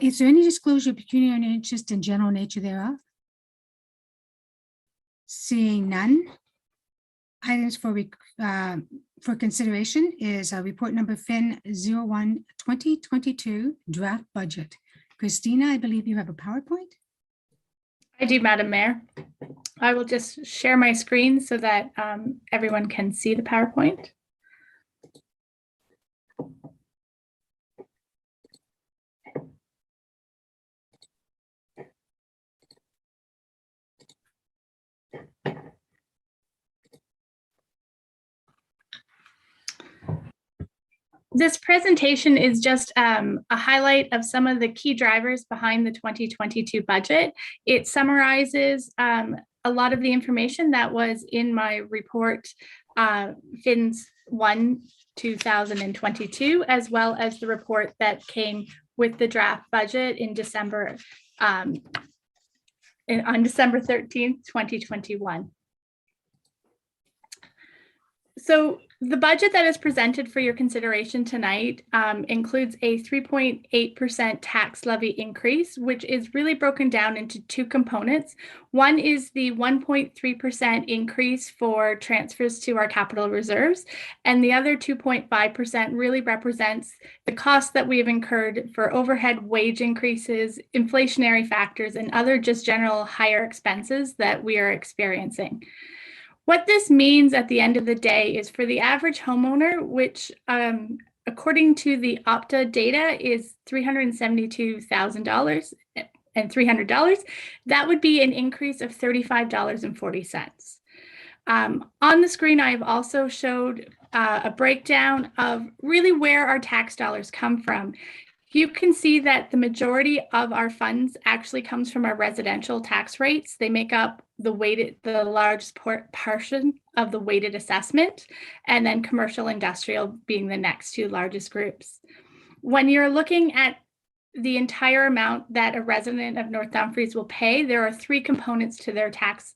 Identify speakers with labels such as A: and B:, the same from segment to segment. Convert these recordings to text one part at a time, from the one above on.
A: Is there any disclosure of pecuniary interest and general nature thereof? Seeing none. Items for consideration is report number FIN 01-2022 draft budget. Christina, I believe you have a PowerPoint.
B: I do, Madam Mayor. I will just share my screen so that everyone can see the PowerPoint. This presentation is just a highlight of some of the key drivers behind the 2022 budget. It summarizes a lot of the information that was in my report, FINS 1-2022, as well as the report that came with the draft budget in December, on December 13th, 2021. So the budget that is presented for your consideration tonight includes a 3.8% tax levy increase, which is really broken down into two components. One is the 1.3% increase for transfers to our capital reserves, and the other 2.5% really represents the costs that we have incurred for overhead wage increases, inflationary factors, and other just general higher expenses that we are experiencing. What this means at the end of the day is for the average homeowner, which according to the Opta data is $372,000 and $300, that would be an increase of $35.40. On the screen, I have also showed a breakdown of really where our tax dollars come from. You can see that the majority of our funds actually comes from our residential tax rates. They make up the largest portion of the weighted assessment, and then commercial industrial being the next two largest groups. When you're looking at the entire amount that a resident of North Dumfries will pay, there are three components to their tax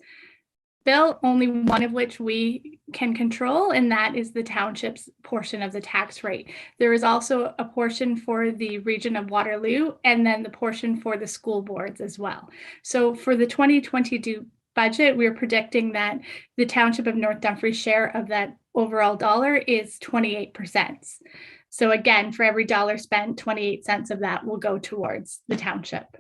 B: bill, only one of which we can control, and that is the township's portion of the tax rate. There is also a portion for the region of Waterloo, and then the portion for the school boards as well. So for the 2022 budget, we're predicting that the township of North Dumfries' share of that overall dollar is 28%. So again, for every dollar spent, 28 cents of that will go towards the township.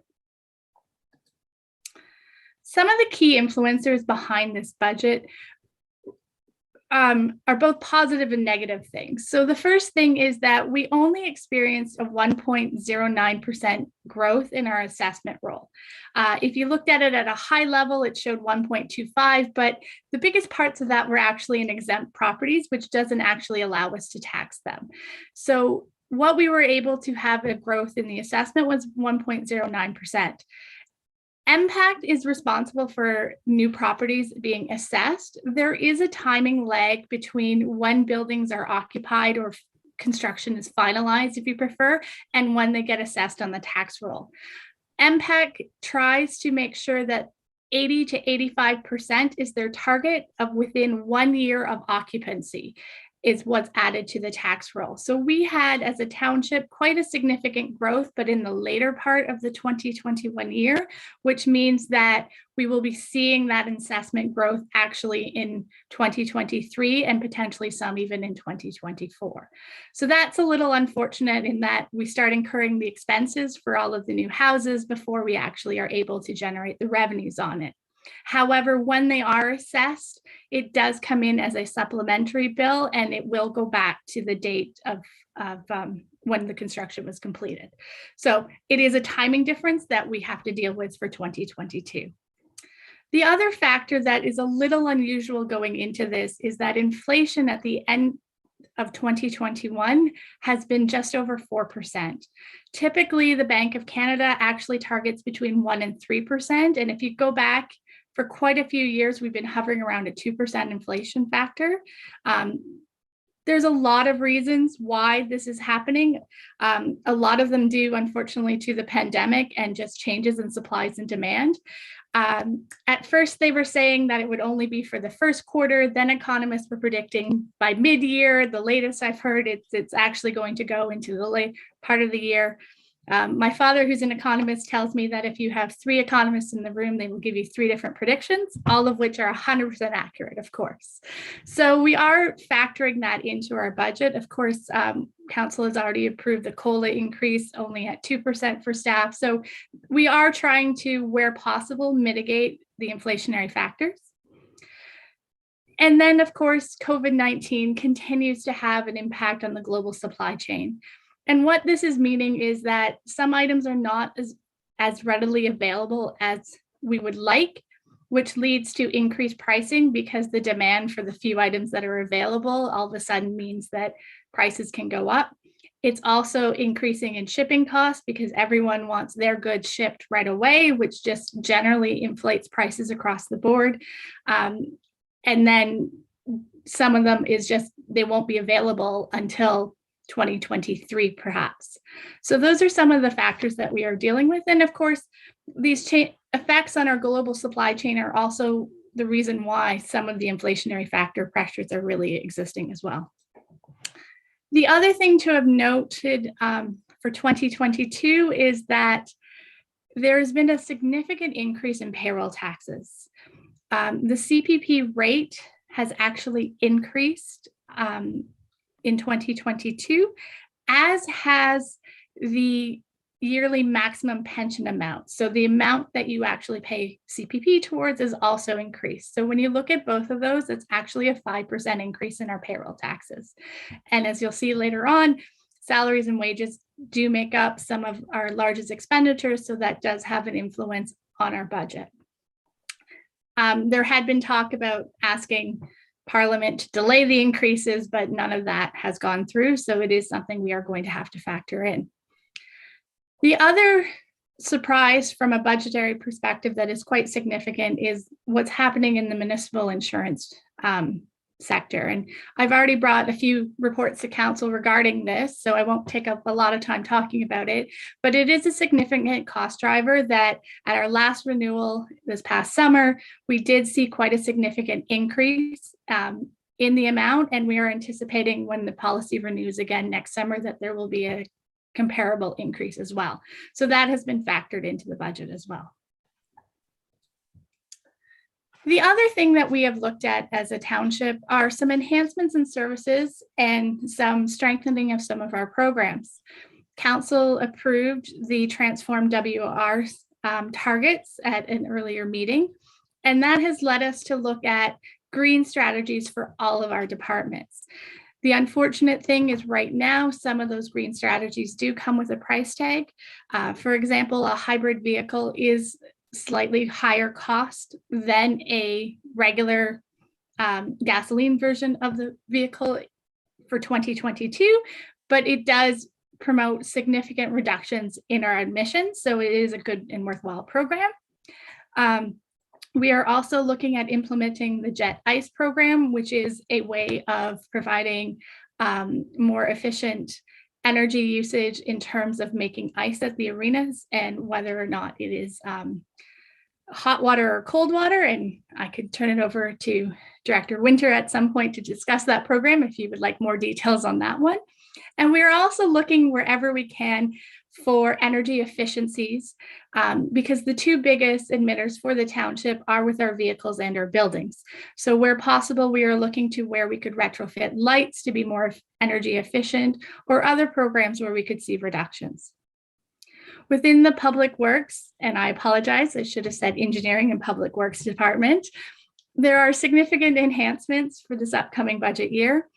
B: Some of the key influencers behind this budget are both positive and negative things. So the first thing is that we only experienced a 1.09% growth in our assessment roll. If you looked at it at a high level, it showed 1.25, but the biggest parts of that were actually in exempt properties, which doesn't actually allow us to tax them. So what we were able to have a growth in the assessment was 1.09%. MPACT is responsible for new properties being assessed. There is a timing lag between when buildings are occupied or construction is finalized, if you prefer, and when they get assessed on the tax roll. MPACT tries to make sure that 80 to 85% is their target of within 1 year of occupancy is what's added to the tax roll. So we had, as a township, quite a significant growth, but in the later part of the 2021 year, which means that we will be seeing that assessment growth actually in 2023 and potentially some even in 2024. So that's a little unfortunate in that we start incurring the expenses for all of the new houses before we actually are able to generate the revenues on it. However, when they are assessed, it does come in as a supplementary bill, and it will go back to the date of when the construction was completed. So it is a timing difference that we have to deal with for 2022. The other factor that is a little unusual going into this is that inflation at the end of 2021 has been just over 4%. Typically, the Bank of Canada actually targets between 1% and 3%. And if you go back for quite a few years, we've been hovering around a 2% inflation factor. There's a lot of reasons why this is happening. A lot of them due, unfortunately, to the pandemic and just changes in supplies and demand. At first, they were saying that it would only be for the first quarter. Then economists were predicting by mid-year. The latest I've heard, it's actually going to go into the late part of the year. My father, who's an economist, tells me that if you have 3 economists in the room, they will give you 3 different predictions, all of which are 100% accurate, of course. So we are factoring that into our budget. Of course, Council has already approved the COLA increase only at 2% for staff. So we are trying to, where possible, mitigate the inflationary factors. And then, of course, COVID-19 continues to have an impact on the global supply chain. And what this is meaning is that some items are not as readily available as we would like, which leads to increased pricing because the demand for the few items that are available all of a sudden means that prices can go up. It's also increasing in shipping costs because everyone wants their goods shipped right away, which just generally inflates prices across the board. And then some of them is just, they won't be available until 2023, perhaps. So those are some of the factors that we are dealing with. And of course, these effects on our global supply chain are also the reason why some of the inflationary factor pressures are really existing as well. The other thing to have noted for 2022 is that there has been a significant increase in payroll taxes. The CPP rate has actually increased in 2022, as has the yearly maximum pension amount. So the amount that you actually pay CPP towards is also increased. So when you look at both of those, it's actually a 5% increase in our payroll taxes. And as you'll see later on, salaries and wages do make up some of our largest expenditures, so that does have an influence on our budget. There had been talk about asking Parliament to delay the increases, but none of that has gone through. So it is something we are going to have to factor in. The other surprise from a budgetary perspective that is quite significant is what's happening in the municipal insurance sector. And I've already brought a few reports to council regarding this, so I won't take up a lot of time talking about it, but it is a significant cost driver that at our last renewal this past summer, we did see quite a significant increase in the amount, and we are anticipating when the policy renews again next summer that there will be a comparable increase as well. So that has been factored into the budget as well. The other thing that we have looked at as a township are some enhancements and services and some strengthening of some of our programs. Council approved the Transform WR targets at an earlier meeting, and that has led us to look at green strategies for all of our departments. The unfortunate thing is right now, some of those green strategies do come with a price tag. For example, a hybrid vehicle is slightly higher cost than a regular gasoline version of the vehicle for 2022, but it does promote significant reductions in our emissions. So it is a good and worthwhile program. We are also looking at implementing the Jet Ice program, which is a way of providing more efficient energy usage in terms of making ice at the arenas and whether or not it is hot water or cold water. And I could turn it over to Director Winter at some point to discuss that program if you would like more details on that one. And we're also looking wherever we can for energy efficiencies because the two biggest emitters for the township are with our vehicles and our buildings. So where possible, we are looking to where we could retrofit lights to be more energy efficient or other programs where we could see reductions. Within the Public Works, and I apologize, I should have said Engineering and Public Works Department, there are significant enhancements for this upcoming budget year.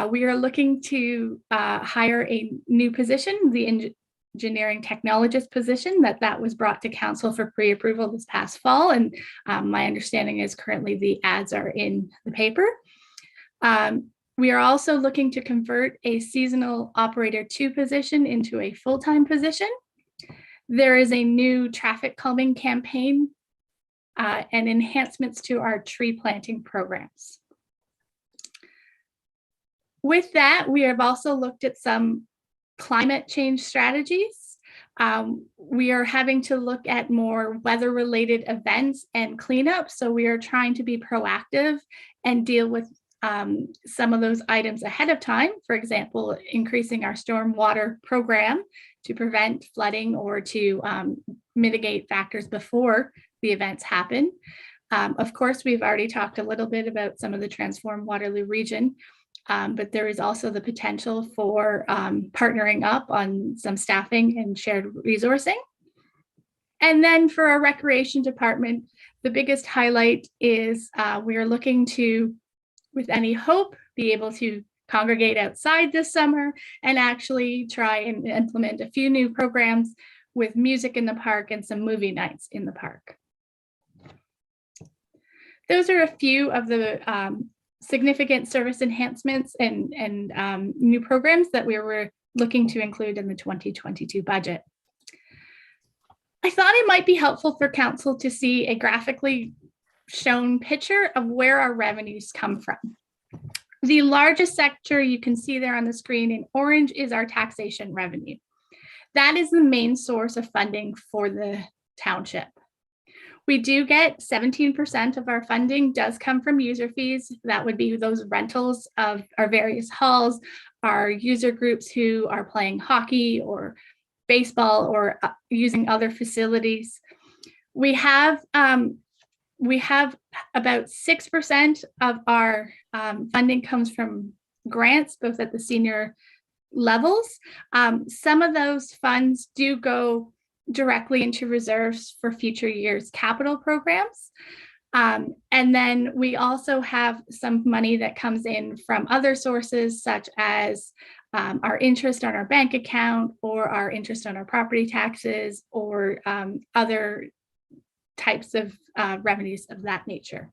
B: We are looking to hire a new position, the engineering technologist position that was brought to council for pre-approval this past fall. And my understanding is currently the ads are in the paper. We are also looking to convert a seasonal operator 2 position into a full-time position. There is a new traffic calming campaign and enhancements to our tree planting programs. With that, we have also looked at some climate change strategies. We are having to look at more weather-related events and cleanup. So we are trying to be proactive and deal with some of those items ahead of time. For example, increasing our stormwater program to prevent flooding or to mitigate factors before the events happen. Of course, we've already talked a little bit about some of the transformed Waterloo region, but there is also the potential for partnering up on some staffing and shared resourcing. And then for our recreation department, the biggest highlight is we are looking to, with any hope, be able to congregate outside this summer and actually try and implement a few new programs with music in the park and some movie nights in the park. Those are a few of the significant service enhancements and new programs that we were looking to include in the 2022 budget. I thought it might be helpful for council to see a graphically shown picture of where our revenues come from. The largest sector you can see there on the screen in orange is our taxation revenue. That is the main source of funding for the township. We do get 17% of our funding does come from user fees. That would be those rentals of our various halls, our user groups who are playing hockey or baseball or using other facilities. We have about 6% of our funding comes from grants, both at the senior levels. Some of those funds do go directly into reserves for future years' capital programs. And then we also have some money that comes in from other sources, such as our interest on our bank account or our interest on our property taxes or other types of revenues of that nature.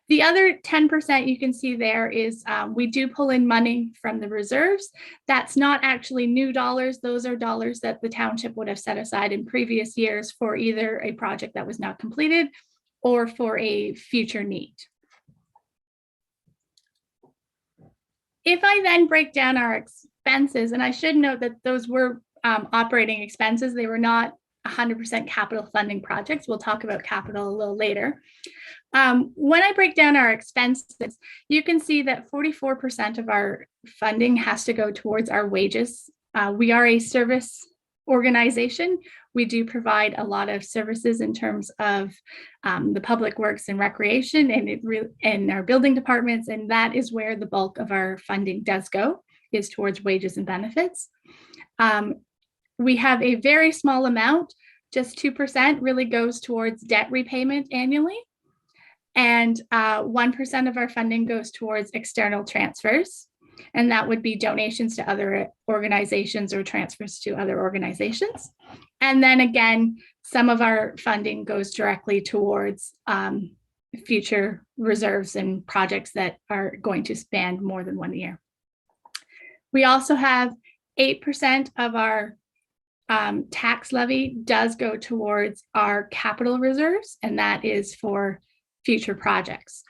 B: The other 10% you can see there is we do pull in money from the reserves. That's not actually new dollars. Those are dollars that the township would have set aside in previous years for either a project that was not completed or for a future need. If I then break down our expenses, and I should note that those were operating expenses, they were not 100% capital funding projects. We'll talk about capital a little later. When I break down our expenses, you can see that 44% of our funding has to go towards our wages. We are a service organization. We do provide a lot of services in terms of the public works and recreation and our building departments, and that is where the bulk of our funding does go, is towards wages and benefits. We have a very small amount, just 2% really goes towards debt repayment annually. And 1% of our funding goes towards external transfers. And that would be donations to other organizations or transfers to other organizations. And then again, some of our funding goes directly towards future reserves and projects that are going to span more than 1 year. We also have 8% of our tax levy does go towards our capital reserves, and that is for future projects.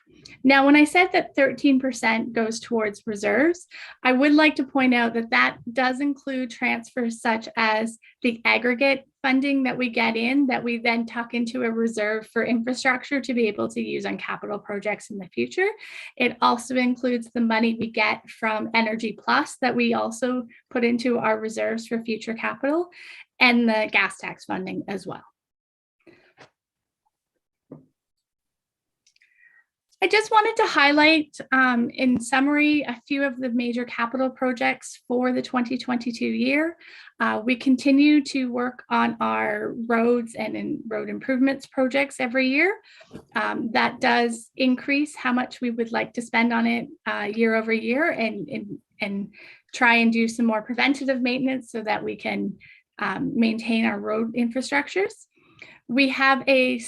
B: Now, when I said that 13% goes towards reserves, I would like to point out that that does include transfers such as the aggregate funding that we get in, that we then tuck into a reserve for infrastructure to be able to use on capital projects in the future. It also includes the money we get from Energy Plus that we also put into our reserves for future capital, and the gas tax funding as well. I just wanted to highlight, in summary, a few of the major capital projects for the 2022 year. We continue to work on our roads and road improvements projects every year. That does increase how much we would like to spend on it year over year, and try and do some more preventative maintenance so that we can maintain our road infrastructures. We have a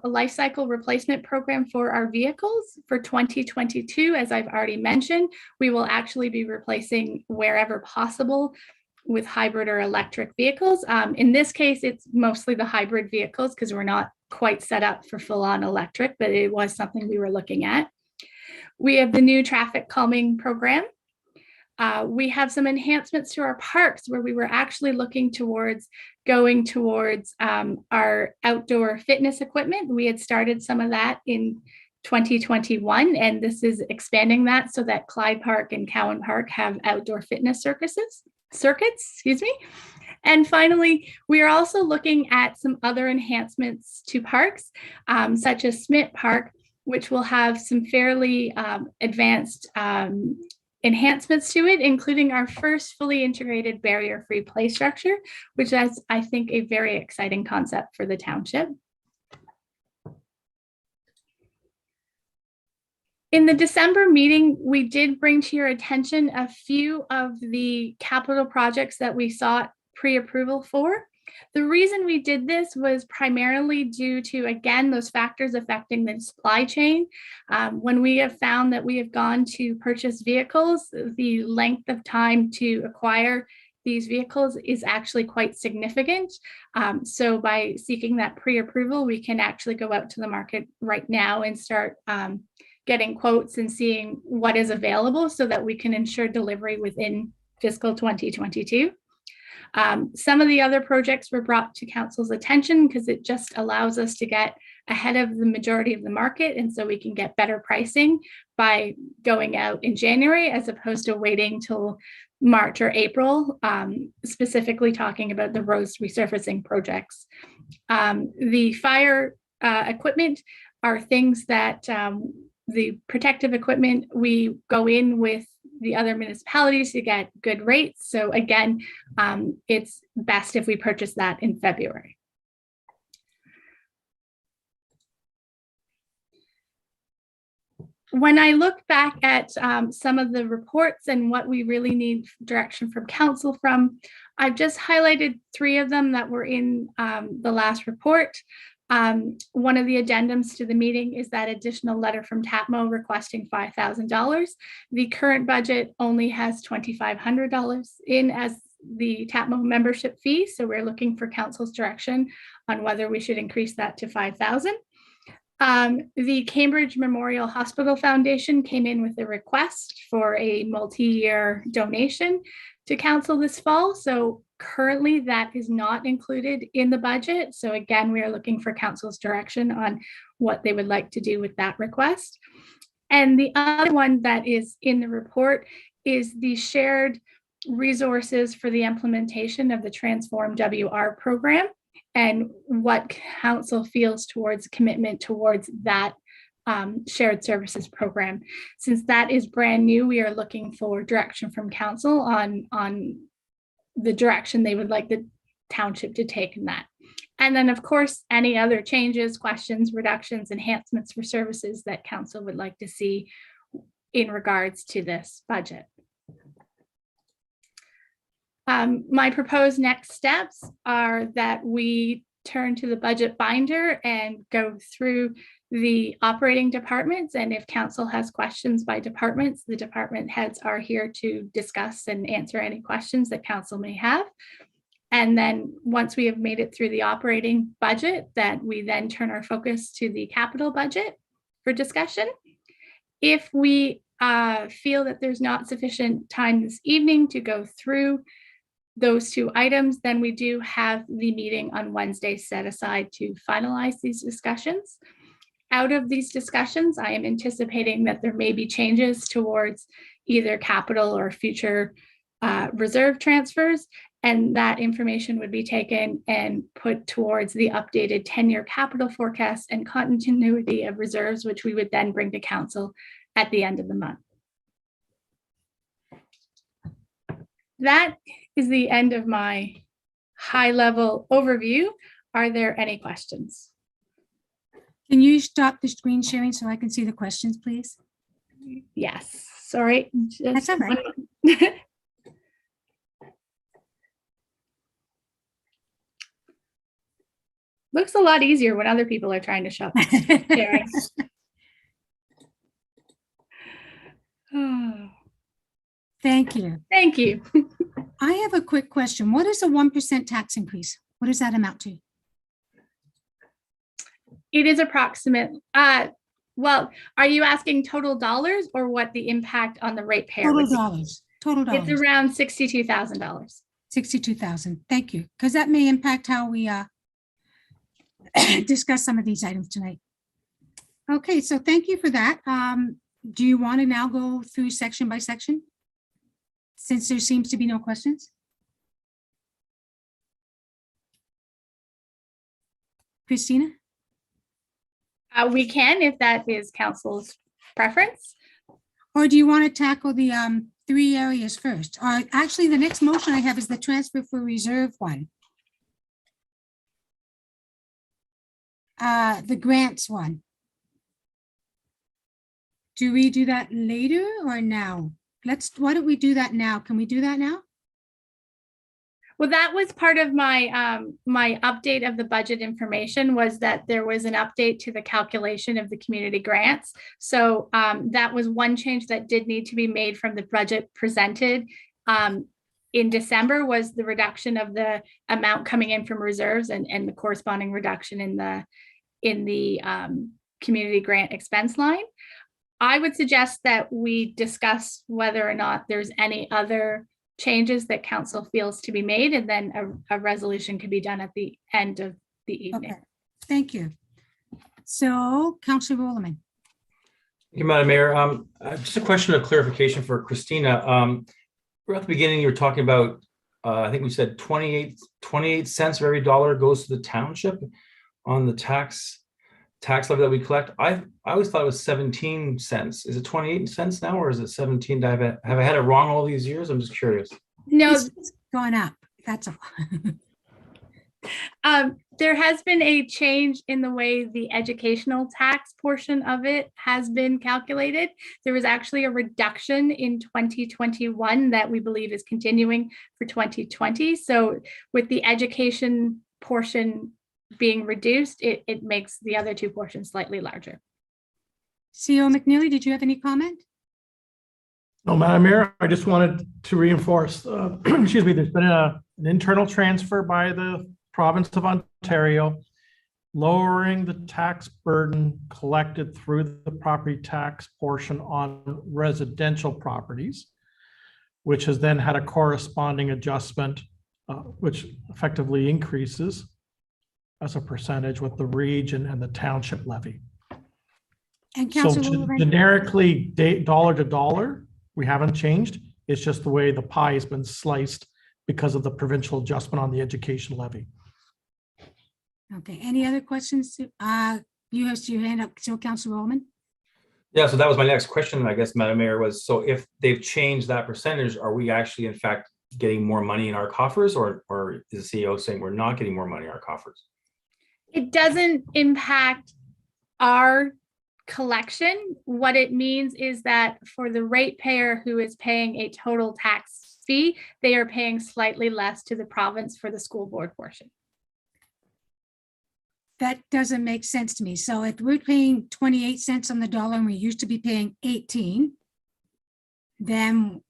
B: life cycle replacement program for our vehicles for 2022. As I've already mentioned, we will actually be replacing wherever possible with hybrid or electric vehicles. In this case, it's mostly the hybrid vehicles because we're not quite set up for full-on electric, but it was something we were looking at. We have the new traffic calming program. We have some enhancements to our parks where we were actually looking towards going towards our outdoor fitness equipment. We had started some of that in 2021, and this is expanding that so that Clyde Park and Cowan Park have outdoor fitness circuits, excuse me. And finally, we are also looking at some other enhancements to parks, such as Smith Park, which will have some fairly advanced enhancements to it, including our first fully integrated barrier-free play structure, which is, I think, a very exciting concept for the township. In the December meeting, we did bring to your attention a few of the capital projects that we sought pre-approval for. The reason we did this was primarily due to, again, those factors affecting the supply chain. When we have found that we have gone to purchase vehicles, the length of time to acquire these vehicles is actually quite significant. So by seeking that pre-approval, we can actually go out to the market right now and start getting quotes and seeing what is available so that we can ensure delivery within fiscal 2022. Some of the other projects were brought to council's attention because it just allows us to get ahead of the majority of the market, and so we can get better pricing by going out in January as opposed to waiting till March or April, specifically talking about the roads resurfacing projects. The fire equipment are things that the protective equipment, we go in with the other municipalities to get good rates. So again, it's best if we purchase that in February. When I look back at some of the reports and what we really need direction from council from, I've just highlighted 3 of them that were in the last report. One of the addendums to the meeting is that additional letter from TAPMO requesting $5,000. The current budget only has $2,500 in as the TAPMO membership fee. So we're looking for council's direction on whether we should increase that to $5,000. The Cambridge Memorial Hospital Foundation came in with a request for a multi-year donation to council this fall. So currently that is not included in the budget. So again, we are looking for council's direction on what they would like to do with that request. And the other one that is in the report is the shared resources for the implementation of the Transform WR program and what council feels towards commitment towards that shared services program. Since that is brand new, we are looking for direction from council on the direction they would like the township to take in that. And then of course, any other changes, questions, reductions, enhancements for services that council would like to see in regards to this budget. My proposed next steps are that we turn to the budget binder and go through the operating departments. And if council has questions by departments, the department heads are here to discuss and answer any questions that council may have. And then once we have made it through the operating budget, that we then turn our focus to the capital budget for discussion. If we feel that there's not sufficient time this evening to go through those 2 items, then we do have the meeting on Wednesday set aside to finalize these discussions. Out of these discussions, I am anticipating that there may be changes towards either capital or future reserve transfers, and that information would be taken and put towards the updated 10-year capital forecast and continuity of reserves, which we would then bring to council at the end of the month. That is the end of my high-level overview. Are there any questions?
A: Can you stop the screen sharing so I can see the questions, please?
B: Yes, sorry.
A: That's all right.
B: Looks a lot easier when other people are trying to shop. Oh.
A: Thank you.
B: Thank you.
A: I have a quick question. What is a 1% tax increase? What does that amount to?
B: It is approximate. Well, are you asking total dollars or what the impact on the ratepayer?
A: Total dollars. Total dollars.
B: It's around $62,000.
A: 62,000. Thank you. Because that may impact how we discuss some of these items tonight. Okay, so thank you for that. Do you want to now go through section by section? Since there seems to be no questions? Christina?
B: We can, if that is council's preference.
A: Or do you want to tackle the 3 areas first? Or actually, the next motion I have is the transfer for reserve one. The grants one. Do we do that later or now? Why don't we do that now? Can we do that now?
B: Well, that was part of my my update of the budget information, was that there was an update to the calculation of the community grants. So that was one change that did need to be made from the budget presented in December, was the reduction of the amount coming in from reserves and the corresponding reduction in the community grant expense line. I would suggest that we discuss whether or not there's any other changes that council feels to be made, and then a resolution could be done at the end of the evening.
A: Okay, thank you. So, Councillor Rollerman.
C: Thank you, Madam Mayor. Just a question of clarification for Christina. Right at the beginning, you were talking about, I think we said 28 cents of every dollar goes to the township on the tax levy that we collect. I always thought it was 17 cents. Is it 28 cents now, or is it 17? Have I had it wrong all these years? I'm just curious.
B: No,
A: It's gone up. That's all.
B: there has been a change in the way the educational tax portion of it has been calculated. There was actually a reduction in 2021 that we believe is continuing for 2020. So with the education portion being reduced, it makes the other two portions slightly larger.
A: CEO McNeely, did you have any comment?
D: No, Madam Mayor, I just wanted to reinforce, excuse me, there's been an internal transfer by the province of Ontario, lowering the tax burden collected through the property tax portion on residential properties, which has then had a corresponding adjustment, which effectively increases as a percentage with the region and the township levy.
A: And
D: So
A: Councillor Rollerman,
D: generically, dollar to dollar, we haven't changed. It's just the way the pie has been sliced because of the provincial adjustment on the education levy.
A: okay, any other questions? You have your hand up, so Councillor Rollerman.
C: Yeah, so that was my next question, I guess, Madam Mayor, was, so if they've changed that percentage, are we actually in fact getting more money in our coffers, or is the CEO saying we're not getting more money in our coffers?
B: It doesn't impact our collection. What it means is that for the ratepayer who is paying a total tax fee, they are paying slightly less to the province for the school board portion.
A: That doesn't make sense to me. So if we're paying 28 cents on the dollar and we used to be paying 18, then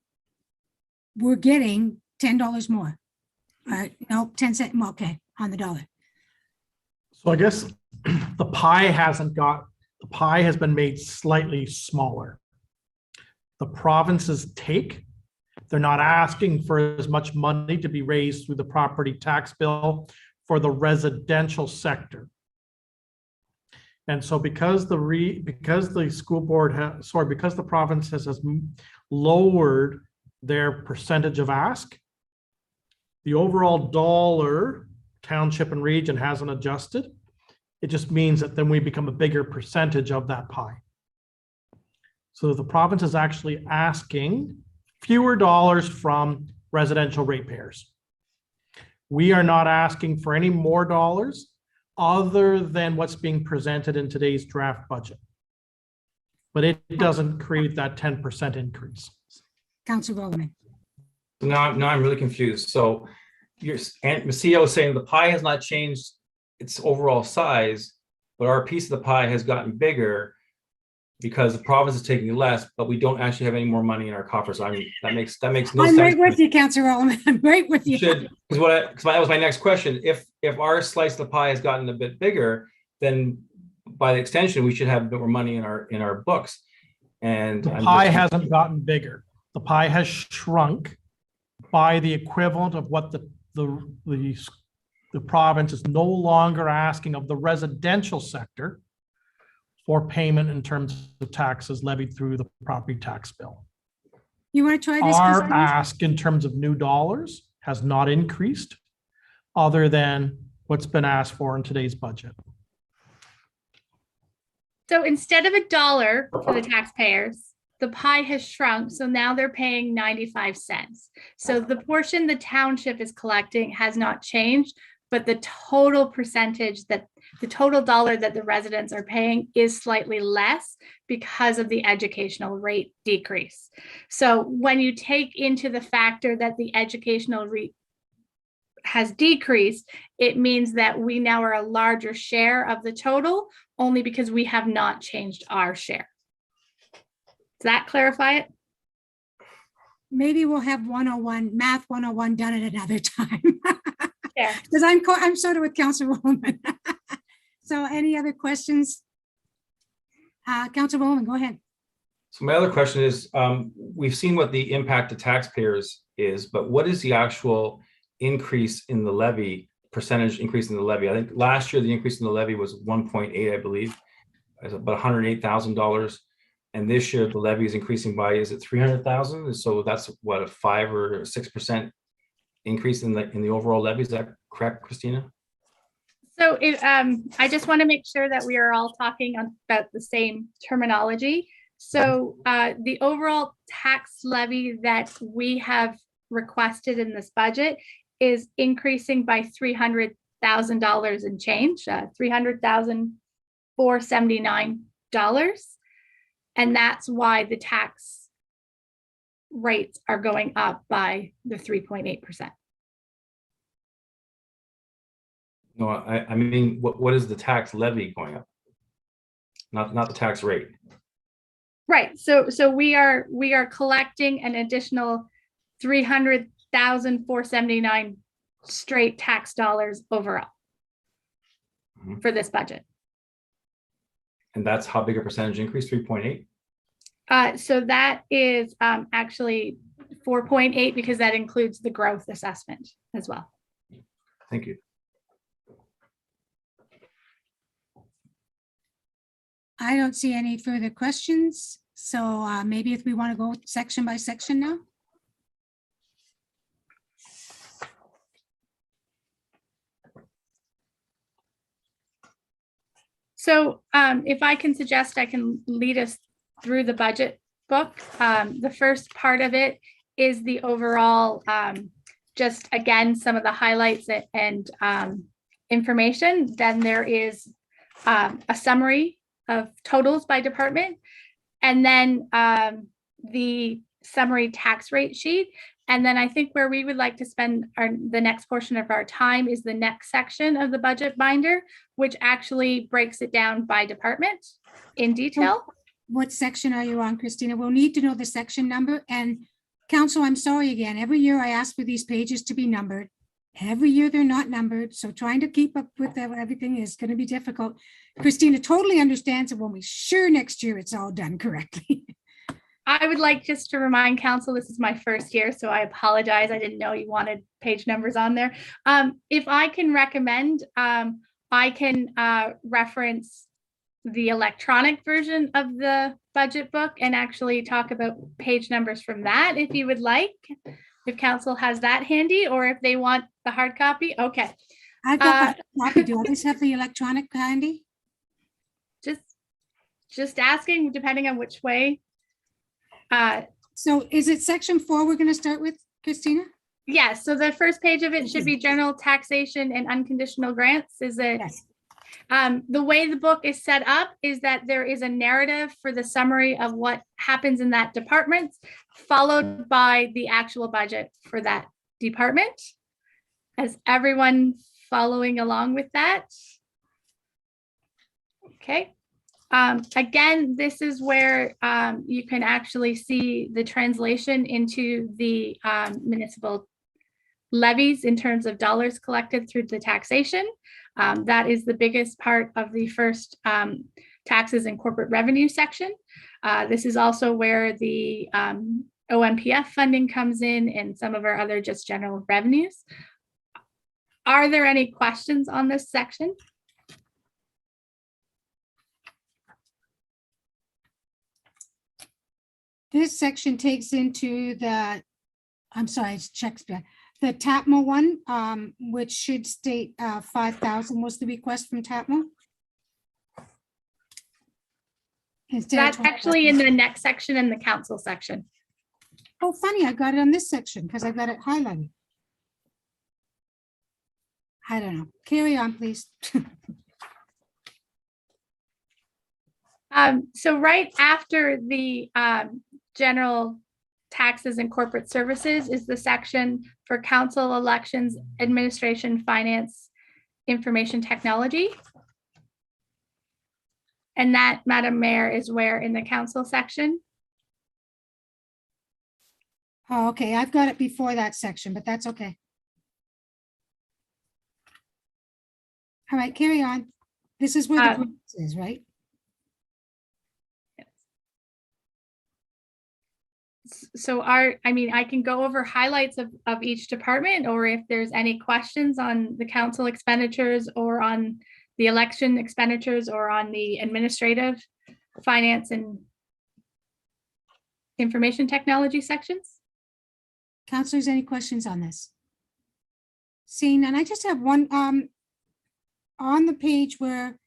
A: we're getting $10 more. No, 10 cents, okay, on the dollar.
D: So I guess the pie has been made slightly smaller. The provinces take, they're not asking for as much money to be raised through the property tax bill for the residential sector. And so because the school board because the province has lowered their percentage of ask, the overall dollar township and region hasn't adjusted. It just means that then we become a bigger percentage of that pie. So the province is actually asking fewer dollars from residential ratepayers. We are not asking for any more dollars other than what's being presented in today's draft budget. But it doesn't create that 10% increase.
A: Councillor Rollerman.
C: Now I'm really confused. So the CEO is saying the pie has not changed its overall size, but our piece of the pie has gotten bigger because the province is taking less, but we don't actually have any more money in our coffers. I mean, that makes no sense.
A: I'm right with you, Councillor Rollerman. I'm right with you.
C: Because that was my next question. If our slice of the pie has gotten a bit bigger, then by extension, we should have a bit more money in our books. And
D: the pie hasn't gotten bigger. The pie has shrunk by the equivalent of what the province is no longer asking of the residential sector. for payment in terms of taxes levied through the property tax bill.
A: You want to try this?
D: Our
A: Christina?
D: ask in terms of new dollars has not increased other than what's been asked for in today's budget.
B: So instead of $1 for the taxpayers, the pie has shrunk. So now they're paying 95 cents. So the portion the township is collecting has not changed, but the total percentage that the total dollar that the residents are paying is slightly less because of the educational rate decrease. So when you take into the factor that the educational rate has decreased, it means that we now are a larger share of the total only because we have not changed our share. Does that clarify it?
A: Maybe we'll have 101, math 101 done at another time.
B: Yeah.
A: Because I'm sort of with Councilwoman. So any other questions? Councilwoman, go ahead.
C: So my other question is, we've seen what the impact to taxpayers is, but what is the actual increase in the levy, percentage increase in the levy? I think last year the increase in the levy was 1.8, I believe, it's about $108,000. And this year the levy is increasing by, is it 300,000? So that's what, a 5 or 6% increase in the overall levy. Is that correct, Christina?
B: So I just want to make sure that we are all talking about the same terminology. So the overall tax levy that we have requested in this budget is increasing by $300,000 and change, $300,479. And that's why the tax rates are going up by the 3.8%.
C: No, I mean, what is the tax levy going up? Not the tax rate.
B: Right. So we are collecting an additional 300,479 straight tax dollars overall for this budget.
C: And that's how big a percentage increase? 3.8?
B: So that is actually 4.8 because that includes the growth assessment as well.
C: Thank you.
A: I don't see any further questions. So maybe if we want to go section by section now.
B: So if I can suggest, I can lead us through the budget book. The first part of it is the overall, just again, some of the highlights and information. Then there is a summary of totals by department, and then the summary tax rate sheet. And then I think where we would like to spend the next portion of our time is the next section of the budget binder, which actually breaks it down by department in detail.
A: What section are you on, Christina? We'll need to know the section number. And Council, I'm sorry again. Every year I ask for these pages to be numbered. Every year they're not numbered. So trying to keep up with everything is going to be difficult. Christina totally understands it when we sure next year it's all done correctly.
B: I would like just to remind council, this is my first year, so I apologize. I didn't know you wanted page numbers on there. If I can recommend, I can reference the electronic version of the budget book and actually talk about page numbers from that if you would like, if council has that handy, or if they want the hard copy. Okay.
A: I've got the copy. Do others have the electronic handy?
B: Just asking, depending on which way.
A: So is it section 4 we're going to start with, Christina?
B: Yes. So the first page of it should be general taxation and unconditional grants. Is it?
A: Yes.
B: The way the book is set up is that there is a narrative for the summary of what happens in that department, followed by the actual budget for that department. Is everyone following along with that? Okay. Again, this is where you can actually see the translation into the municipal levies in terms of dollars collected through the taxation. That is the biggest part of the first taxes and corporate revenue section. This is also where the OMPF funding comes in and some of our other just general revenues. Are there any questions on this section?
A: This section takes into the, I'm sorry, it's Shakespeare, the TAPMO one, which should state 5,000 was the request from TAPMO. Instead of
B: That's actually
A: 12,000.
B: in the next section in the council section.
A: Oh, funny, I got it on this section because I got it highlighted. I don't know. Carry on, please.
B: So right after the general taxes and corporate services is the section for council elections, administration, finance, information technology. And that, Madam Mayor, is where in the council section.
A: Oh, okay, I've got it before that section, but that's okay. All right, carry on. This is where the group is, right?
B: So I mean, I can go over highlights of each department, or if there's any questions on the council expenditures or on the election expenditures or on the administrative, finance and information technology sections.
A: Counselors, any questions on this? Seeing none, I just have one, on the page where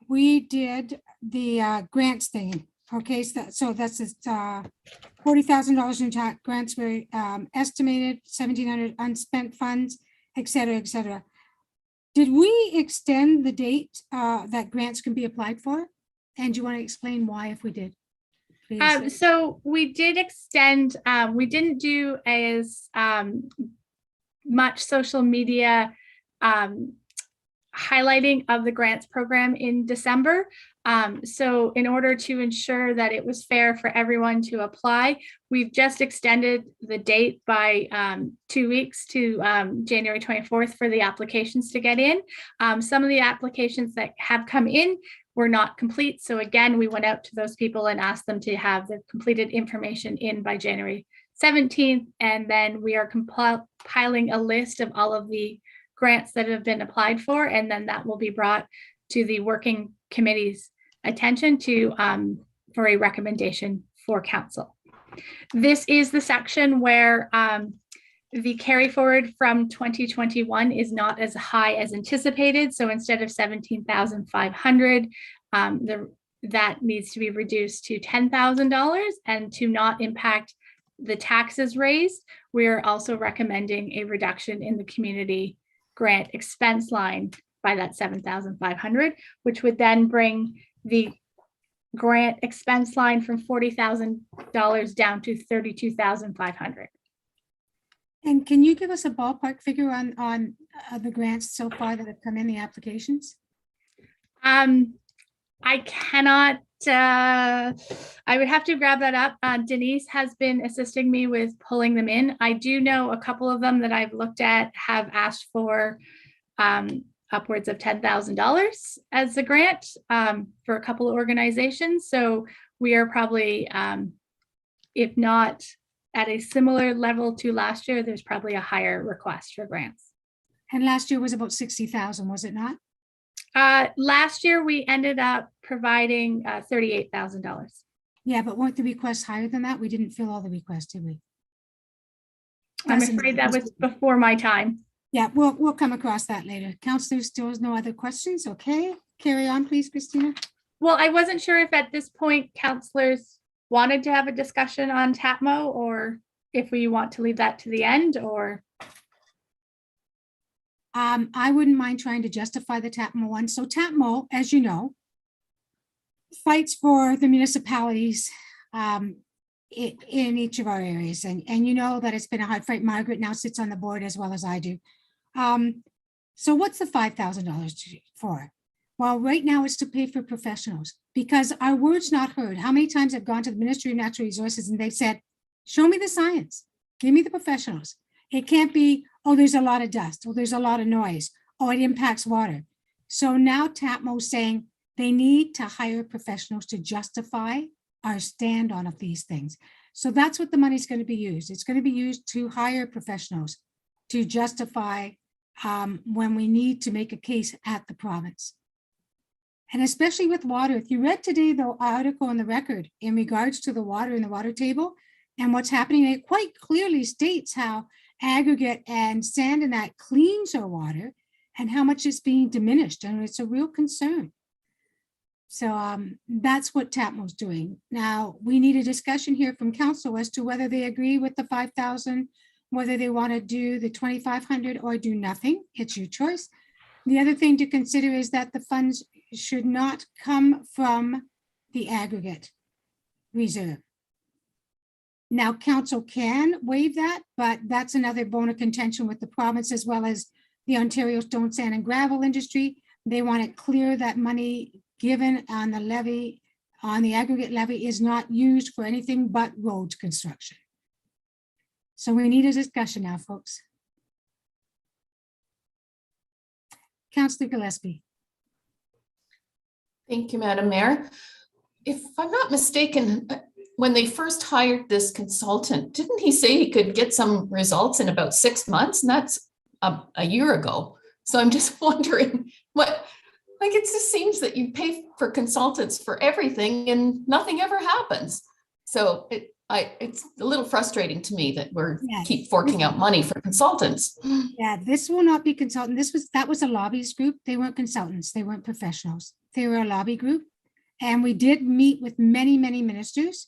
A: we did the grants thing. Okay, so that's $40,000 in tax grants were estimated, 1,700 unspent funds, et cetera, et cetera. Did we extend the date that grants can be applied for? And do you want to explain why if we did? Please.
B: So we did extend, we didn't do as much social media highlighting of the grants program in December. So in order to ensure that it was fair for everyone to apply, we've just extended the date by 2 weeks to January 24th for the applications to get in. Some of the applications that have come in were not complete. So again, we went out to those people and asked them to have the completed information in by January 17th. And then we are compiling a list of all of the grants that have been applied for, and then that will be brought to the working committee's attention to for a recommendation for council. This is the section where the carry forward from 2021 is not as high as anticipated. So instead of 17,500, that needs to be reduced to $10,000, and to not impact the taxes raised, we're also recommending a reduction in the community grant expense line by that 7,500, which would then bring the grant expense line from $40,000 down to $32,500.
A: And can you give us a ballpark figure on the grants so far that have come in, the applications?
B: I cannot, I would have to grab that up. Denise has been assisting me with pulling them in. I do know a couple of them that I've looked at have asked for upwards of $10,000 as a grant for a couple of organizations. So we are probably, if not at a similar level to last year, there's probably a higher request for grants.
A: And last year was about 60,000, was it not?
B: Last year, we ended up providing $38,000.
A: Yeah, but weren't the requests higher than that? We didn't fill all the requests, did we?
B: I'm afraid that was before my time.
A: Yeah, we'll come across that later. Counselors, still has no other questions? Okay, carry on, please, Christina.
B: Well, I wasn't sure if at this point counselors wanted to have a discussion on TAPMO, or if we want to leave that to the end, or.
A: I wouldn't mind trying to justify the TAPMO one. So TAPMO, as you know, fights for the municipalities in each of our areas. And you know that it's been a hard fight. Margaret now sits on the board as well as I do. So what's the $5,000 for? Well, right now it's to pay for professionals, because our word's not heard. How many times I've gone to the Ministry of Natural Resources and they've said, show me the science, give me the professionals. It can't be, oh, there's a lot of dust, oh, there's a lot of noise, oh, it impacts water. So now TAPMO's saying they need to hire professionals to justify our stand on of these things. So that's what the money's going to be used. It's going to be used to hire professionals to justify when we need to make a case at the province. And especially with water, if you read today the article in the Record in regards to the water in the water table and what's happening, it quite clearly states how aggregate and sand and that cleans our water and how much it's being diminished. And it's a real concern. So that's what TAPMO's doing. Now, we need a discussion here from council as to whether they agree with the 5,000, whether they want to do the 2,500 or do nothing. It's your choice. The other thing to consider is that the funds should not come from the aggregate reserve. Now, council can waive that, but that's another bone of contention with the province as well as the Ontario Stone, Sand and Gravel industry. They want it clear that money given on the levy, on the aggregate levy, is not used for anything but road construction. So we need a discussion now, folks. Councillor Gillespie.
E: Thank you, Madam Mayor. If I'm not mistaken, when they first hired this consultant, didn't he say he could get some results in about 6 months? And that's a year ago. So I'm just wondering what, like, it just seems that you pay for consultants for everything and nothing ever happens. So it's a little frustrating to me that we're keep forking out money for consultants.
A: Yeah, this will not be consultant. That was a lobbyist group. They weren't consultants. They weren't professionals. They were a lobby group. And we did meet with many, many ministers,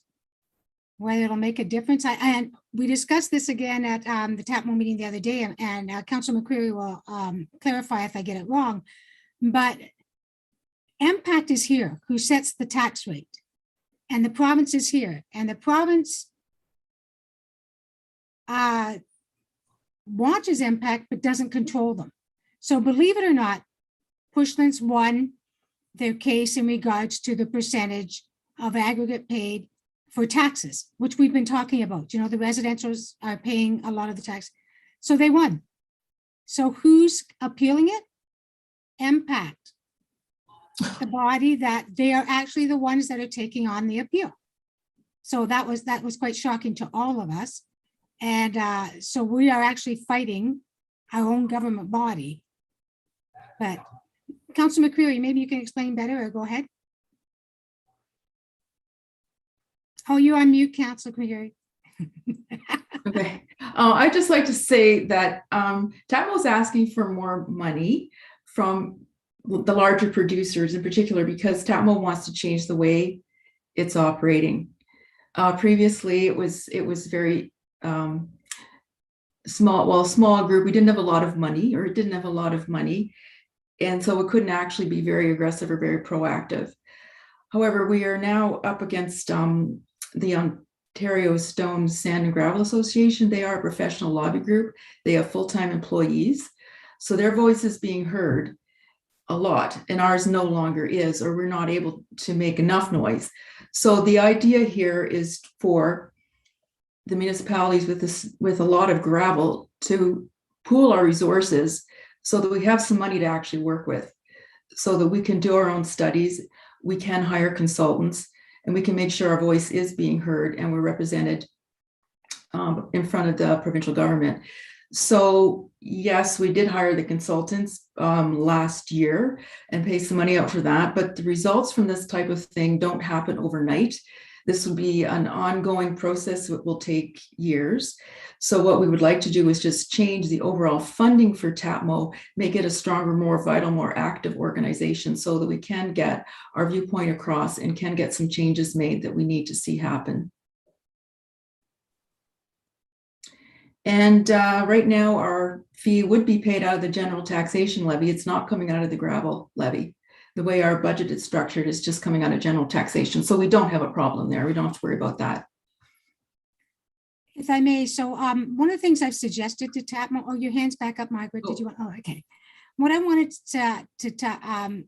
A: whether it'll make a difference. And we discussed this again at the TAPMO meeting the other day, and Councilor McCreary will clarify if I get it wrong. But MPACT is here, who sets the tax rate, and the province is here, and the province watches MPACT but doesn't control them. So believe it or not, Pushlands won their case in regards to the percentage of aggregate paid for taxes, which we've been talking about. You know, the residentials are paying a lot of the tax. So they won. So who's appealing it? MPACT, the body that they are actually the ones that are taking on the appeal. So that was quite shocking to all of us. And so we are actually fighting our own government body. But Councilor McCreary, maybe you can explain better, or go ahead. Oh, you're on mute, Councilor McCreary.
F: Okay. I'd just like to say that TAPMO is asking for more money from the larger producers in particular, because TAPMO wants to change the way it's operating. Previously, it was very small group. We didn't have a lot of money, or it didn't have a lot of money. And so it couldn't actually be very aggressive or very proactive. However, we are now up against the Ontario Stone, Sand and Gravel Association. They are a professional lobby group. They have full-time employees. So their voice is being heard a lot, and ours no longer is, or we're not able to make enough noise. So the idea here is for the municipalities with a lot of gravel to pool our resources so that we have some money to actually work with, so that we can do our own studies, we can hire consultants, and we can make sure our voice is being heard and we're represented in front of the provincial government. So yes, we did hire the consultants last year and pay some money out for that, but the results from this type of thing don't happen overnight. This will be an ongoing process that will take years. So what we would like to do is just change the overall funding for TAPMO, make it a stronger, more vital, more active organization so that we can get our viewpoint across and can get some changes made that we need to see happen. And right now, our fee would be paid out of the general taxation levy. It's not coming out of the gravel levy. The way our budget is structured is just coming out of general taxation. So we don't have a problem there. We don't have to worry about that.
A: If I may, so one of the things I've suggested to TAPMO, oh, your hand's back up, Margaret. Did you want, oh, okay. What I wanted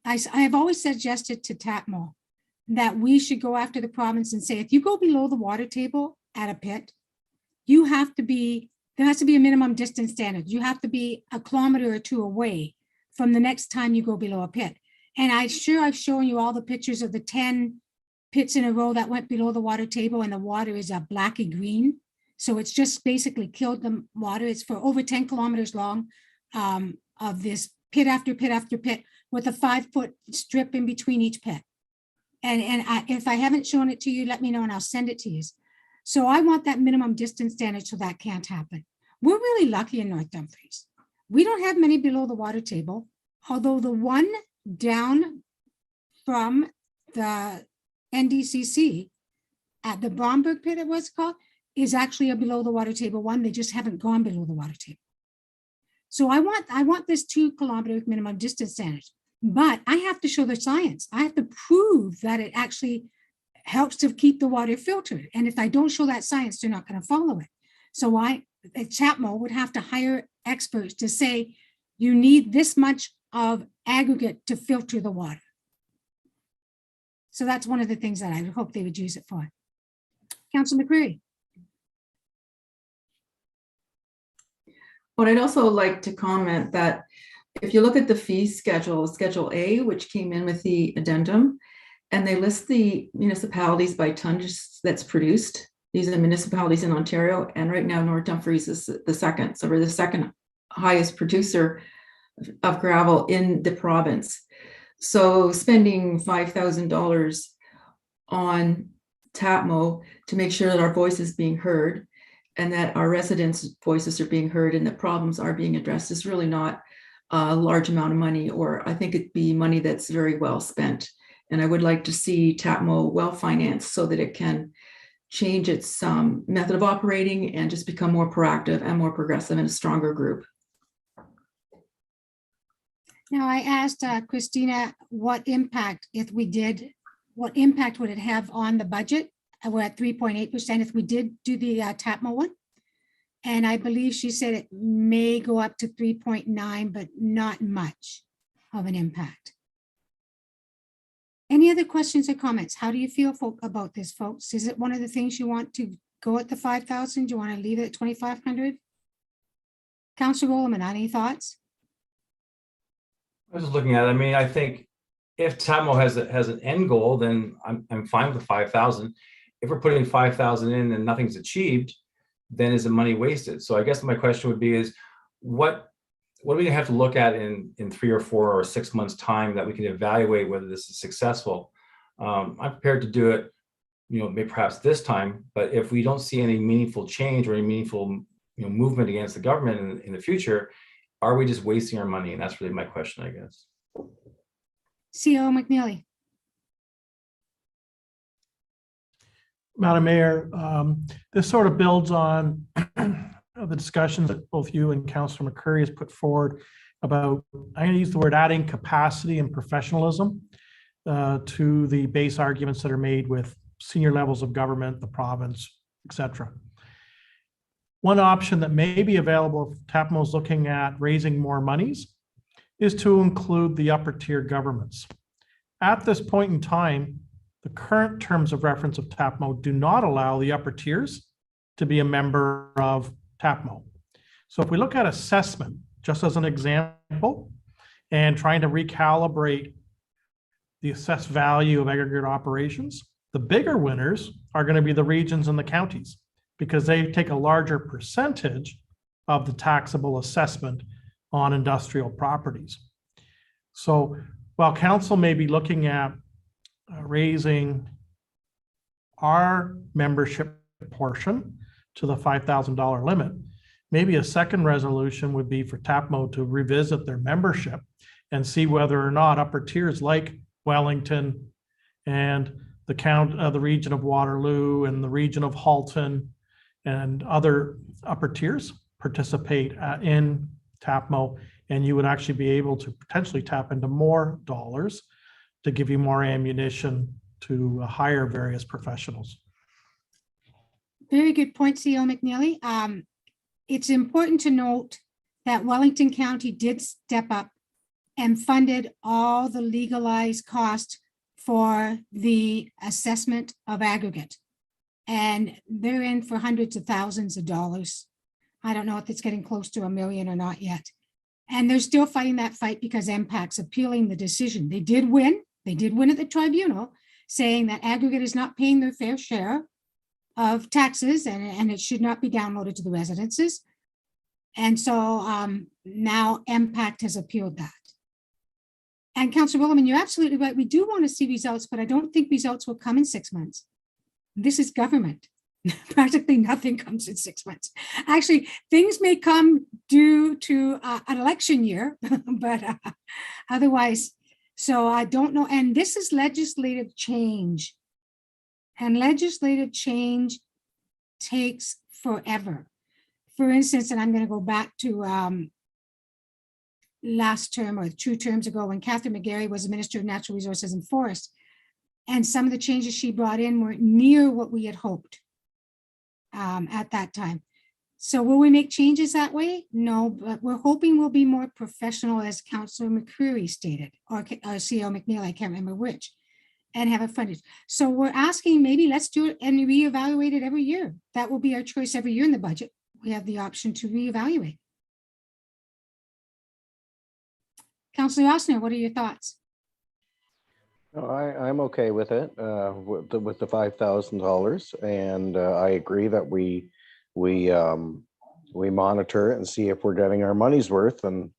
A: I have always suggested to TAPMO that we should go after the province and say, if you go below the water table at a pit, you have to be, there has to be a minimum distance standard. You have to be a kilometer or two away from the next time you go below a pit. And I've shown you all the pictures of the 10 pits in a row that went below the water table, and the water is a blacky green. So it's just basically killed the water. It's for over 10 kilometers long of this pit after pit after pit with a 5-foot strip in between each pit. If I haven't shown it to you, let me know and I'll send it to you. So I want that minimum distance standard so that can't happen. We're really lucky in North Dumfries. We don't have many below the water table, although the one down from the NDCC at the Bromberg pit, it was called, is actually a below the water table one. They just haven't gone below the water table. So I want this 2 kilometer minimum distance standard, but I have to show the science. I have to prove that it actually helps to keep the water filtered. And if I don't show that science, they're not going to follow it. So CHAPMO would have to hire experts to say, you need this much of aggregate to filter the water. So that's one of the things that I would hope they would use it for. Councillor McCreary.
F: But I'd also like to comment that if you look at the fee schedule, Schedule A, which came in with the addendum, and they list the municipalities by tonnage that's produced. These are the municipalities in Ontario, and right now North Dumfries is the second. So we're the second highest producer of gravel in the province. So spending $5,000 on TAPMO to make sure that our voice is being heard and that our residents' voices are being heard and that problems are being addressed is really not a large amount of money, or I think it'd be money that's very well spent. And I would like to see TAPMO well financed so that it can change its method of operating and just become more proactive and more progressive and a stronger group.
A: Now I asked Christina what impact what impact would it have on the budget? We're at 3.8% if we did do the TAPMO one. And I believe she said it may go up to 3.9, but not much of an impact. Any other questions or comments? How do you feel about this, folks? Is it one of the things you want to go at the 5,000? Do you want to leave it at 2,500? Councillor Rollman, any thoughts?
C: I was just looking at it. I mean, I think if TAPMO has an end goal, then I'm fine with the 5,000. If we're putting 5,000 in and nothing's achieved, then is the money wasted? So I guess my question would be is what do we have to look at in 3 or 4 or 6 months time that we can evaluate whether this is successful? I'm prepared to do it, maybe perhaps this time, but if we don't see any meaningful change or any meaningful movement against the government in the future, are we just wasting our money? And that's really my question, I guess.
A: CO McNeely.
D: Madam Mayor, this sort of builds on the discussions that both you and Councillor McCurry has put forward about, I'm going to use the word adding capacity and professionalism to the base arguments that are made with senior levels of government, the province, etc. One option that may be available if TAPMO is looking at raising more monies is to include the upper tier governments. At this point in time, the current terms of reference of TAPMO do not allow the upper tiers to be a member of TAPMO. So if we look at assessment, just as an example, and trying to recalibrate the assessed value of aggregate operations, the bigger winners are going to be the regions and the counties because they take a larger percentage of the taxable assessment on industrial properties. So while council may be looking at raising our membership portion to the $5,000 limit, maybe a second resolution would be for TAPMO to revisit their membership and see whether or not upper tiers like Wellington and the region of Waterloo and the region of Halton and other upper tiers participate in TAPMO, and you would actually be able to potentially tap into more dollars to give you more ammunition to hire various professionals.
A: Very good point, CO McNeely. It's important to note that Wellington County did step up and funded all the legalized costs for the assessment of aggregate. And they're in for hundreds of thousands of dollars. I don't know if it's getting close to $1 million or not yet. And they're still fighting that fight because MPAC's appealing the decision. They did win. They did win at the tribunal, saying that aggregate is not paying their fair share of taxes and it should not be downloaded to the residences. And so now MPAC has appealed that. And Councillor Williman, you're absolutely right. We do want to see results, but I don't think results will come in 6 months. This is government. Practically nothing comes in 6 months. Actually, things may come due to an election year, but otherwise, so I don't know. And this is legislative change. And legislative change takes forever. For instance, and I'm going to go back to last term or 2 terms ago when Catherine McGarry was the Minister of Natural Resources and Forests, and some of the changes she brought in weren't near what we had hoped at that time. So will we make changes that way? No, but we're hoping we'll be more professional, as Councillor McCreary stated, or CEO McNeil, I can't remember which, and have it funded. So we're asking maybe let's do it and reevaluate it every year. That will be our choice every year in the budget. We have the option to reevaluate. Councillor Osner, what are your thoughts?
G: No, I'm okay with it, with the $5,000, and I agree that we monitor it and see if we're getting our money's worth. And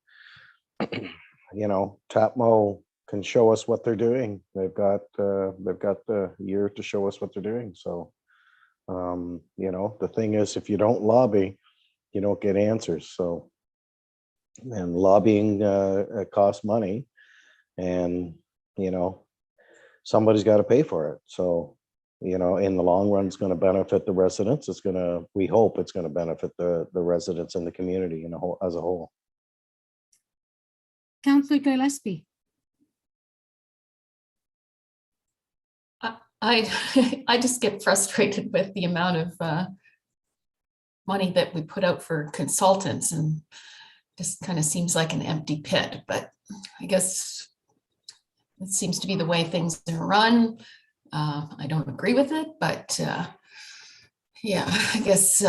G: you know, TAPMO can show us what they're doing. They've got the year to show us what they're doing. So you know, the thing is, if you don't lobby, you don't get answers. So, and lobbying costs money, and you know, somebody's got to pay for it. So, you know, in the long run, it's going to benefit the residents. It's going to, we hope it's going to benefit the residents in the community as a whole.
A: Councillor Gillespie.
E: I just get frustrated with the amount of money that we put out for consultants, and just kind of seems like an empty pit. But I guess it seems to be the way things are run. I don't agree with it, but yeah, I guess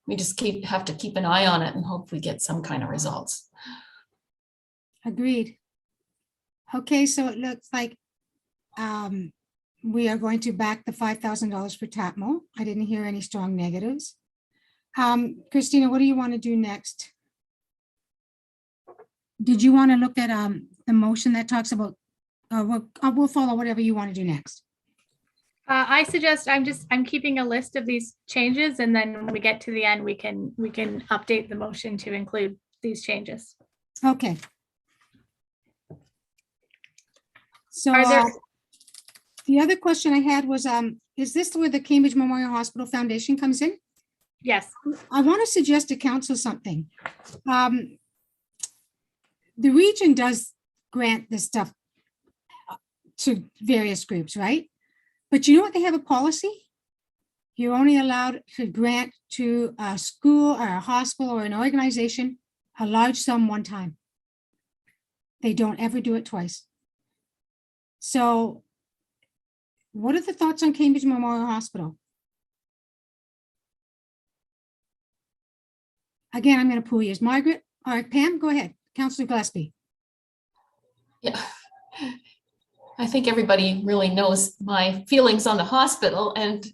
E: we just have to keep an eye on it and hope we get some kind of results.
A: Agreed. Okay, so it looks like we are going to back the $5,000 for TAPMO. I didn't hear any strong negatives. Christina, what do you want to do next? Did you want to look at the motion that talks about, we'll follow whatever you want to do next.
B: I suggest I'm keeping a list of these changes, and then when we get to the end, we can update the motion to include these changes.
A: Okay. So
B: Are there?
A: The other question I had was, is this where the Cambridge Memorial Hospital Foundation comes in?
B: Yes.
A: I want to suggest to council something. The region does grant this stuff to various groups, right? But you know what? They have a policy. You're only allowed to grant to a school or a hospital or an organization a large sum one time. They don't ever do it twice. So what are the thoughts on Cambridge Memorial Hospital? Again, I'm going to pull you as Margaret. All right, Pam, go ahead. Councillor Gillespie.
E: Yeah, I think everybody really knows my feelings on the hospital. And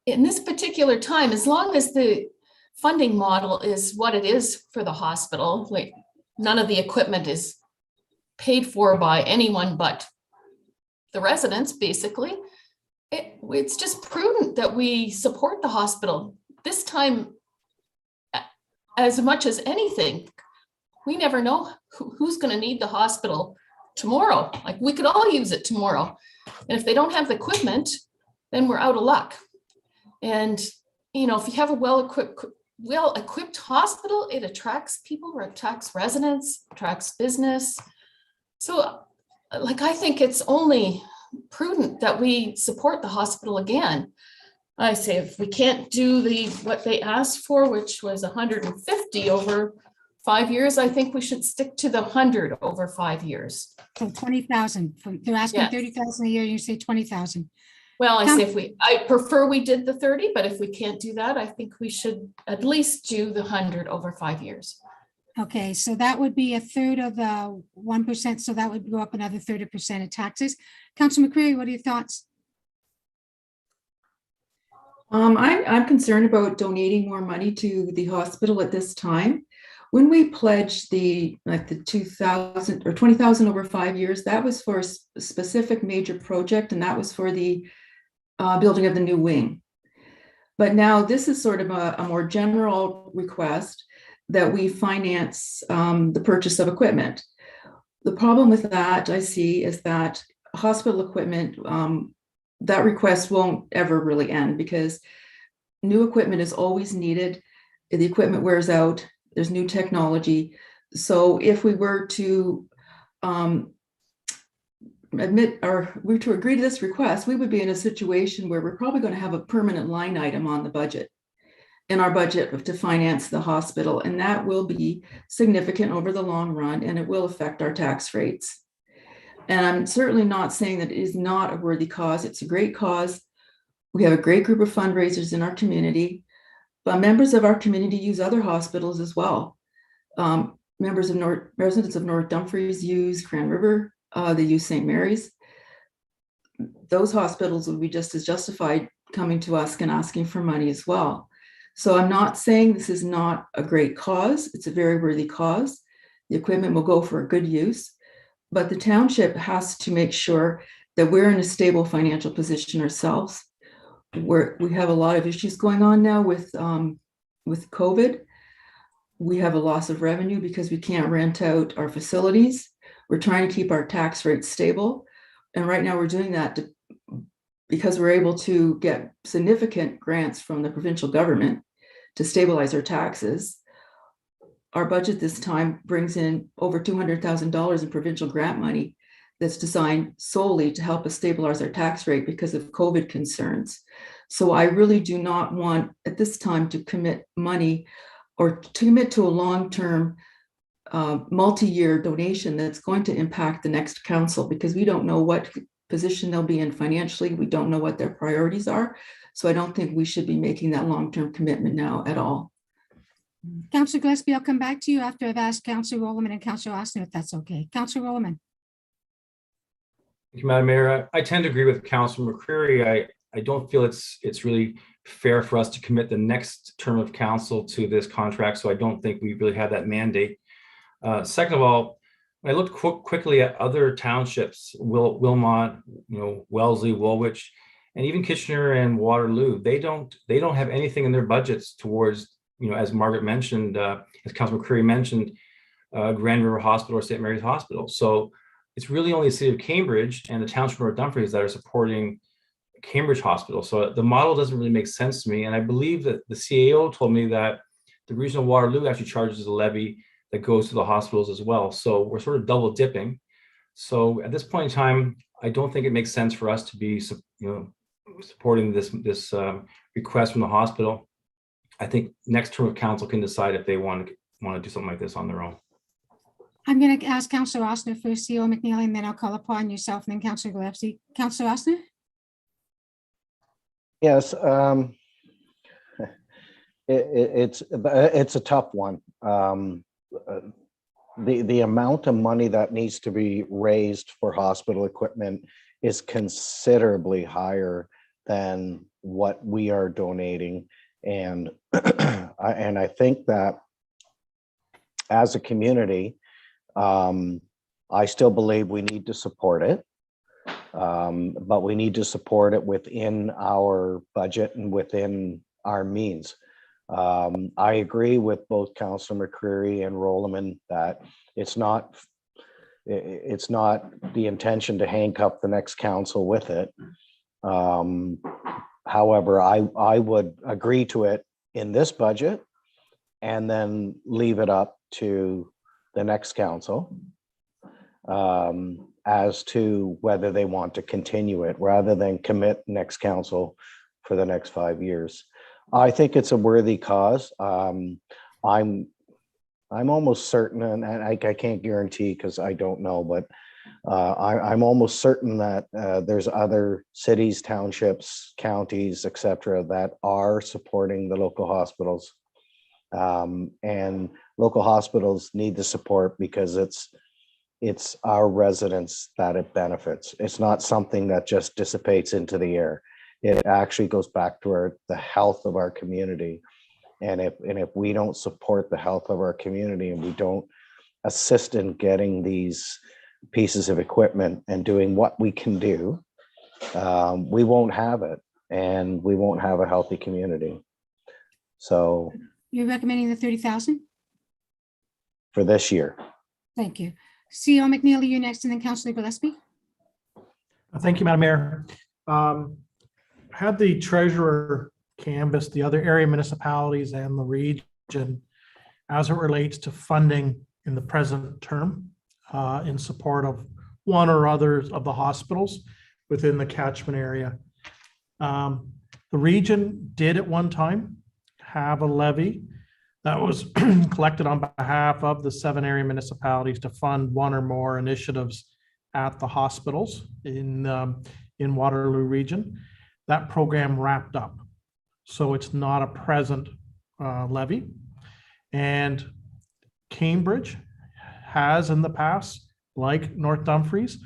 E: in this particular time, as long as the funding model is what it is for the hospital, like none of the equipment is paid for by anyone but the residents, basically, it's just prudent that we support the hospital this time. As much as anything, we never know who's going to need the hospital tomorrow. Like, we could all use it tomorrow. And if they don't have the equipment, then we're out of luck. And, you know, if you have a well-equipped hospital, it attracts people, it attracts residents, attracts business. So, like, I think it's only prudent that we support the hospital again. I say, if we can't do what they asked for, which was 150 over 5 years, I think we should stick to the 100 over 5 years.
A: So 20,000. They're asking
E: Yes.
A: 30,000 a year. You say 20,000.
E: Well, I say I prefer we did the 30, but if we can't do that, I think we should at least do the 100 over 5 years.
A: Okay, so that would be a third of the 1%. So that would go up another 30% of taxes. Councillor McCreary, what are your thoughts?
F: I'm concerned about donating more money to the hospital at this time. when we pledged the 2,000 or 20,000 over 5 years, that was for a specific major project, and that was for the building of the new wing. But now this is sort of a more general request that we finance the purchase of equipment. The problem with that I see is that hospital equipment, that request won't ever really end because new equipment is always needed. The equipment wears out, there's new technology. So if we were to admit or we were to agree to this request, we would be in a situation where we're probably going to have a permanent line item on the budget, in our budget, to finance the hospital. And that will be significant over the long run, and it will affect our tax rates. And I'm certainly not saying that it is not a worthy cause. It's a great cause. We have a great group of fundraisers in our community, but members of our community use other hospitals as well. Residents of North Dumfries use Grand River, they use St. Mary's. Those hospitals would be just as justified coming to us and asking for money as well. So I'm not saying this is not a great cause. It's a very worthy cause. The equipment will go for a good use, but the township has to make sure that we're in a stable financial position ourselves. We have a lot of issues going on now with COVID. We have a loss of revenue because we can't rent out our facilities. We're trying to keep our tax rates stable. And right now we're doing that because we're able to get significant grants from the provincial government to stabilize our taxes. Our budget this time brings in over $200,000 in provincial grant money that's designed solely to help us stabilize our tax rate because of COVID concerns. So I really do not want at this time to commit money or to commit to a long-term multi-year donation that's going to impact the next council, because we don't know what position they'll be in financially. We don't know what their priorities are. So I don't think we should be making that long-term commitment now at all.
A: Councillor Gillespie, I'll come back to you after I've asked Councillor Rollerman and Councillor Austin, if that's okay. Councillor Rollerman.
C: Thank you, Madam Mayor. I tend to agree with Councillor McCreary. I don't feel it's really fair for us to commit the next term of council to this contract, so I don't think we really have that mandate. Second of all, when I looked quickly at other townships, Wilmot, Wellesley, Woolwich, and even Kitchener and Waterloo, they don't have anything in their budgets towards, as Margaret mentioned, as Councillor McCreary mentioned, Grand River Hospital or St. Mary's Hospital. So it's really only the city of Cambridge and the township of North Dumfries that are supporting Cambridge Hospital. So the model doesn't really make sense to me. And I believe that the CAO told me that the regional Waterloo actually charges a levy that goes to the hospitals as well. So we're sort of double dipping. So at this point in time, I don't think it makes sense for us to be, supporting this request from the hospital. I think next term of council can decide if they want to do something like this on their own.
A: I'm going to ask Councillor Austin first, CEO McNeely, and then I'll call upon yourself and then Councillor Gillespie. Councillor Austin?
G: Yes, it's a tough one. The amount of money that needs to be raised for hospital equipment is considerably higher than what we are donating, and I think that as a community, I still believe we need to support it, but we need to support it within our budget and within our means. I agree with both Councillor McCreary and Rolleman that it's not the intention to handcuff the next council with it. However, I would agree to it in this budget and then leave it up to the next council as to whether they want to continue it rather than commit next council for the next 5 years. I think it's a worthy cause. I'm almost certain, and I can't guarantee because I don't know, but I'm almost certain that there's other cities, townships, counties, etc., that are supporting the local hospitals. And local hospitals need the support because it's our residents that it benefits. It's not something that just dissipates into the air. It actually goes back to the health of our community. And if we don't support the health of our community and we don't assist in getting these pieces of equipment and doing what we can do, we won't have it, and we won't have a healthy community. So
A: You're recommending the 30,000?
G: for this year.
A: Thank you. CEO McNeely, you're next, and then Councillor Gillespie.
D: Thank you, Madam Mayor. Had the treasurer canvass the other area municipalities and the region as it relates to funding in the present term in support of one or others of the hospitals within the catchment area. The region did at one time have a levy that was collected on behalf of the 7 area municipalities to fund one or more initiatives at the hospitals in Waterloo region. That program wrapped up, so it's not a present levy. And Cambridge has in the past, like North Dumfries,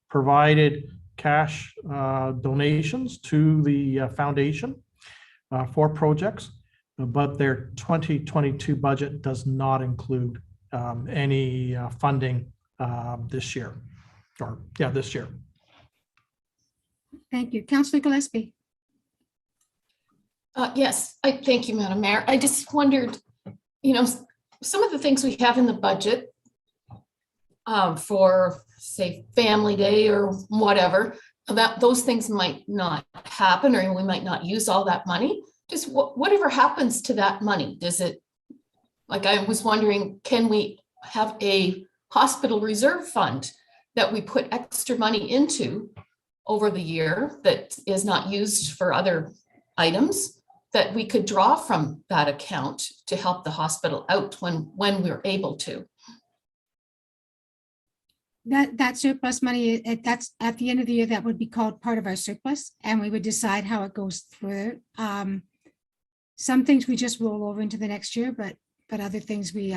D: provided cash donations to the foundation for projects, but their 2022 budget does not include any funding this year, this year.
A: Thank you. Councillor Gillespie.
E: Yes, I thank you, Madam Mayor. I just wondered, some of the things we have in the budget for, say, Family Day or whatever, that those things might not happen, or we might not use all that money. Just whatever happens to that money, does it, like I was wondering, can we have a hospital reserve fund that we put extra money into over the year that is not used for other items, that we could draw from that account to help the hospital out when we're able to?
A: That surplus money, that's at the end of the year, that would be called part of our surplus, and we would decide how it goes through. Some things we just roll over into the next year, but other things we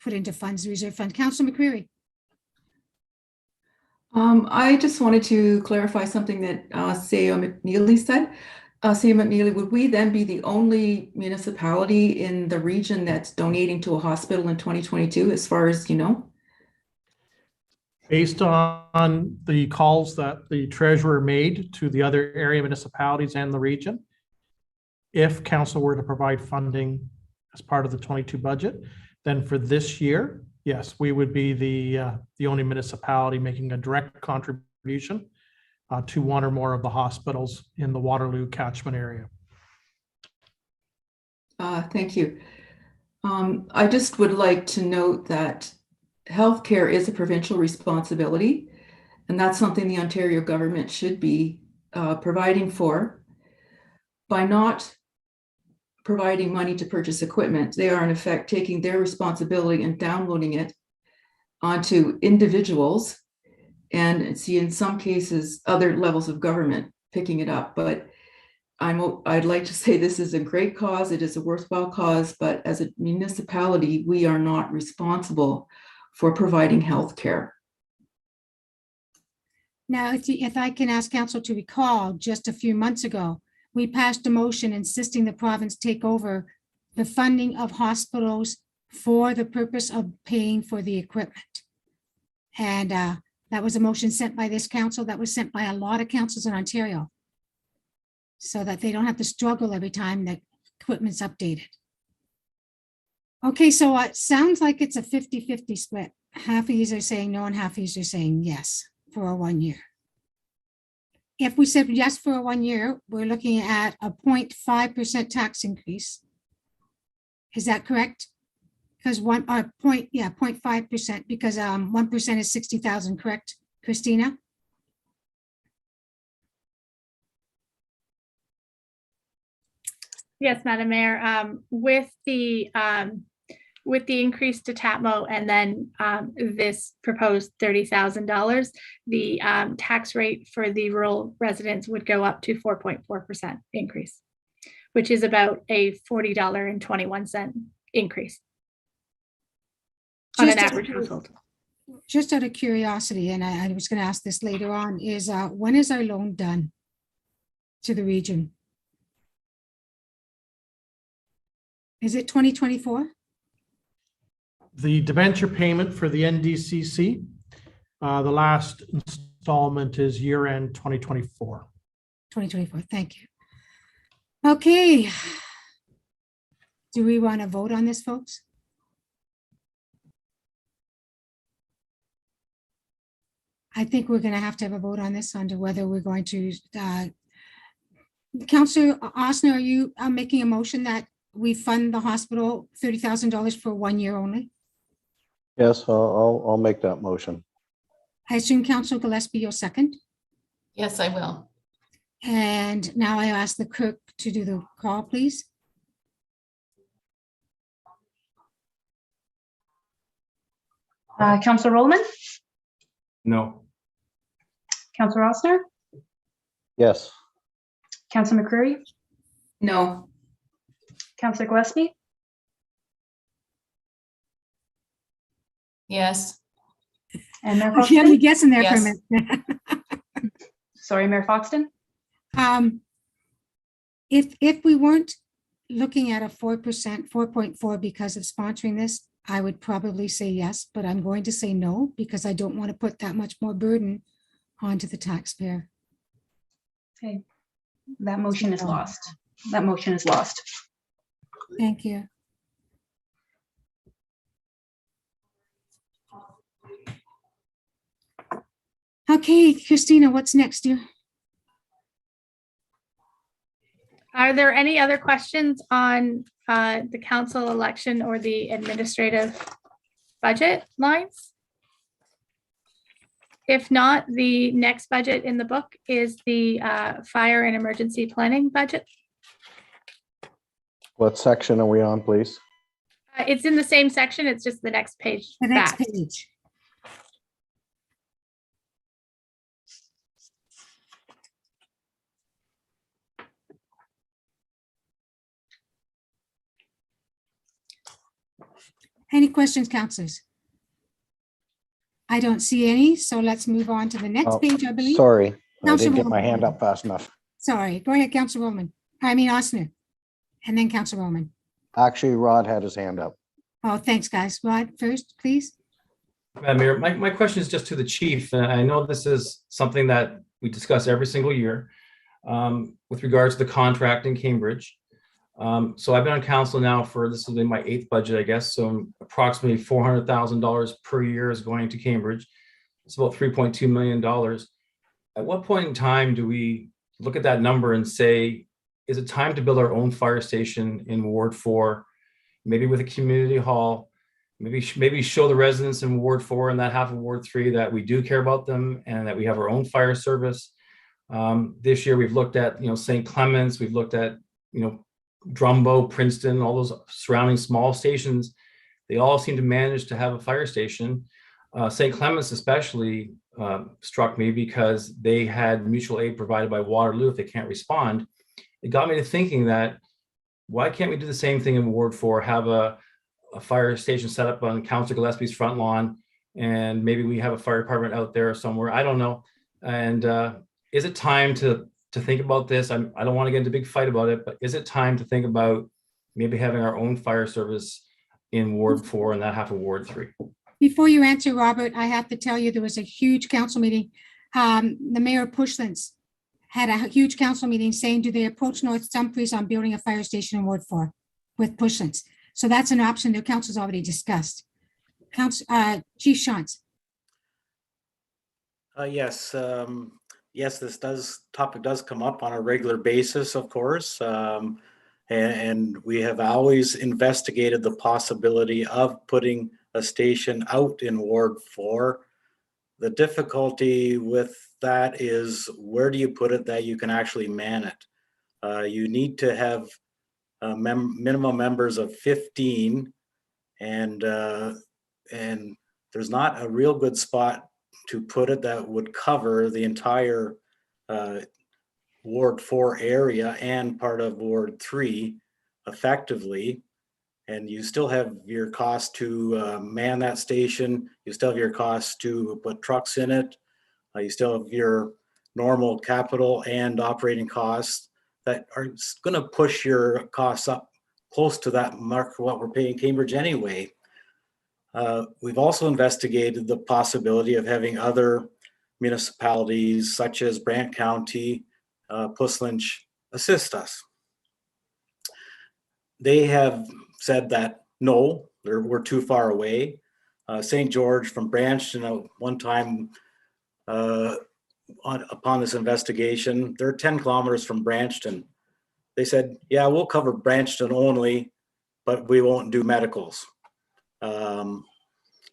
A: put into funds, reserve fund. Councillor McCreary.
F: I just wanted to clarify something that CEO McNeely said. CEO McNeely, would we then be the only municipality in the region that's donating to a hospital in 2022, as far as you know?
D: Based on the calls that the treasurer made to the other area municipalities and the region, if council were to provide funding as part of the 22 budget, then for this year, yes, we would be the only municipality making a direct contribution to one or more of the hospitals in the Waterloo catchment area.
F: Thank you. I just would like to note that healthcare is a provincial responsibility, and that's something the Ontario government should be providing for. By not providing money to purchase equipment, they are in effect taking their responsibility and downloading it onto individuals, and see in some cases other levels of government picking it up. But I'd like to say this is a great cause, it is a worthwhile cause, but as a municipality, we are not responsible for providing health care.
A: Now, if I can ask council to recall, just a few months ago, we passed a motion insisting the province take over the funding of hospitals for the purpose of paying for the equipment. And that was a motion sent by this council, that was sent by a lot of councils in Ontario, so that they don't have to struggle every time the equipment's updated. Okay, so it sounds like it's a 50-50 split. Half of these are saying no and half of these are saying yes for a 1 year. If we said yes for a 1 year, we're looking at a 0.5% tax increase. Is that correct? Because 0.5%, because 1% is 60,000, correct, Christina?
B: Yes, Madam Mayor, with the increase to TAPMO and then this proposed $30,000, the tax rate for the rural residents would go up to 4.4% increase, which is about a $40.21 increase on an average household.
A: Just out of curiosity, and I was going to ask this later on, is when is our loan done to the region? Is it 2024?
D: The debenture payment for the NDCC, the last installment is year end 2024.
A: 2024, thank you. Okay. Do we want to vote on this, folks? I think we're going to have a vote on this, on to whether we're going to, Councillor Osner, are you making a motion that we fund the hospital $30,000 for 1 year only?
G: Yes, I'll make that motion.
A: I assume Councillor Gillespie, your second.
E: Yes, I will.
A: And now I ask the clerk to do the call, please.
H: Councillor Rollman,
C: No.
H: Councillor Osner,
G: Yes.
H: Councillor McCreary,
F: No,
H: Councillor Gillespie,
E: Yes,
H: and Mayor
A: You had me
H: Foxton.
A: guessing there for a
E: Yes.
A: minute.
H: Sorry, Mayor Foxton.
A: If we weren't looking at a 4%, 4.4 because of sponsoring this, I would probably say yes, but I'm going to say no because I don't want to put that much more burden onto the taxpayer.
H: Okay, that motion is
A: So-
H: lost. That motion is lost.
A: Thank you. Okay, Christina, what's next, dear?
B: Are there any other questions on the council election or the administrative budget lines? If not, the next budget in the book is the fire and emergency planning budget.
G: What section are we on, please?
B: It's in the same section, it's just the next page
A: The next
B: back.
A: page. Any questions, councillors? I don't see any, so let's move on to the next
G: Oh,
A: page, I believe.
G: Sorry, I didn't get
A: Councilwoman
G: my hand
A: Roman.
G: up fast enough.
A: Sorry, go ahead, Councillor Roman. I mean Osner. And then Councillor Roman.
G: Actually, Rod had his hand up.
A: Oh, thanks, guys. Rod first, please.
C: Madam Mayor, my question is just to the chief, and I know this is something that we discuss every single year with regards to the contract in Cambridge. So I've been on council now for, this will be my 8th budget, I guess, so approximately $400,000 per year is going to Cambridge. It's about $3.2 million. At what point in time do we look at that number and say, is it time to build our own fire station in Ward 4, maybe with a community hall? Maybe show the residents in Ward 4 and that half of Ward 3 that we do care about them and that we have our own fire service. This year we've looked at, St. Clements, we've looked at, Drumbo, Princeton, all those surrounding small stations. They all seem to manage to have a fire station. St. Clements especially struck me because they had mutual aid provided by Waterloo if they can't respond. It got me to thinking that why can't we do the same thing in Ward 4, have a fire station set up on Councillor Gillespie's front lawn, and maybe we have a fire department out there somewhere, I don't know. And is it time to think about this? I don't want to get into a big fight about it, but is it time to think about maybe having our own fire service in Ward 4 and that half of Ward 3?
A: Before you answer, Robert, I have to tell you, there was a huge council meeting. The mayor of Pushlands had a huge council meeting saying, do they approach North Dumfries on building a fire station in Ward 4 with Pushlands? So that's an option the council's already discussed. Chief Shantz.
I: Yes, yes, this topic does come up on a regular basis, of course. And we have always investigated the possibility of putting a station out in Ward 4. The difficulty with that is, where do you put it that you can actually man it? You need to have minimum members of 15, and there's not a real good spot to put it that would cover the entire Ward 4 area and part of Ward 3 effectively. And you still have your cost to man that station. You still have your cost to put trucks in it. You still have your normal capital and operating costs that are going to push your costs up close to that mark for what we're paying Cambridge anyway. We've also investigated the possibility of having other municipalities such as Brant County, Puslinch assist us. They have said that no, we're too far away. St. George from Brampton, one time upon this investigation, they're 10 kilometers from Brampton. They said, yeah, we'll cover Brampton only, but we won't do medicals.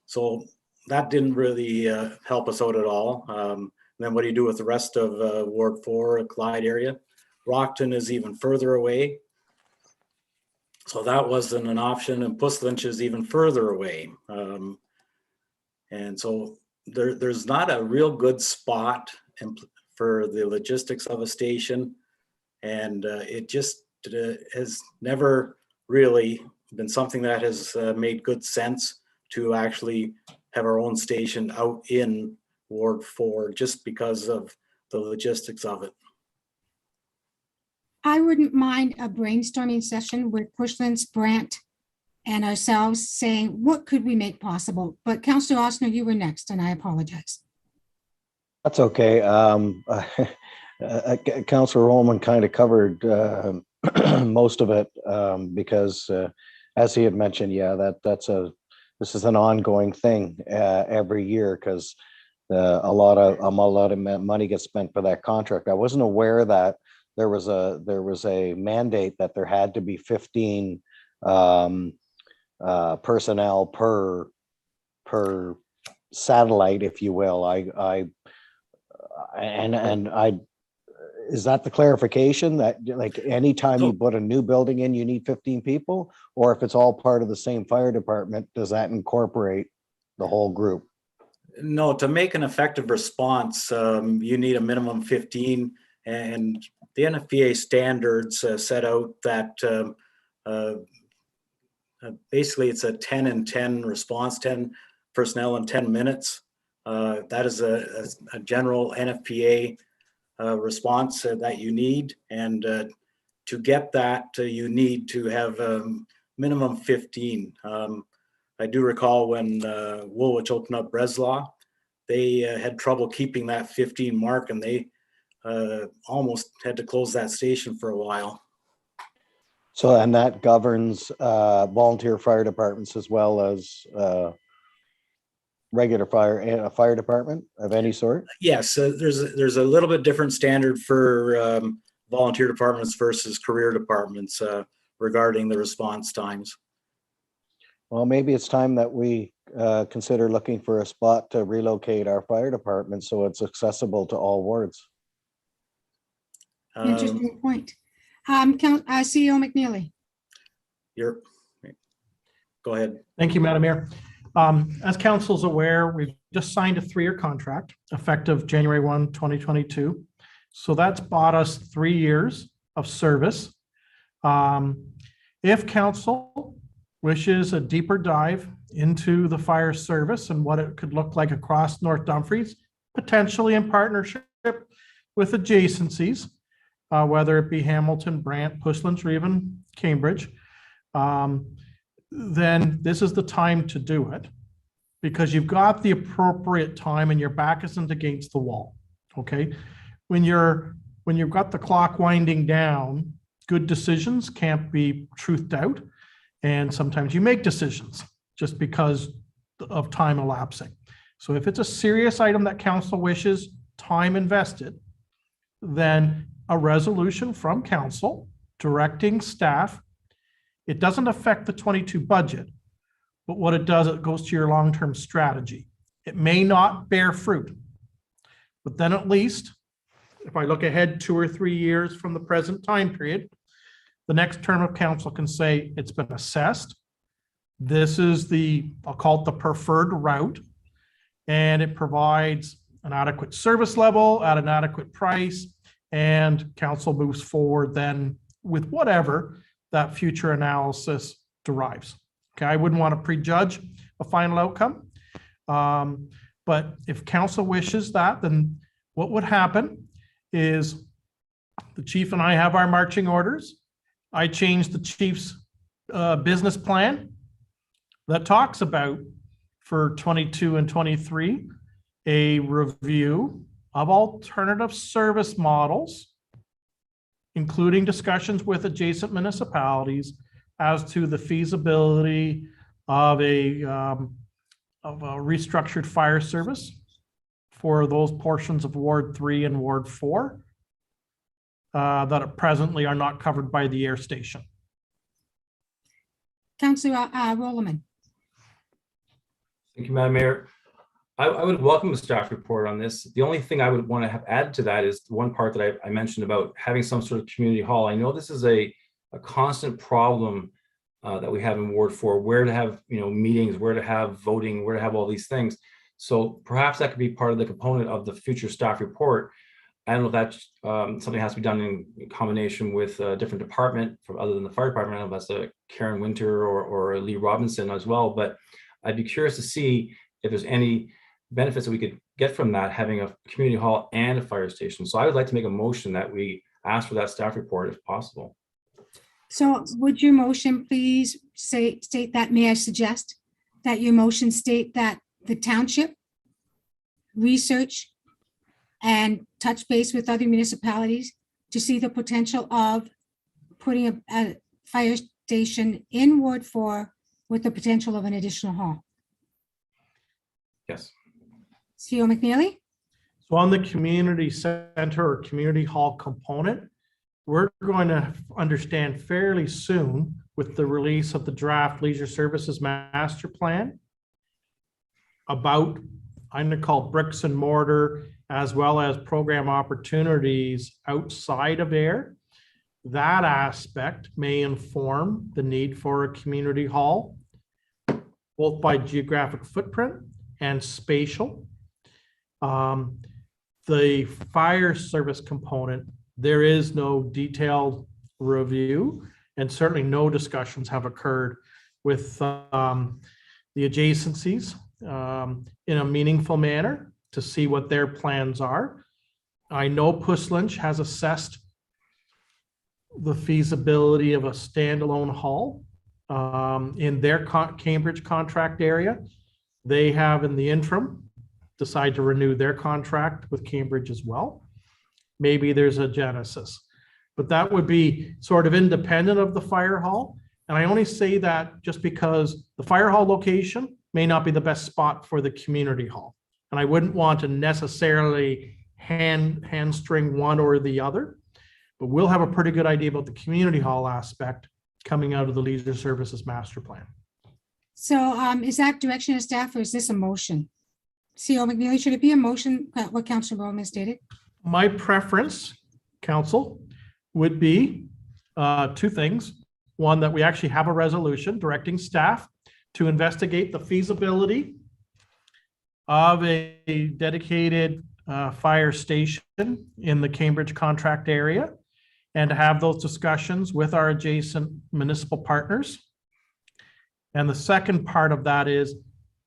I: So that didn't really help us out at all. Then what do you do with the rest of Ward 4, Clyde area? Rockton is even further away. So that wasn't an option, and Puslinch is even further away. And so there's not a real good spot for the logistics of a station. And it just has never really been something that has made good sense to actually have our own station out in Ward 4 just because of the logistics of it.
A: I wouldn't mind a brainstorming session with Pushlands, Brant, and ourselves saying, what could we make possible? But Councillor Osner, you were next, and I apologize.
G: That's okay. Councillor Roman kind of covered most of it because as he had mentioned, yeah, this is an ongoing thing every year because a lot of money gets spent for that contract. I wasn't aware that there was a mandate that there had to be 15 personnel per satellite, if you will. Is that the clarification that like anytime you put a new building in, you need 15 people, or if it's all part of the same fire department, does that incorporate the whole group?
I: No, to make an effective response, you need a minimum 15, and the NFPA standards set out that basically it's a 10 and 10 response, 10 personnel in 10 minutes. That is a general NFPA response that you need, and to get that you need to have minimum 15. I do recall when Woolwich opened up Breslau, they had trouble keeping that 15 mark, and they almost had to close that station for a while.
G: So, and that governs volunteer fire departments as well as regular fire department of any sort?
I: Yes, there's a little bit different standard for volunteer departments versus career departments regarding the response times.
G: Well, maybe it's time that we consider looking for a spot to relocate our fire department so it's accessible to all wards.
A: Interesting point. CEO McNeely.
I: Go ahead.
D: Thank you, Madam Mayor. As council's aware, we've just signed a 3-year contract effective January 1, 2022. So that's bought us 3 years of service. If council wishes a deeper dive into the fire service and what it could look like across North Dumfries, potentially in partnership with adjacencies, whether it be Hamilton, Brant, Pushlands, or even Cambridge, then this is the time to do it because you've got the appropriate time and your back isn't against the wall. Okay. When you've got the clock winding down, good decisions can't be truthed out. And sometimes you make decisions just because of time elapsing. So if it's a serious item that council wishes time invested, then a resolution from council directing staff. It doesn't affect the 22 budget, but what it does, it goes to your long-term strategy. It may not bear fruit, but then at least if I look ahead 2 or 3 years from the present time period, the next term of council can say it's been assessed. This is I'll call it the preferred route, and it provides an adequate service level at an adequate price, and council moves forward then with whatever that future analysis derives. Okay, I wouldn't want to prejudge a final outcome, but if council wishes that, then what would happen is the chief and I have our marching orders. I change the chief's business plan that talks about for 22 and 23, a review of alternative service models, including discussions with adjacent municipalities as to the feasibility of a restructured fire service for those portions of Ward 3 and Ward 4 that presently are not covered by the air station.
A: Councillor Rollerman.
C: Thank you, Madam Mayor. I would welcome the staff report on this. The only thing I would want to have added to that is one part that I mentioned about having some sort of community hall. I know this is a constant problem that we have in Ward 4, where to have meetings, where to have voting, where to have all these things. So perhaps that could be part of the component of the future staff report. I don't know if that's something has to be done in combination with a different department other than the fire department. I don't know if that's Karen Winter or Lee Robinson as well, but I'd be curious to see if there's any benefits that we could get from that, having a community hall and a fire station. So I would like to make a motion that we ask for that staff report if possible.
A: So would your motion please state that, may I suggest that your motion state that the township research and touch base with other municipalities to see the potential of putting a fire station in Ward 4 with the potential of an additional hall?
C: Yes.
A: CEO McNeely?
D: So on the community center or community hall component, we're going to understand fairly soon with the release of the draft leisure services master plan about, I'm going to call bricks and mortar, as well as program opportunities outside of air. That aspect may inform the need for a community hall, both by geographic footprint and spatial. The fire service component, there is no detailed review, and certainly no discussions have occurred with the adjacencies in a meaningful manner to see what their plans are. I know Puss Lynch has assessed the feasibility of a standalone hall in their Cambridge contract area. They have in the interim decide to renew their contract with Cambridge as well. Maybe there's a genesis, but that would be sort of independent of the fire hall. And I only say that just because the fire hall location may not be the best spot for the community hall. And I wouldn't want to necessarily hamstring one or the other, but we'll have a pretty good idea about the community hall aspect coming out of the leisure services master plan.
A: So is that direction of staff or is this a motion? CEO McNeely, should it be a motion, what Councilor Roman stated?
D: My preference, council, would be two things. One, that we actually have a resolution directing staff to investigate the feasibility of a dedicated fire station in the Cambridge contract area and to have those discussions with our adjacent municipal partners. And the second part of that is,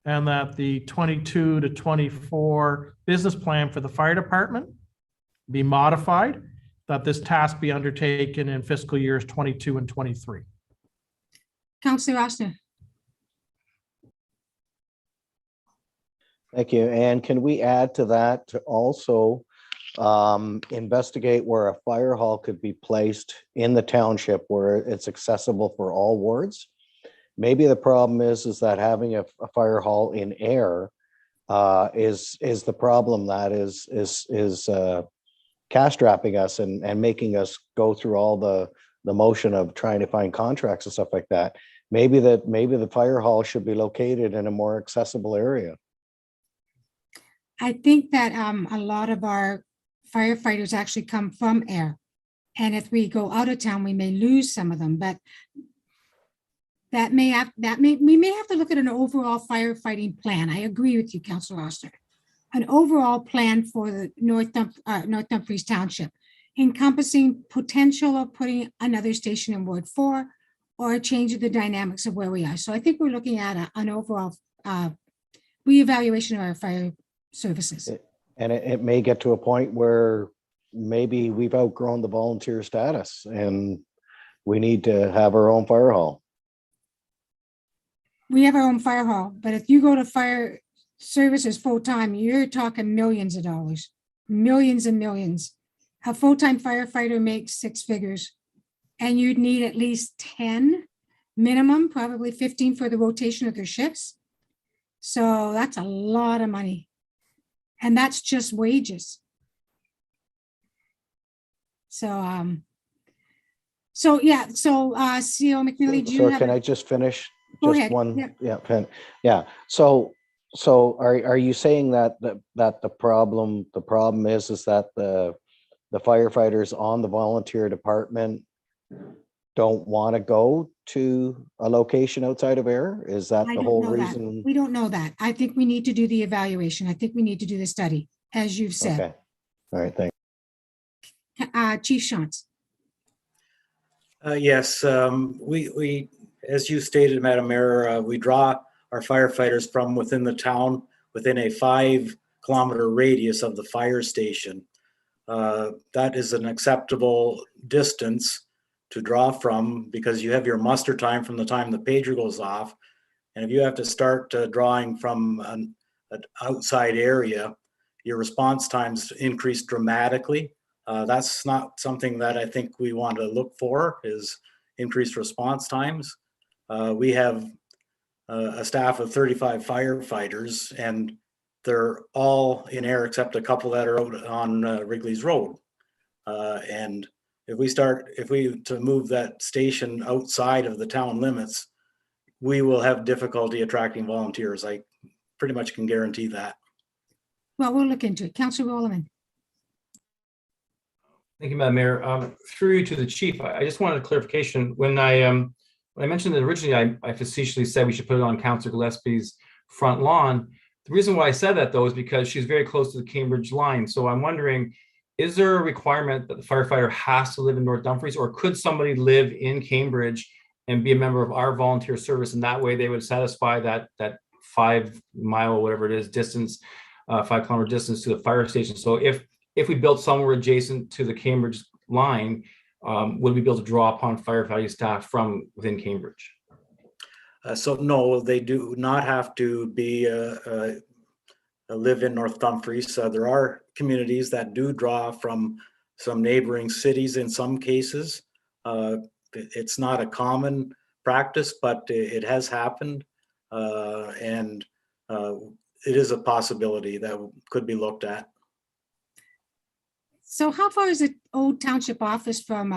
D: and that the 22 to 24 business plan for the fire department be modified, that this task be undertaken in fiscal years 22 and 23.
A: Councilor Oster.
G: Thank you. And can we add to that to also investigate where a fire hall could be placed in the township where it's accessible for all wards? Maybe the problem is that having a fire hall in air is the problem that is cash strapping us and making us go through all the motion of trying to find contracts and stuff like that. Maybe the fire hall should be located in a more accessible area.
A: I think that a lot of our firefighters actually come from air. And if we go out of town, we may lose some of them, but we may have to look at an overall firefighting plan. I agree with you, Councilor Oster. An overall plan for the North Dumfries Township, encompassing potential of putting another station in Ward 4 or a change of the dynamics of where we are. So I think we're looking at an overall reevaluation of our fire services.
G: And it may get to a point where maybe we've outgrown the volunteer status and we need to have our own fire hall.
A: we have our own fire hall, but if you go to fire services full-time, you're talking millions of dollars, millions and millions. A full-time firefighter makes six figures, and you'd need at least 10 minimum, probably 15 for the rotation of their shifts. So that's a lot of money. And that's just wages. So, yeah, so, CO McNeely, do you
G: So
A: have?
G: can I just finish?
A: Go
G: Just
A: ahead.
G: one,
A: Yeah.
G: yeah, yeah. So are you saying that the problem is that the firefighters on the volunteer department don't want to go to a location outside of Air? Is that
A: I
G: the
A: don't
G: whole
A: know that.
G: reason?
A: We don't know that. I think we need to do the evaluation. I think we need to do the study, as you've said.
G: Okay, all right, thanks.
A: Chief Shantz.
I: Yes, we, as you stated, Madam Mayor, we draw our firefighters from within the town, within a 5-kilometer radius of the fire station. That is an acceptable distance to draw from, because you have your muster time from the time the pager goes off. And if you have to start drawing from an outside area, your response times increase dramatically. That's not something that I think we want to look for, is increased response times. We have a staff of 35 firefighters, and they're all in Air except a couple that are out on Wrigley's Road. And if we to move that station outside of the town limits, we will have difficulty attracting volunteers. I pretty much can guarantee that.
A: Well, we'll look into it. Councillor Rollerman.
C: Thank you, Madam Mayor. Through you to the chief, I just wanted a clarification. When I mentioned that originally, I facetiously said we should put it on Councillor Gillespie's front lawn. The reason why I said that, though, is because she's very close to the Cambridge line. So I'm wondering, is there a requirement that the firefighter has to live in North Dumfries, or could somebody live in Cambridge and be a member of our volunteer service? And that way they would satisfy that 5 mile, whatever it is, distance, 5-kilometer distance to the fire station. So if we built somewhere adjacent to the Cambridge line, would we be able to draw upon firefighting staff from within Cambridge?
I: So no, they do not have to be live in North Dumfries. There are communities that do draw from some neighboring cities in some cases. It's not a common practice, but it has happened. And it is a possibility that could be looked at.
A: So how far is the old township office from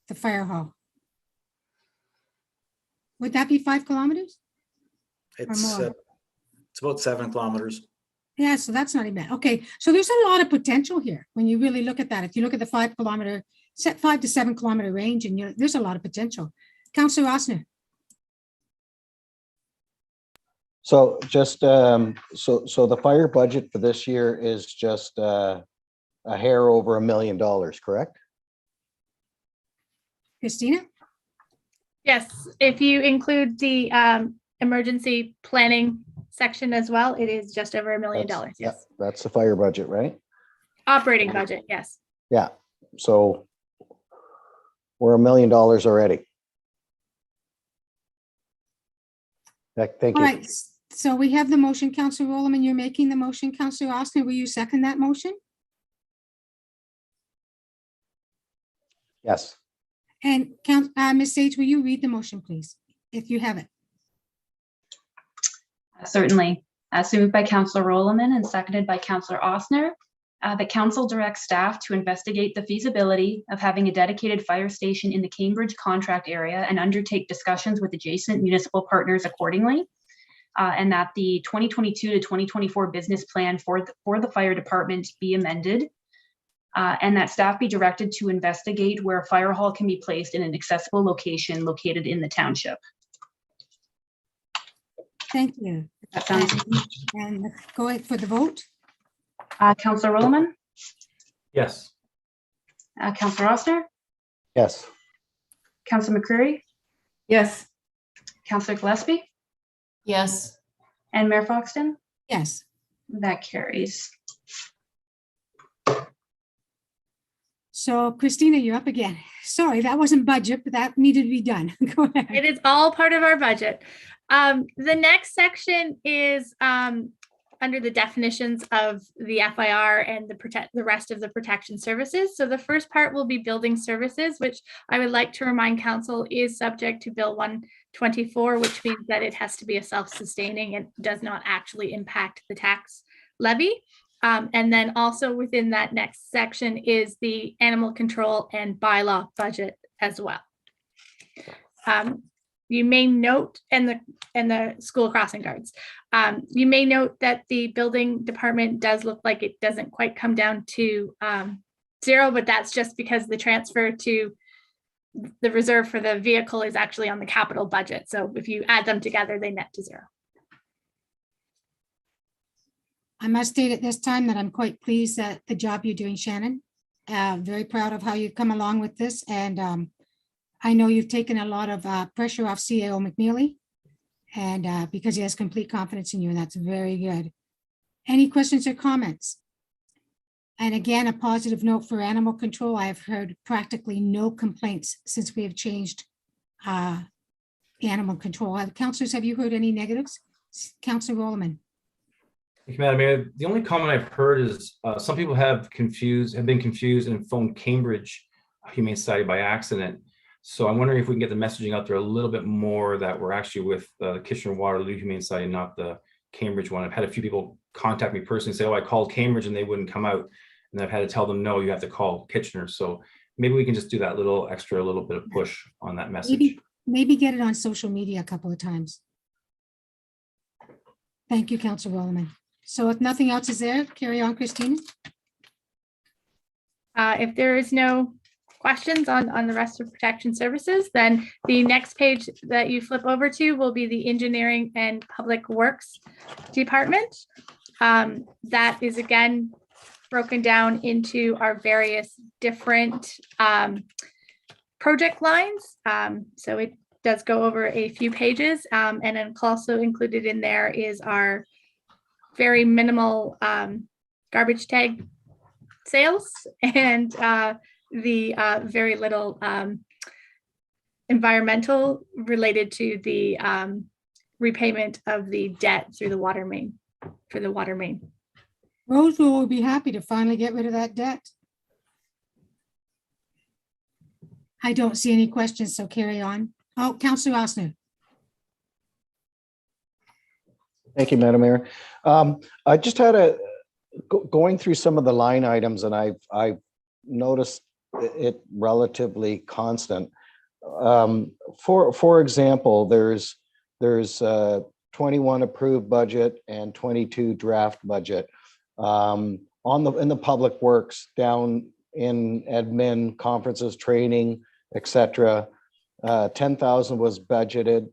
A: the fire hall? Would that be 5 kilometers?
I: It's
A: more?
I: it's about 7 kilometers.
A: Yeah, so that's not even bad. Okay, so there's a lot of potential here when you really look at that. If you look at the 5 kilometer, 5 to 7 kilometer range, and there's a lot of potential. Councillor Osner.
G: So just, so the fire budget for this year is just a hair over $1 million, correct?
A: Christina?
B: Yes, if you include the emergency planning section as well, it is just over $1 million.
G: That's-
B: Yes.
G: That's the fire budget, right?
B: Operating budget, yes.
G: Yeah, so we're $1 million already. Thank
A: All
G: you.
A: right, so we have the motion. Councillor Rollerman, you're making the motion. Councillor Osner, will you second that motion?
G: Yes,
A: And Ms. Sage, will you read the motion, please, if you have it?
H: Certainly. So moved by Councillor Rollerman and seconded by Councillor Osner. The council directs staff to investigate the feasibility of having a dedicated fire station in the Cambridge contract area and undertake discussions with adjacent municipal partners accordingly. And that the 2022 to 2024 business plan for the fire department be amended. And that staff be directed to investigate where a fire hall can be placed in an accessible location located in the township.
A: Thank you.
H: That sounds,
A: And let's go ahead for the vote.
H: Councillor Rollerman,
C: Yes.
H: Councillor Oster,
G: yes.
H: Councillor McCreary,
F: Yes.
H: Councillor Gillespie,
E: Yes.
H: and Mayor Foxton.
A: Yes.
H: That carries.
A: So Christina, you're up again. Sorry, that wasn't budget, but that needed to be done. Go
B: It
A: ahead.
B: is all part of our budget. The next section is under the definitions of the FIR and the rest of the protection services. So the first part will be building services, which I would like to remind council is subject to Bill 124, which means that it has to be a self-sustaining and does not actually impact the tax levy. And then also within that next section is the animal control and bylaw budget as well. You may note, and the school crossing guards, you may note that the building department does look like it doesn't quite come down to 0, but that's just because the transfer to the reserve for the vehicle is actually on the capital budget. So if you add them together, they net to 0.
A: I must state at this time that I'm quite pleased at the job you're doing, Shannon. Very proud of how you've come along with this. And I know you've taken a lot of pressure off CAO McNeely, and because he has complete confidence in you, and that's very good. Any questions or comments? And again, a positive note for animal control. I've heard practically no complaints since we have changed animal control. Councillors, have you heard any negatives? Councillor Rollerman.
C: Thank you, Madam Mayor. The only comment I've heard is some people have been confused and phoned Cambridge Humane Society by accident. So I'm wondering if we can get the messaging out there a little bit more that we're actually with the Kitchener-Waterloo Humane Society, not the Cambridge one. I've had a few people contact me personally and say, oh, I called Cambridge and they wouldn't come out. And I've had to tell them, no, you have to call Kitchener. So maybe we can just do that little bit of push on that message.
A: Maybe get it on social media a couple of times. Thank you, Councillor Rollerman. So if nothing else is there, carry on, Christina.
B: If there is no questions on the rest of protection services, then the next page that you flip over to will be the engineering and public works department. That is again broken down into our various different project lines. So it does go over a few pages, and then also included in there is our very minimal garbage tag sales and the very little environmental related to the repayment of the debt through the water main, for the water main.
A: Roseville will be happy to finally get rid of that debt. I don't see any questions, so carry on. Oh, Councillor Osner.
G: Thank you, Madam Mayor. I just had going through some of the line items, and I've noticed it relatively constant. For example, there's 21 approved budget and 22 draft budget. In the public works, down in admin, conferences, training, etc. 10,000 was budgeted.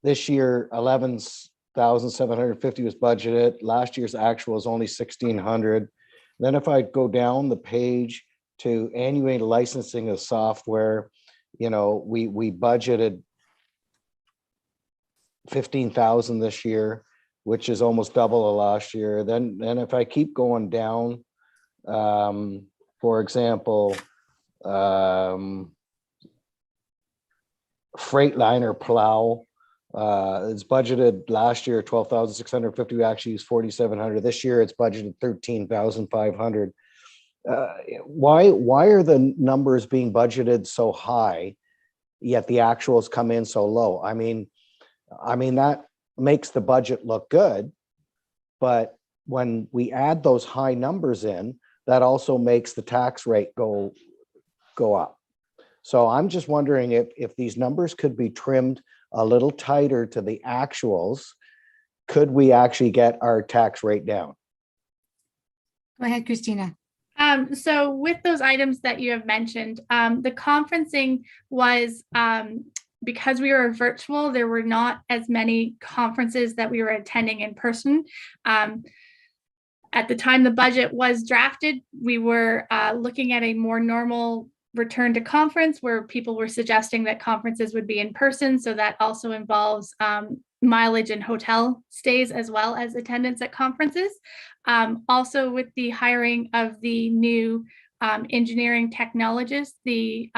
G: This year, 11,750 was budgeted. Last year's actual was only 1,600. Then if I go down the page to annual licensing of software, we budgeted 15,000 this year, which is almost double of last year. Then if I keep going down, for example, Freightliner plow, it's budgeted last year 12,650. We actually used 4,700. This year it's budgeted 13,500. Why are the numbers being budgeted so high, yet the actuals come in so low? I mean that makes the budget look good, but when we add those high numbers in, that also makes the tax rate go up. So I'm just wondering if these numbers could be trimmed a little tighter to the actuals, could we actually get our tax rate down?
A: Go ahead, Christina.
B: So with those items that you have mentioned, the conferencing was, because we were virtual, there were not as many conferences that we were attending in person. At the time the budget was drafted, we were looking at a more normal return to conference where people were suggesting that conferences would be in person. So that also involves mileage and hotel stays as well as attendance at conferences. Also with the hiring of the new engineering technologists, the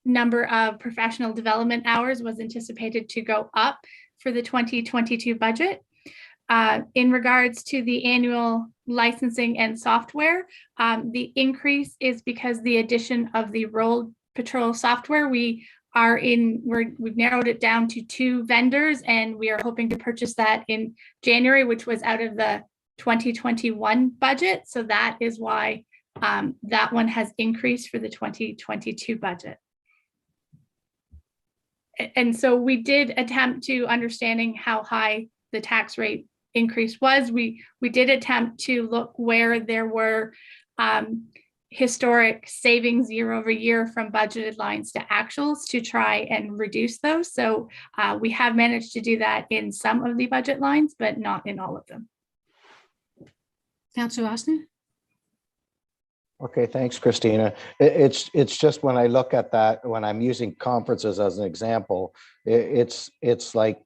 B: number of professional development hours was anticipated to go up for the 2022 budget. In regards to the annual licensing and software, the increase is because the addition of the roll patrol software. We've narrowed it down to 2 vendors, and we are hoping to purchase that in January, which was out of the 2021 budget. So that is why that one has increased for the 2022 budget. And so we did attempt to understanding how high the tax rate increase was. We did attempt to look where there were historic savings year over year from budgeted lines to actuals to try and reduce those. So we have managed to do that in some of the budget lines, but not in all of them.
A: Councillor Osner?
G: Okay, thanks, Christina. It's just when I look at that, when I'm using conferences as an example, it's like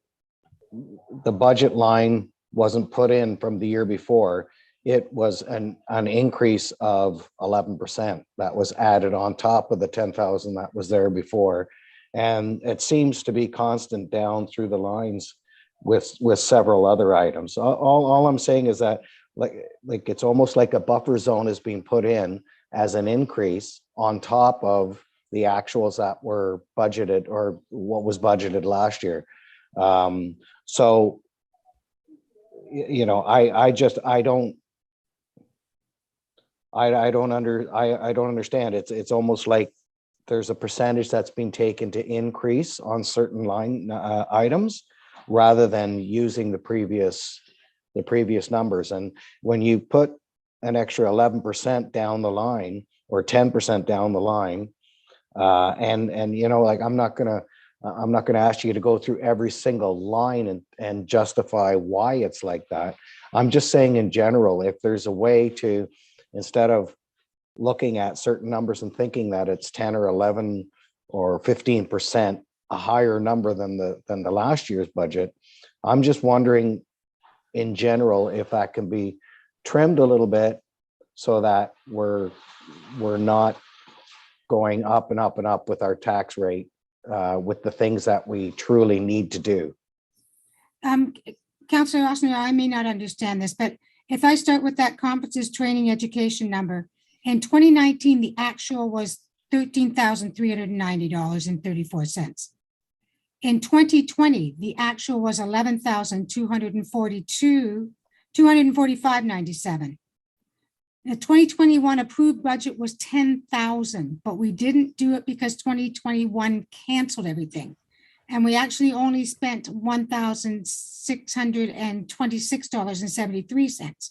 G: the budget line wasn't put in from the year before. It was an increase of 11% that was added on top of the 10,000 that was there before. And it seems to be constant down through the lines with several other items. All I'm saying is that like it's almost like a buffer zone is being put in as an increase on top of the actuals that were budgeted or what was budgeted last year. So, you know, I don't understand. It's almost like there's a percentage that's being taken to increase on certain line items rather than using the previous numbers. And when you put an extra 11% down the line or 10% down the line, and you know, like I'm not gonna ask you to go through every single line and justify why it's like that. I'm just saying in general, if there's a way to, instead of looking at certain numbers and thinking that it's 10 or 11 or 15% a higher number than the last year's budget, I'm just wondering in general if that can be trimmed a little bit so that we're not going up and up and up with our tax rate with the things that we truly need to do.
A: Councillor Osner, I may not understand this, but if I start with that conferences, training, education number, in 2019, the actual was $13,390.34. In 2020, the actual was $11,245.97. The 2021 approved budget was 10,000, but we didn't do it because 2021 canceled everything. And we actually only spent $1,626.73.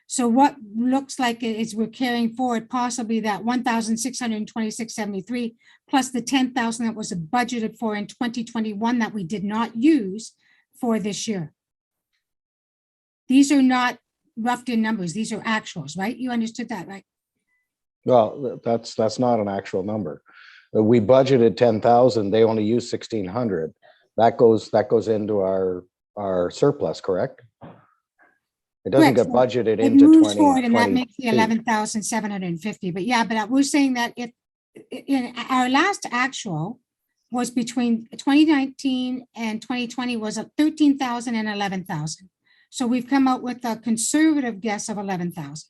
A: So what looks like is we're carrying forward possibly that $1,626.73 plus the 10,000 that was budgeted for in 2021 that we did not use for this year. These are not roughed in numbers. These are actuals, right? You understood that, right?
G: Well, that's not an actual number. We budgeted 10,000. They only used 1,600. That goes into our surplus, correct? It doesn't get budgeted into 2020.
A: And that makes the 11,750. But yeah, but we're saying that if in our last actual was between 2019 and 2020 was a 13,000 and 11,000. So we've come out with a conservative guess of 11,000.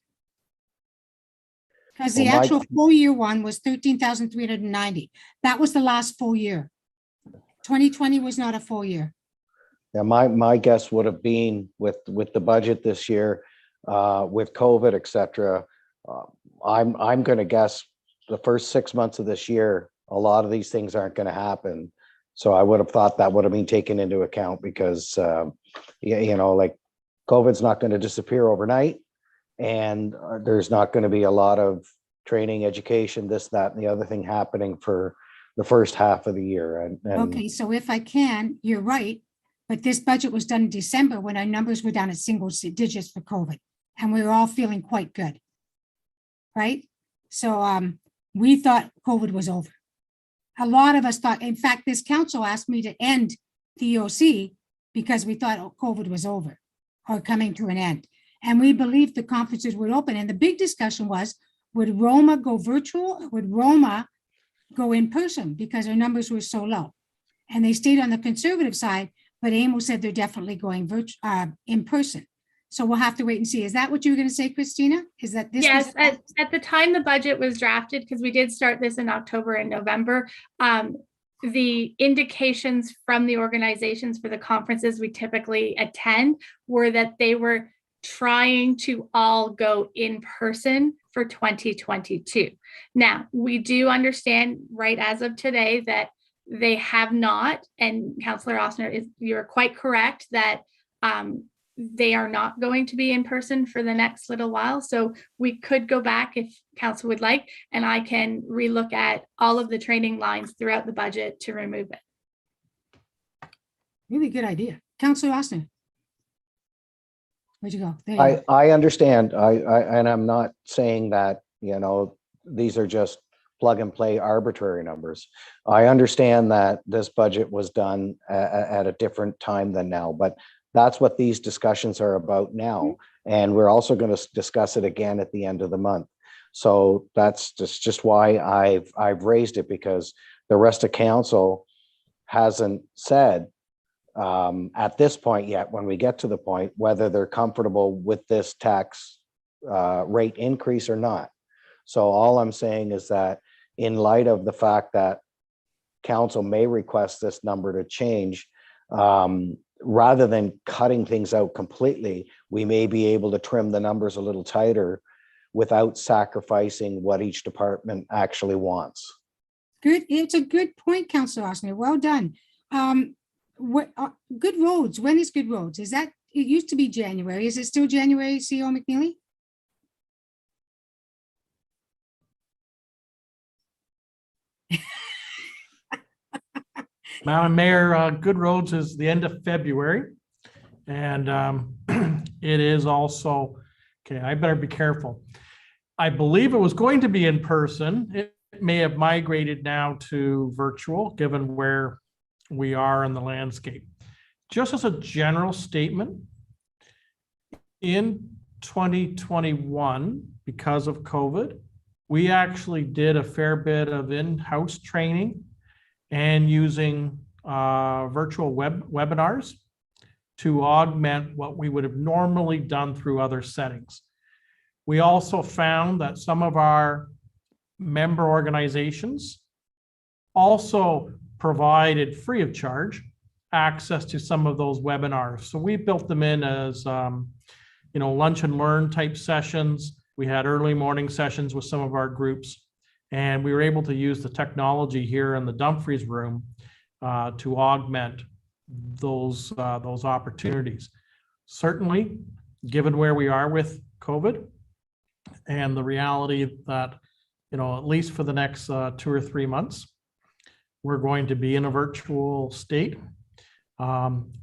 A: Because the actual full year one was 13,390. That was the last full year. 2020 was not a full year.
G: Yeah, my guess would have been with the budget this year, with COVID, et cetera. I'm going to guess the first 6 months of this year, a lot of these things aren't going to happen. So I would have thought that would have been taken into account because, you know, like COVID's not going to disappear overnight. And there's not going to be a lot of training, education, this, that, and the other thing happening for the first half of the year. And
A: okay, so if I can, you're right. But this budget was done in December when our numbers were down at single digits for COVID. And we were all feeling quite good. Right? So we thought COVID was over. A lot of us thought, in fact, this council asked me to end the EOC because we thought COVID was over or coming to an end. And we believed the conferences would open. And the big discussion was, would Roma go virtual? Would Roma go in person because our numbers were so low. And they stayed on the conservative side, but Amos said they're definitely going in person. So we'll have to wait and see. Is that what you were going to say, Christina? Is that this?
B: Yes, at the time the budget was drafted, because we did start this in October and November, the indications from the organizations for the conferences we typically attend were that they were trying to all go in person for 2022. Now, we do understand right as of today that they have not, and Councillor Osner, you're quite correct that they are not going to be in person for the next little while. So we could go back if council would like, and I can relook at all of the training lines throughout the budget to remove it.
A: Really good idea. Councillor Osner. Where'd you go? There you go.
G: I understand. And I'm not saying that, you know, these are just plug and play arbitrary numbers. I understand that this budget was done at a different time than now, but that's what these discussions are about now. And we're also going to discuss it again at the end of the month. So that's just why I've raised it, because the rest of council hasn't said at this point yet, when we get to the point, whether they're comfortable with this tax rate increase or not. So all I'm saying is that in light of the fact that council may request this number to change, rather than cutting things out completely, we may be able to trim the numbers a little tighter without sacrificing what each department actually wants.
A: Good. It's a good point, Councillor Osner. Well done. Good roads. When is good roads? Is that, it used to be January. Is it still January, CEO McNeely?
D: Madam Mayor, Good Roads is the end of February. And it is also, okay, I better be careful. I believe it was going to be in person. It may have migrated now to virtual, given where we are in the landscape. Just as a general statement, in 2021, because of COVID, we actually did a fair bit of in-house training and using virtual webinars to augment what we would have normally done through other settings. We also found that some of our member organizations also provided free of charge access to some of those webinars. So we built them in as lunch and learn type sessions. We had early morning sessions with some of our groups, and we were able to use the technology here in the Dumfries room to augment those opportunities. Certainly, given where we are with COVID and the reality that, at least for the next 2 or 3 months, we're going to be in a virtual state.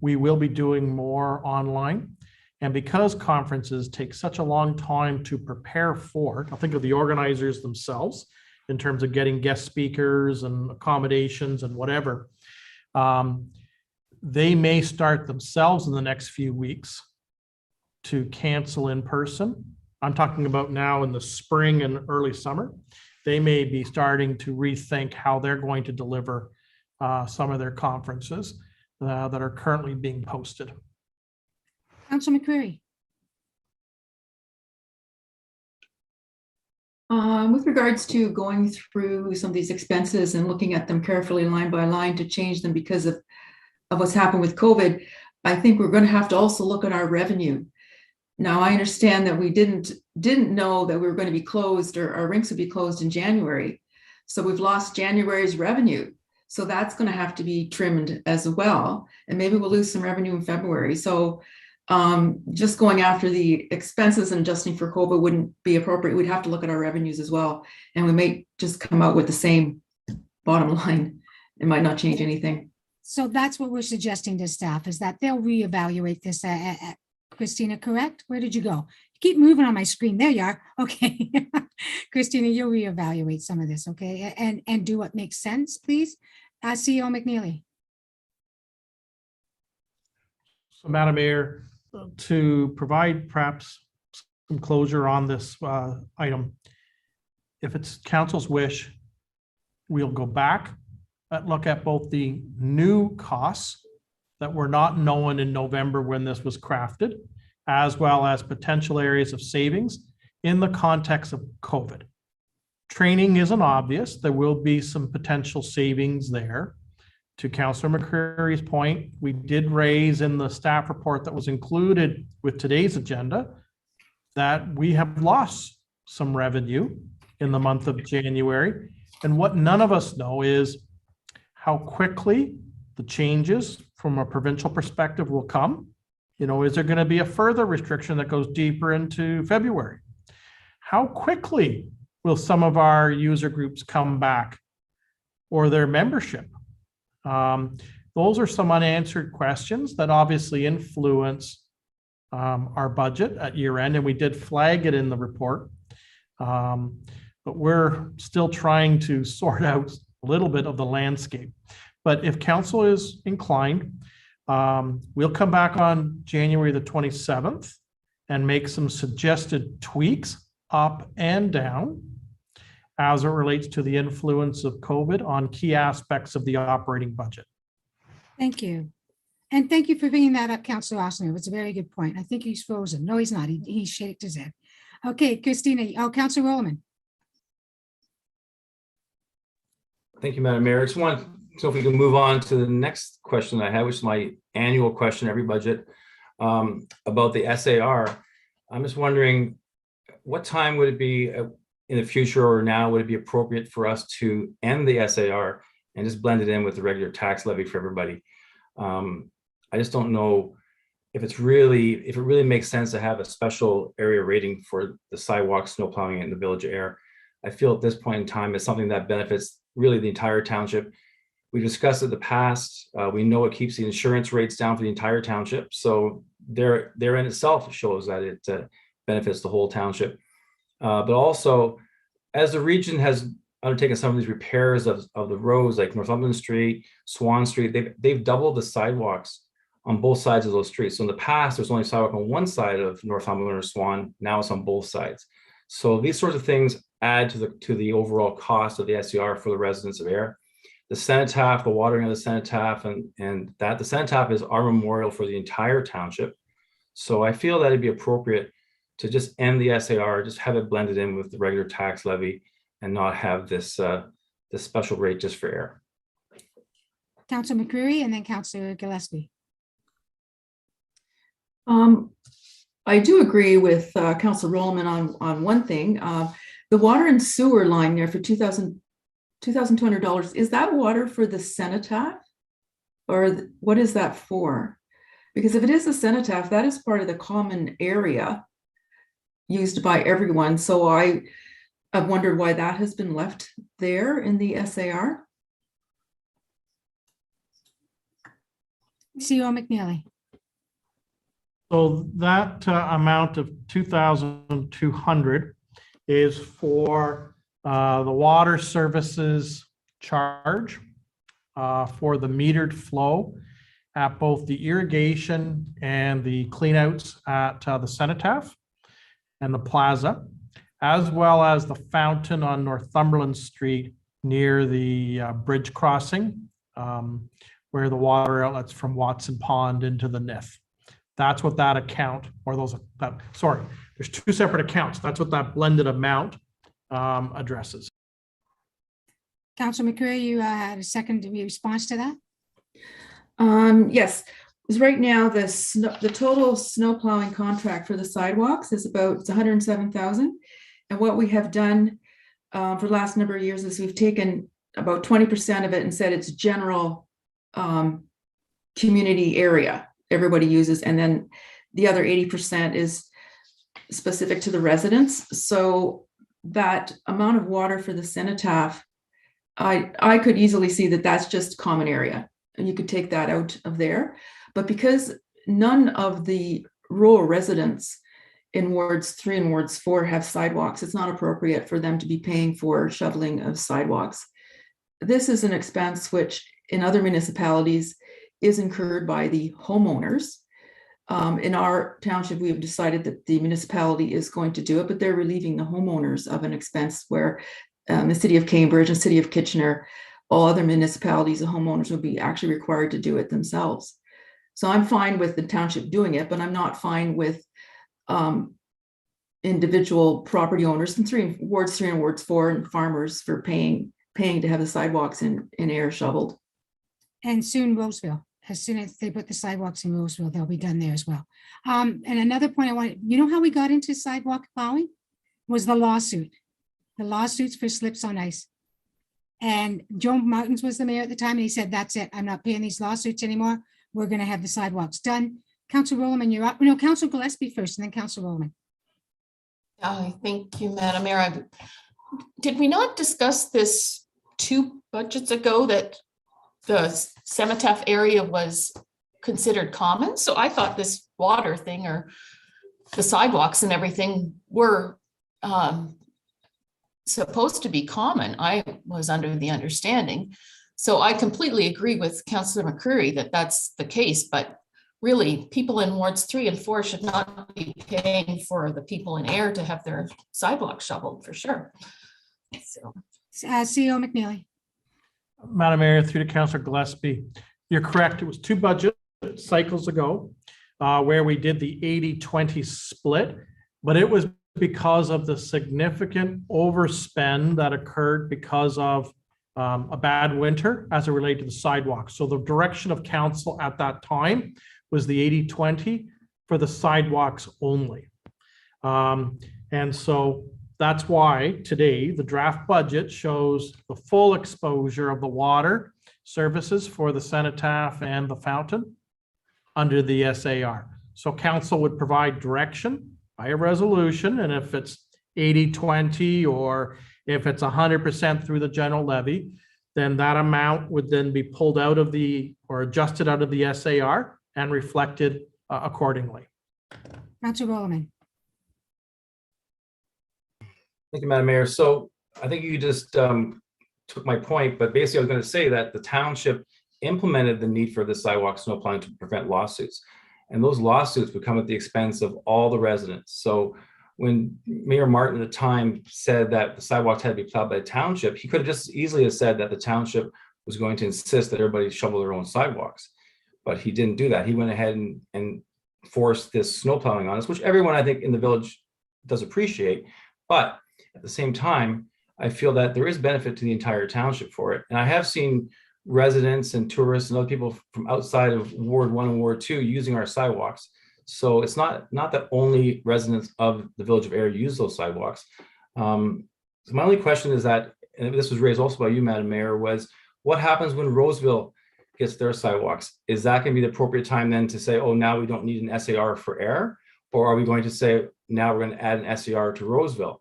D: We will be doing more online. And because conferences take such a long time to prepare for, I think of the organizers themselves in terms of getting guest speakers and accommodations and whatever, they may start themselves in the next few weeks to cancel in person. I'm talking about now in the spring and early summer. They may be starting to rethink how they're going to deliver some of their conferences that are currently being posted.
A: Councilor McCreary.
F: With regards to going through some of these expenses and looking at them carefully line by line to change them because of what's happened with COVID, I think we're going to have to also look at our revenue. Now, I understand that we didn't know that we were going to be closed, or our rinks would be closed in January. So we've lost January's revenue. So that's going to have to be trimmed as well. And maybe we'll lose some revenue in February. So just going after the expenses and adjusting for COVID wouldn't be appropriate. We'd have to look at our revenues as well. And we may just come out with the same bottom line. It might not change anything.
A: So that's what we're suggesting to staff, is that they'll reevaluate this. Christina, correct? Where did you go? You keep moving on my screen. There you are. Okay. Christina, you'll reevaluate some of this, okay? And do what makes sense, please. CEO McNeely.
D: So, Madam Mayor, to provide perhaps some closure on this item, if it's council's wish, we'll go back and look at both the new costs that were not known in November when this was crafted, as well as potential areas of savings in the context of COVID. Training isn't obvious. There will be some potential savings there. To Councillor McCreary's point, we did raise in the staff report that was included with today's agenda that we have lost some revenue in the month of January. And what none of us know is how quickly the changes from a provincial perspective will come. You know, is there going to be a further restriction that goes deeper into February? How quickly will some of our user groups come back, or their membership? Those are some unanswered questions that obviously influence our budget at year end, and we did flag it in the report. But we're still trying to sort out a little bit of the landscape. But if council is inclined, we'll come back on January the 27th and make some suggested tweaks up and down as it relates to the influence of COVID on key aspects of the operating budget.
A: Thank you. And thank you for bringing that up, Councillor Ossner. It's a very good point. I think he's frozen. No, he's not. He shaked his head. Okay, Christina, Councillor Rowland.
C: Thank you, Madam Mayor. I just want, so if we can move on to the next question I have, which is my annual question every budget, about the SAR. I'm just wondering, what time would it be in the future or now would it be appropriate for us to end the SAR and just blend it in with the regular tax levy for everybody? I just don't know if it really makes sense to have a special area rating for the sidewalk snow plowing in the Village of Ayr. I feel at this point in time it's something that benefits really the entire township. We discussed it in the past. We know it keeps the insurance rates down for the entire township. So there in itself shows that it benefits the whole township. But also, as the region has undertaken some of these repairs of the roads like Northumberland Street, Swan Street, they've doubled the sidewalks on both sides of those streets. So in the past, there's only sidewalk on one side of Northumberland or Swan. Now it's on both sides. So these sorts of things add to the overall cost of the SCR for the residents of Ayr. The cenotaph, the watering of the cenotaph, and that the cenotaph is our memorial for the entire township. So I feel that it'd be appropriate to just end the SAR, just have it blended in with the regular tax levy and not have this special rate just for Ayr.
A: Councillor McCreary and then Councillor Gillespie.
F: I do agree with Councillor Rollman on one thing. The water and sewer line there for $2,200, is that water for the cenotaph? Or what is that for? Because if it is the cenotaph, that is part of the common area used by everyone. So I've wondered why that has been left there in the SAR.
A: CEO McNeely.
D: So that amount of 2,200 is for the water services charge for the metered flow at both the irrigation and the cleanouts at the cenotaph and the plaza, as well as the fountain on Northumberland Street near the bridge crossing, where the water outlets from Watson Pond into the NIF. That's what that account, or there's two separate accounts. That's what that blended amount addresses.
A: Councillor McCreary, you had a second response to that?
F: Yes, because right now the total snow plowing contract for the sidewalks is about $107,000. And what we have done for the last number of years is we've taken about 20% of it and said it's general community area everybody uses, and then the other 80% is specific to the residents. So that amount of water for the cenotaph, I could easily see that that's just common area, and you could take that out of there. But because none of the rural residents in wards 3 and wards 4 have sidewalks, it's not appropriate for them to be paying for shoveling of sidewalks. This is an expense which in other municipalities is incurred by the homeowners. In our township, we have decided that the municipality is going to do it, but they're relieving the homeowners of an expense where the city of Cambridge and city of Kitchener, all other municipalities and homeowners would be actually required to do it themselves. So I'm fine with the township doing it, but I'm not fine with individual property owners in wards 3 and wards 4 and farmers for paying to have the sidewalks in air shoveled.
A: And soon Roseville, as soon as they put the sidewalks in Roseville, they'll be done there as well. And another point I wanted, you know how we got into sidewalk plowing? Was the lawsuit. The lawsuits for slips on ice. And Joe Martins was the mayor at the time, and he said, that's it. I'm not paying these lawsuits anymore. We're going to have the sidewalks done. Council Rowland, you're up. No, Council Gillespie first, and then Council Rowland.
E: Thank you, Madam Mayor. Did we not discuss this 2 budgets ago that the Cemetaph area was considered common? So I thought this water thing or the sidewalks and everything were supposed to be common. I was under the understanding. So I completely agree with Councillor McCreary that that's the case, but really people in wards 3 and 4 should not be paying for the people in air to have their sidewalks shoveled for sure. So.
A: CEO McNeely.
D: Madam Mayor, through to Councillor Gillespie, you're correct. It was 2 budget cycles ago where we did the 80-20 split, but it was because of the significant overspend that occurred because of a bad winter as it related to the sidewalks. So the direction of council at that time was the 80-20 for the sidewalks only. And so that's why today the draft budget shows the full exposure of the water services for the cenotaph and the fountain under the SAR. So council would provide direction by a resolution, and if it's 80-20 or if it's 100% through the general levy, then that amount would then be pulled out of the or adjusted out of the SAR and reflected accordingly.
A: Council Rowland.
C: Thank you, Madam Mayor. So I think you just took my point, but basically I was going to say that the township implemented the need for the sidewalk snow plowing to prevent lawsuits. And those lawsuits would come at the expense of all the residents. So when Mayor Martin at the time said that the sidewalks had to be plowed by the township, he could have just easily have said that the township was going to insist that everybody shovel their own sidewalks. But he didn't do that. He went ahead and forced this snow plowing on us, which everyone I think in the village does appreciate. But at the same time, I feel that there is benefit to the entire township for it. And I have seen residents and tourists and other people from outside of Ward 1 and Ward 2 using our sidewalks. So it's not that only residents of the village of Ayr use those sidewalks. So my only question is that, and this was raised also by you, Madam Mayor, was what happens when Roseville gets their sidewalks? Is that going to be the appropriate time then to say, oh, now we don't need an SAR for Ayr? Or are we going to say, now we're going to add an SAR to Roseville?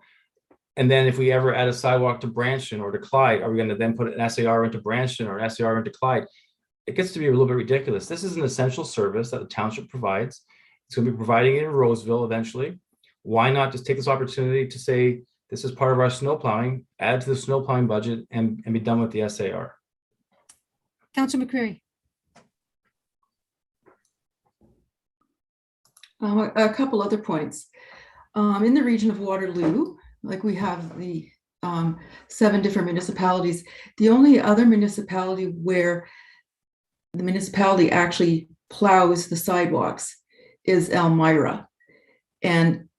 C: And then if we ever add a sidewalk to Branston or to Clyde, are we going to then put an SAR into Branston or an SAR into Clyde? It gets to be a little bit ridiculous. This is an essential service that the township provides. It's going to be providing it in Roseville eventually. Why not just take this opportunity to say, this is part of our snow plowing, add to the snow plowing budget and be done with the SAR?
A: Council McCreary.
F: A couple other points. In the region of Waterloo, like we have the 7 different municipalities, the only other municipality where the municipality actually plows the sidewalks is Elmira, and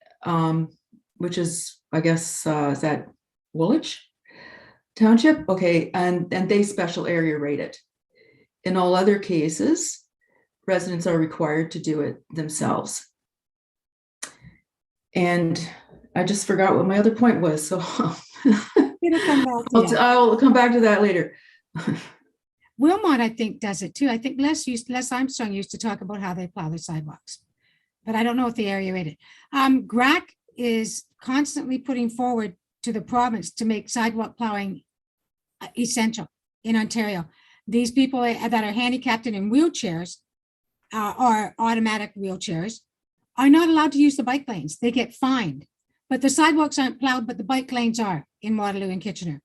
F: which is, I guess, is that Woolwich Township? Okay, and they special area rate it. In all other cases, residents are required to do it themselves. And I just forgot what my other point was, so I'll come back to that later.
A: Wilmot, I think, does it too. I think Les Armstrong used to talk about how they plow their sidewalks, but I don't know if they aerated. GRAC is constantly putting forward to the province to make sidewalk plowing essential in Ontario. These people that are handicapped and in wheelchairs or automatic wheelchairs are not allowed to use the bike lanes. They get fined, but the sidewalks aren't plowed, but the bike lanes are in Waterloo and Kitchener.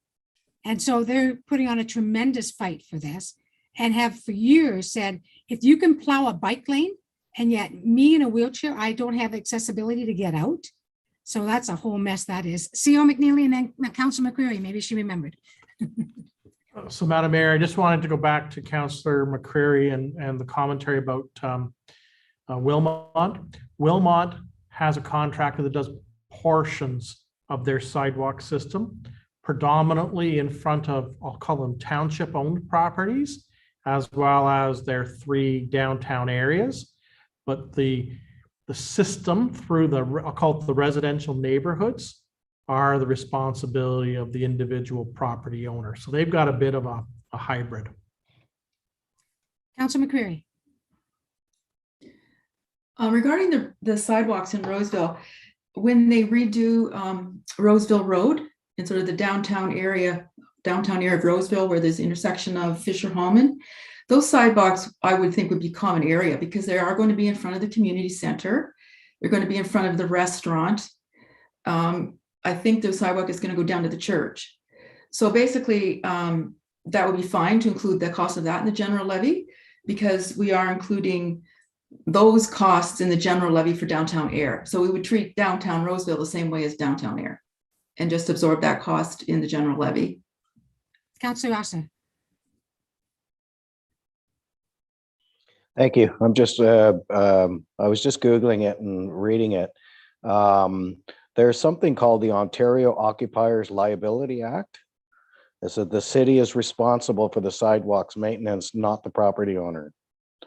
A: And so they're putting on a tremendous fight for this and have for years said, if you can plow a bike lane and yet me in a wheelchair, I don't have accessibility to get out, So that's a whole mess that is. CO McNeely and then Councilor McCreary, maybe she remembered.
D: So Madam Mayor, I just wanted to go back to Councillor McCreary and the commentary about Wilmot. Wilmot has a contractor that does portions of their sidewalk system, predominantly in front of, I'll call them township-owned properties, as well as their 3 downtown areas. But the system through I'll call it the residential neighborhoods, are the responsibility of the individual property owner. So they've got a bit of a hybrid.
A: Councilor McCreary.
F: Regarding the sidewalks in Roseville, when they redo Roseville Road and sort of the downtown area of Roseville, where there's intersection of Fisher Hallman, those sidewalks I would think would be common area because they are going to be in front of the community center. They're going to be in front of the restaurant. I think the sidewalk is going to go down to the church. So basically, that would be fine to include the cost of that in the general levy, because we are including those costs in the general levy for downtown air. So we would treat downtown Roseville the same way as downtown air and just absorb that cost in the general levy.
A: Councilor Rosner.
G: Thank you. I'm just, I was just Googling it and reading it. There's something called the Ontario Occupiers Liability Act. It said the city is responsible for the sidewalks maintenance, not the property owner.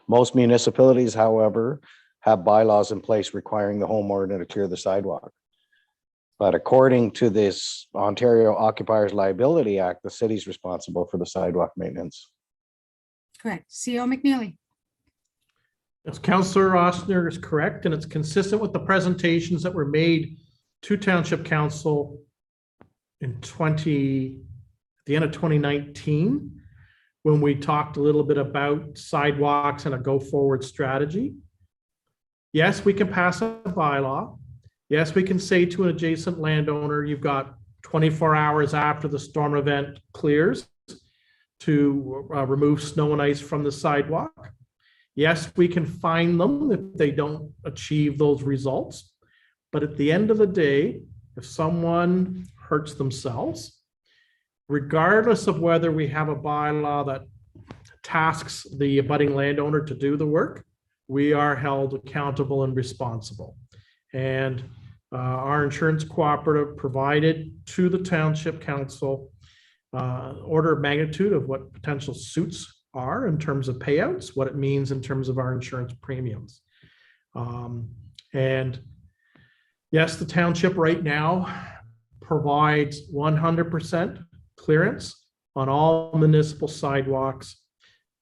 G: Most municipalities, however, have bylaws in place requiring the homeowner to clear the sidewalk. But according to this Ontario Occupiers Liability Act, the city's responsible for the sidewalk maintenance.
A: Correct. CO McNeely.
D: Yes, Councillor Rosner is correct, and it's consistent with the presentations that were made to Township Council in the end of 2019, when we talked a little bit about sidewalks and a go-forward strategy. Yes, we can pass a bylaw. Yes, we can say to an adjacent landowner, you've got 24 hours after the storm event clears to remove snow and ice from the sidewalk. Yes, we can fine them if they don't achieve those results. But at the end of the day, if someone hurts themselves, regardless of whether we have a bylaw that tasks the abutting landowner to do the work, we are held accountable and responsible. And our insurance cooperative provided to the Township Council order of magnitude of what potential suits are in terms of payouts, what it means in terms of our insurance premiums. And yes, the township right now provides 100% clearance on all municipal sidewalks.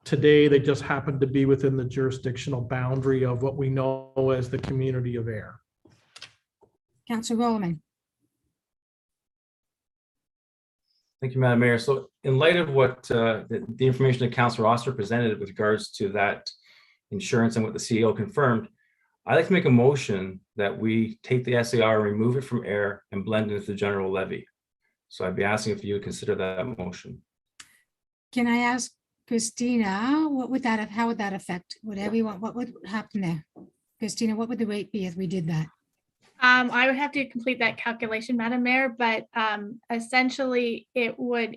D: Today, they just happen to be within the jurisdictional boundary of what we know as the community of air.
A: Councilor Rollman.
C: Thank you, Madam Mayor. So in light of what the information that Councilor Oster presented with regards to that insurance and what the CEO confirmed, I'd like to make a motion that we take the SAR, remove it from air and blend it into the general levy. So I'd be asking if you would consider that motion.
A: Can I ask Christina, what would that, how would that affect, would everyone, what would happen there? Christina, what would the rate be if we did that?
B: I would have to complete that calculation, Madam Mayor, but essentially it would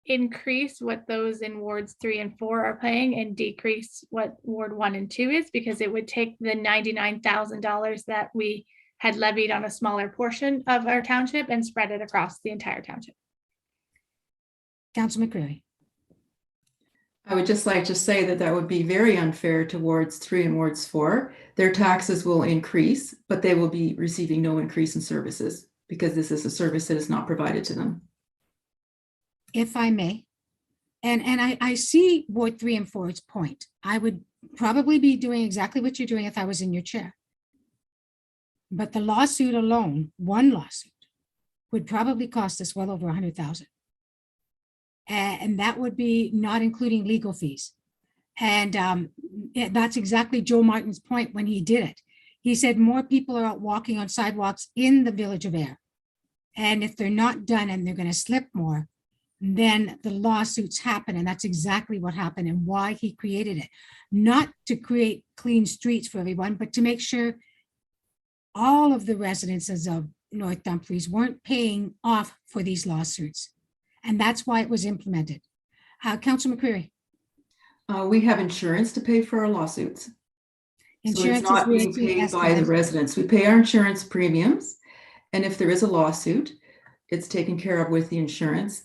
B: increase what those in wards 3 and 4 are paying and decrease what ward 1 and 2 is, because it would take the $99,000 that we had levied on a smaller portion of our township and spread it across the entire township.
A: Councilor McCreary.
F: I would just like to say that that would be very unfair to wards 3 and wards 4. Their taxes will increase, but they will be receiving no increase in services because this is a service that is not provided to them.
A: If I may, and I see ward 3 and 4's point. I would probably be doing exactly what you're doing if I was in your chair. But the lawsuit alone, one lawsuit, would probably cost us well over $100,000. And that would be not including legal fees. And that's exactly Joe Martin's point when he did it. He said more people are out walking on sidewalks in the Village of Air. And if they're not done and they're going to slip more, then the lawsuits happen. And that's exactly what happened and why he created it. Not to create clean streets for everyone, but to make sure all of the residences of North Dumfries weren't paying off for these lawsuits. And that's why it was implemented. Councilor McCreary.
F: We have insurance to pay for our lawsuits. So it's
A: Insurance is
F: not being
A: basically
F: paid by the
A: estimated.
F: residents. We pay our insurance premiums. And if there is a lawsuit, it's taken care of with the insurance.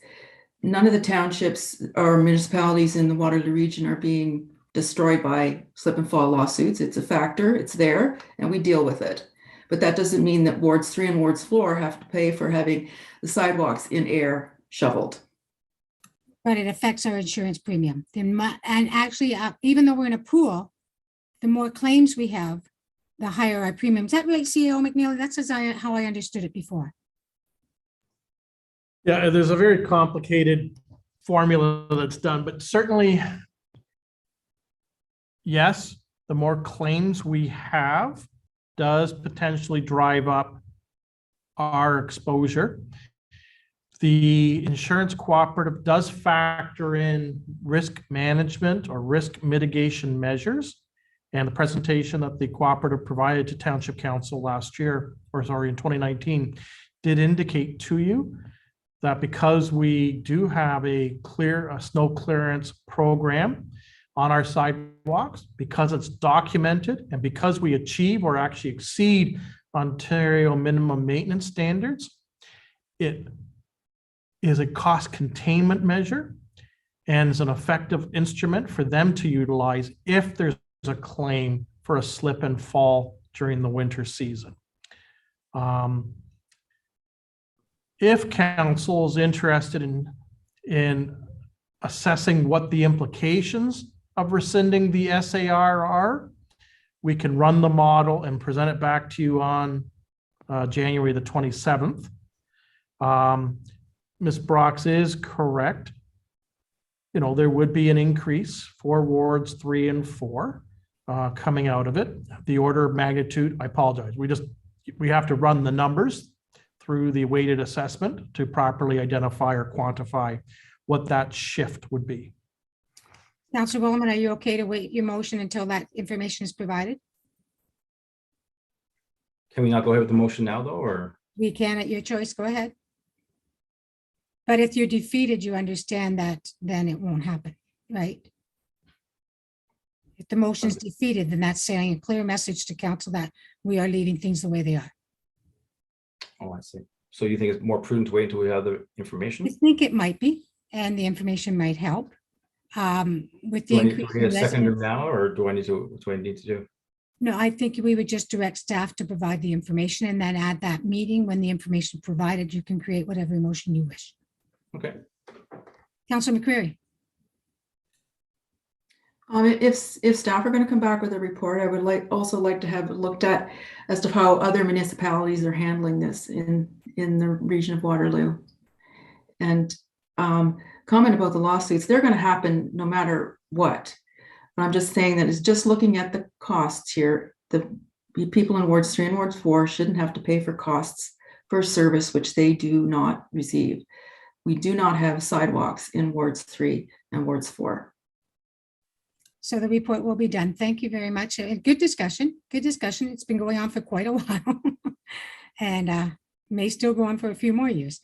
F: None of the townships or municipalities in the Waterloo region are being destroyed by slip and fall lawsuits. It's a factor, it's there, and we deal with it. But that doesn't mean that wards 3 and wards 4 have to pay for having the sidewalks in air shoveled.
A: But it affects our insurance premium. And actually, even though we're in a pool, the more claims we have, the higher our premium. Is that right, CEO McNeil? That's how I understood it before.
D: Yeah, there's a very complicated formula that's done, but certainly, yes, the more claims we have does potentially drive up our exposure. The insurance cooperative does factor in risk management or risk mitigation measures. And the presentation that the cooperative provided to Township Council last year, or sorry, in 2019, did indicate to you that because we do have a snow clearance program on our sidewalks, because it's documented and because we achieve or actually exceed Ontario minimum maintenance standards, it is a cost containment measure and is an effective instrument for them to utilize if there's a claim for a slip and fall during the winter season. If council is interested in assessing what the implications of rescinding the SAR are, we can run the model and present it back to you on January the 27th. Ms. Brox is correct. You know, there would be an increase for wards 3 and 4 coming out of it. The order of magnitude, I apologize. We have to run the numbers through the weighted assessment to properly identify or quantify what that shift would be.
A: Councilor Williman, are you okay to wait your motion until that information is provided?
C: Can we not go ahead with the motion now, though, or?
A: We can at your choice. Go ahead. But if you're defeated, you understand that then it won't happen, right? If the motion is defeated, then that's sending a clear message to council that we are leaving things the way they are.
C: Oh, I see. So you think it's more prudent to wait until we have the information?
A: I think it might be, and the information might help. With the
C: Do I need
A: increase
C: to
A: in
C: get a seconder
A: residents.
C: now, or do I need to, what do I need to do?
A: No, I think we would just direct staff to provide the information, and then at that meeting, when the information is provided, you can create whatever motion you wish.
C: Okay.
A: Councilor McCreary.
F: If staff are going to come back with a report, I would also like to have it looked at as to how other municipalities are handling this in the region of Waterloo. And comment about the lawsuits, they're going to happen no matter what. But I'm just saying that it's just looking at the costs here. The people in wards 3 and wards 4 shouldn't have to pay for costs for a service which they do not receive. We do not have sidewalks in wards 3 and wards 4.
A: So the report will be done. Thank you very much. Good discussion. Good discussion. It's been going on for quite a while and may still go on for a few more years.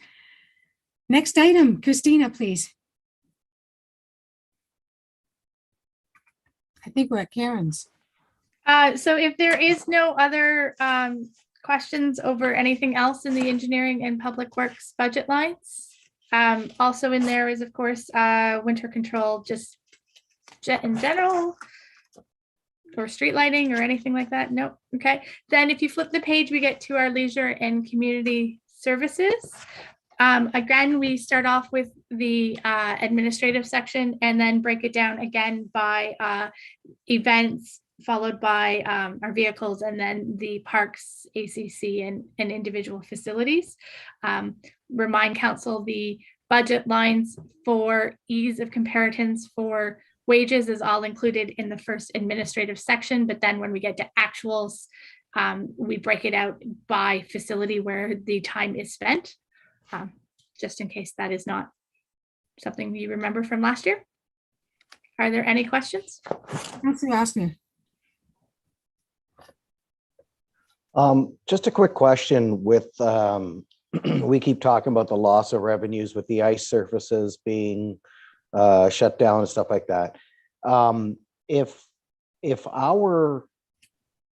A: Next item, Christina, please. I think we're at Karen's.
B: So if there is no other questions over anything else in the engineering and public works budget lines, also in there is, of course, winter control, just in general, or street lighting or anything like that. Nope. Okay. Then if you flip the page, we get to our leisure and community services. Again, we start off with the administrative section and then break it down again by events, followed by our vehicles, and then the parks, ACC, and individual facilities. Remind council the budget lines for ease of comparisons for wages is all included in the first administrative section, but then when we get to actuals, we break it out by facility where the time is spent, just in case that is not something you remember from last year. Are there any questions?
A: Councilor Osner.
G: Just a quick question with, we keep talking about the loss of revenues with the ice surfaces being shut down and stuff like that. If our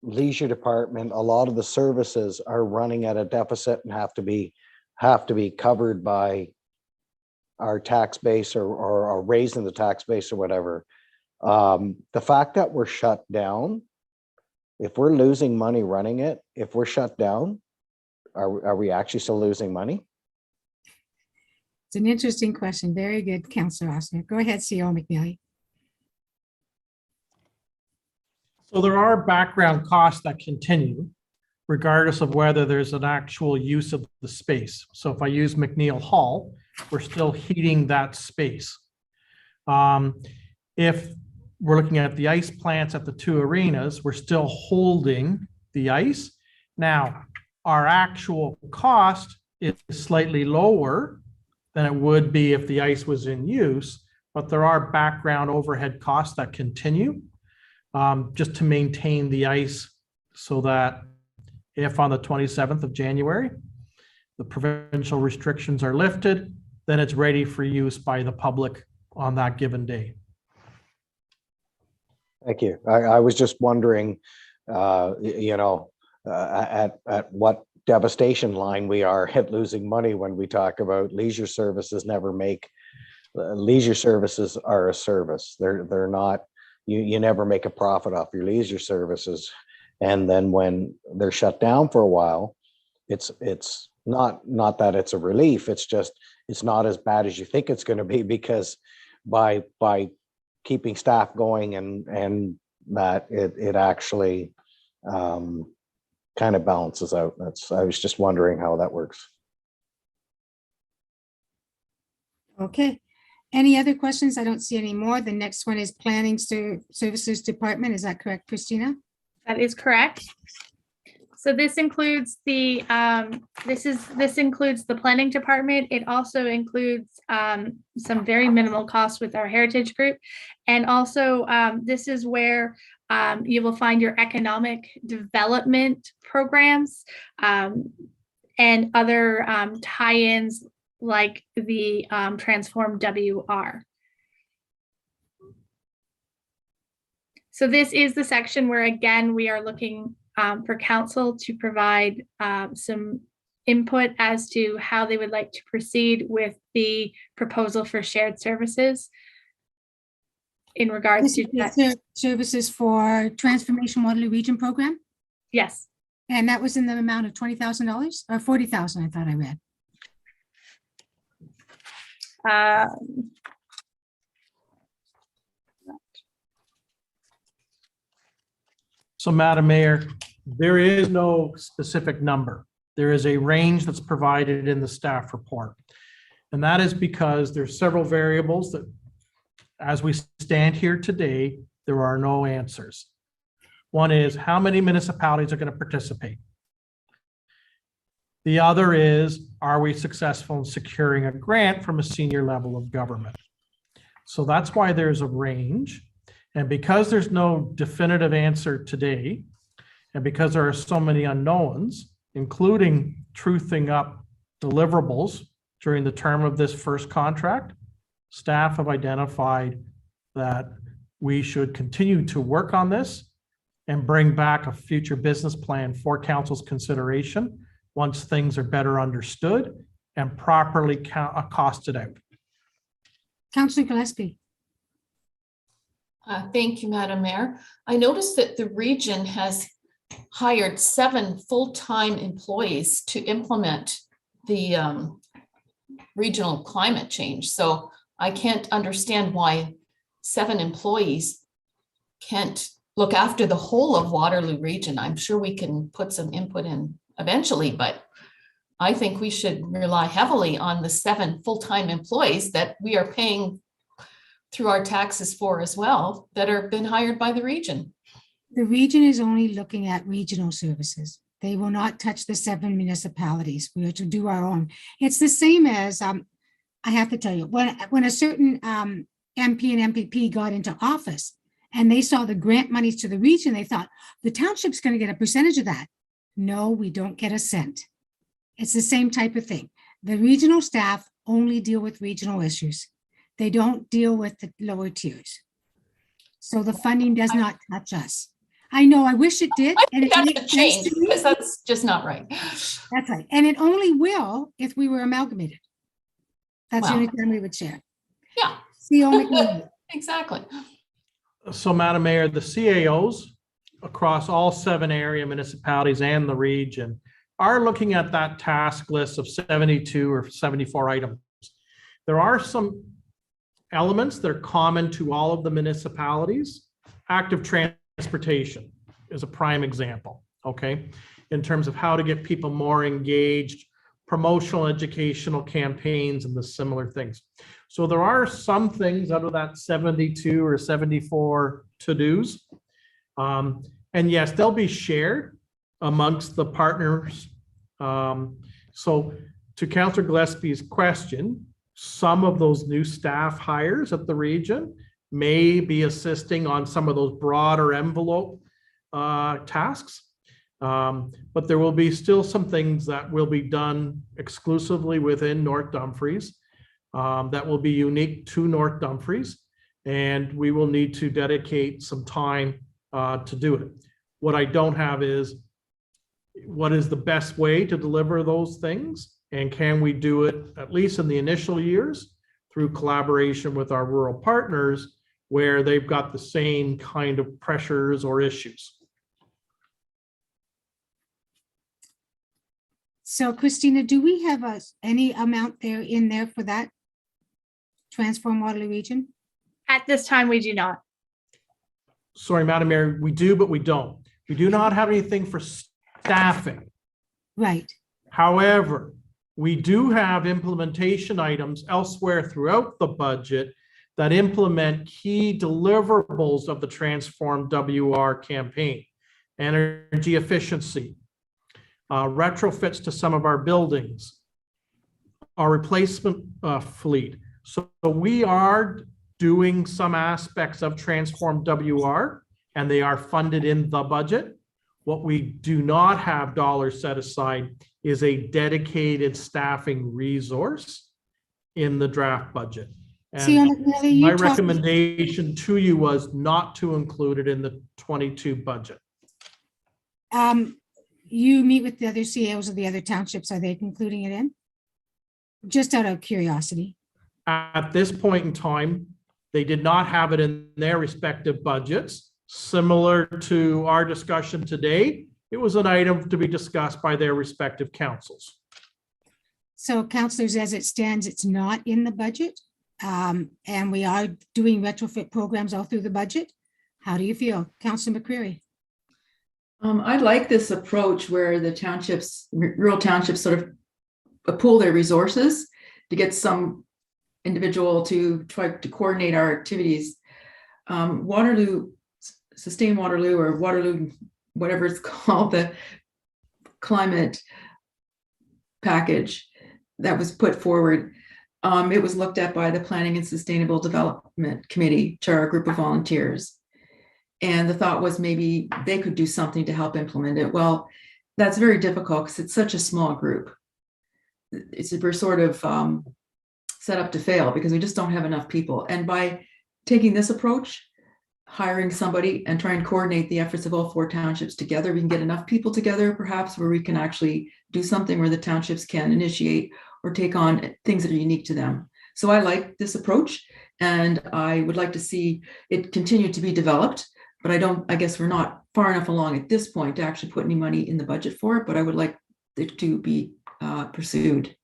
G: leisure department, a lot of the services are running at a deficit and have to be covered by our tax base or raising the tax base or whatever. The fact that we're shut down, if we're losing money running it, if we're shut down, are we actually still losing money?
A: It's an interesting question. Very good, Councillor Ossner. Go ahead, CEO McNeely.
D: So there are background costs that continue regardless of whether there's an actual use of the space. So if I use McNeil Hall, we're still heating that space. If we're looking at the ice plants at the two arenas, we're still holding the ice. Now, our actual cost is slightly lower than it would be if the ice was in use, but there are background overhead costs that continue just to maintain the ice so that if on the 27th of January, the provincial restrictions are lifted, then it's ready for use by the public on that given day.
G: Thank you. I was just wondering, at what devastation line we are at losing money when we talk about leisure services. Leisure services are a service. They're not, you never make a profit off your leisure services. And then when they're shut down for a while, it's not that it's a relief. It's just, it's not as bad as you think it's going to be, because by keeping staff going and that it actually kind of balances out. I was just wondering how that works.
A: Okay. Any other questions? I don't see any more. The next one is Planning Services Department. Is that correct, Christina?
B: That is correct. So this includes the this includes the planning department. It also includes some very minimal costs with our heritage group, and also this is where you will find your economic development programs and other tie-ins like the Transform WR. So this is the section where, again, we are looking for council to provide some input as to how they would like to proceed with the proposal for shared services in regards to
A: services for Transformation Waterloo Region Program.
B: Yes.
A: And that was in the amount of $20,000 or 40,000, I thought I read.
D: So, Madam Mayor, there is no specific number. There is a range that's provided in the staff report. And that is because there's several variables that, as we stand here today, there are no answers. One is how many municipalities are going to participate? The other is, are we successful in securing a grant from a senior level of government? So that's why there's a range. And because there's no definitive answer today, and because there are so many unknowns, including truthing up deliverables during the term of this first contract, staff have identified that we should continue to work on this and bring back a future business plan for council's consideration once things are better understood and properly costed out.
A: Councillor Gillespie.
E: Thank you, Madam Mayor. I noticed that the region has hired 7 full-time employees to implement the regional climate change. So I can't understand why 7 employees can't look after the whole of Waterloo region. I'm sure we can put some input in eventually, but I think we should rely heavily on the 7 full-time employees that we are paying through our taxes for as well, that are been hired by the region.
A: The region is only looking at regional services. They will not touch the 7 municipalities. We are to do our own. It's the same as, I have to tell you, when a certain MP and MPP got into office and they saw the grant monies to the region, they thought the township's going to get a percentage of that. No, we don't get a cent. It's the same type of thing. The regional staff only deal with regional issues. They don't deal with the lower tiers. So the funding does not touch us. I know, I wish it did.
E: I
A: and
E: think
A: it
E: that's a
A: makes sense
E: change
A: to me.
E: because that's just not right.
A: That's right. And it only will if we were amalgamated. That's the
E: Well,
A: only time we would share.
E: Yeah,
A: CO McNeely.
E: exactly.
D: So Madam Mayor, the CAOs across all 7 area municipalities and the region are looking at that task list of 72 or 74 items. There are some elements that are common to all of the municipalities. Active transportation is a prime example, okay? In terms of how to get people more engaged, promotional educational campaigns and the similar things. So there are some things out of that 72 or 74 to-dos. And yes, they'll be shared amongst the partners. So to Councillor Gillespie's question, some of those new staff hires at the region may be assisting on some of those broader envelope tasks. But there will be still some things that will be done exclusively within North Dumfries that will be unique to North Dumfries. And we will need to dedicate some time to do it. What I don't have is what is the best way to deliver those things? And can we do it, at least in the initial years, through collaboration with our rural partners where they've got the same kind of pressures or issues?
A: So Christina, do we have any amount there in there for that Transform Waterloo region?
B: At this time, we do not.
D: Sorry, Madam Mayor, we do, but we don't. We do not have anything for staffing.
A: Right.
D: However, we do have implementation items elsewhere throughout the budget that implement key deliverables of the Transform WR campaign. Energy efficiency, retrofits to some of our buildings, our replacement fleet. So we are doing some aspects of Transform WR, and they are funded in the budget. What we do not have dollars set aside is a dedicated staffing resource in the draft budget. And my recommendation to you was not to include it in the 22 budget.
A: You meet with the other CEOs of the other townships. Are they including it in? Just out of curiosity.
D: At this point in time, they did not have it in their respective budgets. Similar to our discussion today, it was an item to be discussed by their respective councils.
A: So councillors, as it stands, it's not in the budget. And we are doing retrofit programs all through the budget. How do you feel? Councillor McCreary?
F: I like this approach where the townships, rural townships sort of pool their resources to get some individual to try to coordinate our activities. Waterloo, Sustain Waterloo, or Waterloo, whatever it's called, the climate package that was put forward. It was looked at by the Planning and Sustainable Development Committee to our group of volunteers. And the thought was maybe they could do something to help implement it. Well, that's very difficult because it's such a small group. We're sort of set up to fail because we just don't have enough people. And by taking this approach, hiring somebody and trying to coordinate the efforts of all 4 townships together, we can get enough people together perhaps where we can actually do something where the townships can initiate or take on things that are unique to them. So I like this approach and I would like to see it continue to be developed, but I guess we're not far enough along at this point to actually put any money in the budget for it, but I would like it to be pursued.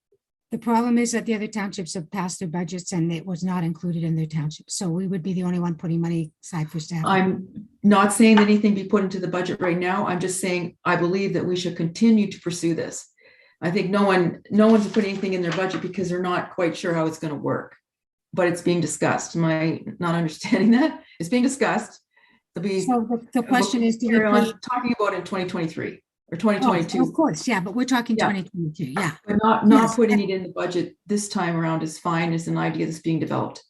A: The problem is that the other townships have passed their budgets and it was not included in their township. So we would be the only one putting money aside for staff.
F: I'm not saying that anything be put into the budget right now. I'm just saying I believe that we should continue to pursue this. I think no one's putting anything in their budget because they're not quite sure how it's going to work, but it's being discussed. Am I not understanding that? It's being discussed.
A: So the question is, do we
F: put, talking about in 2023 or 2022?
A: Of course, yeah, but we're talking 2022, yeah.
F: But not putting it in the budget this time around is fine. Is an idea that's being developed.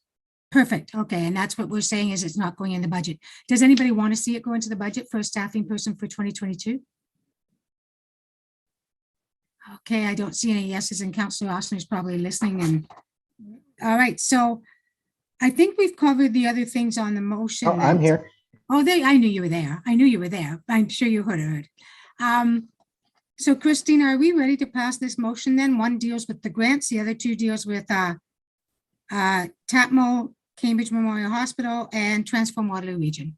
A: Perfect. Okay, and that's what we're saying is it's not going in the budget. Does anybody want to see it go into the budget for a staffing person for 2022? Okay, I don't see any yeses, and Councillor Austin is probably listening, and, all right, so I think we've covered the other things on the motion.
G: Oh, I'm
A: that-
G: here.
A: Oh, I knew you were there. I knew you were there. I'm sure you heard. So Christina, are we ready to pass this motion then? One deals with the grants, the other two deals with Tapmo, Cambridge Memorial Hospital, and Transform Waterloo Region.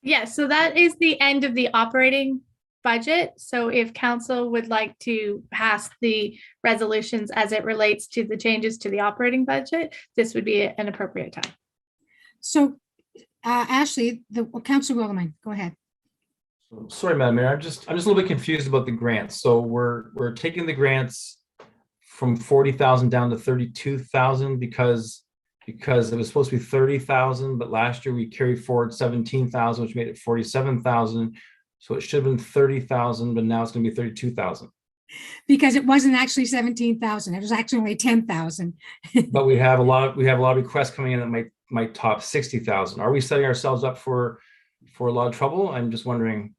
B: Yeah, so that is the end of the operating budget. So if council would like to pass the resolutions as it relates to the changes to the operating budget, this would be an appropriate time.
A: So Ashley, Councilor Willerman, go ahead.
C: Sorry, Madam Mayor, I'm just a little bit confused about the grants. So we're taking the grants from 40,000 down to 32,000 because it was supposed to be 30,000, but last year we carried forward 17,000, which made it 47,000. So it should have been 30,000, but now it's going to be 32,000.
A: Because it wasn't actually 17,000, it was actually only 10,000.
C: But we have a lot of requests coming in that might top 60,000. Are we setting ourselves up for a lot of trouble? I'm just wondering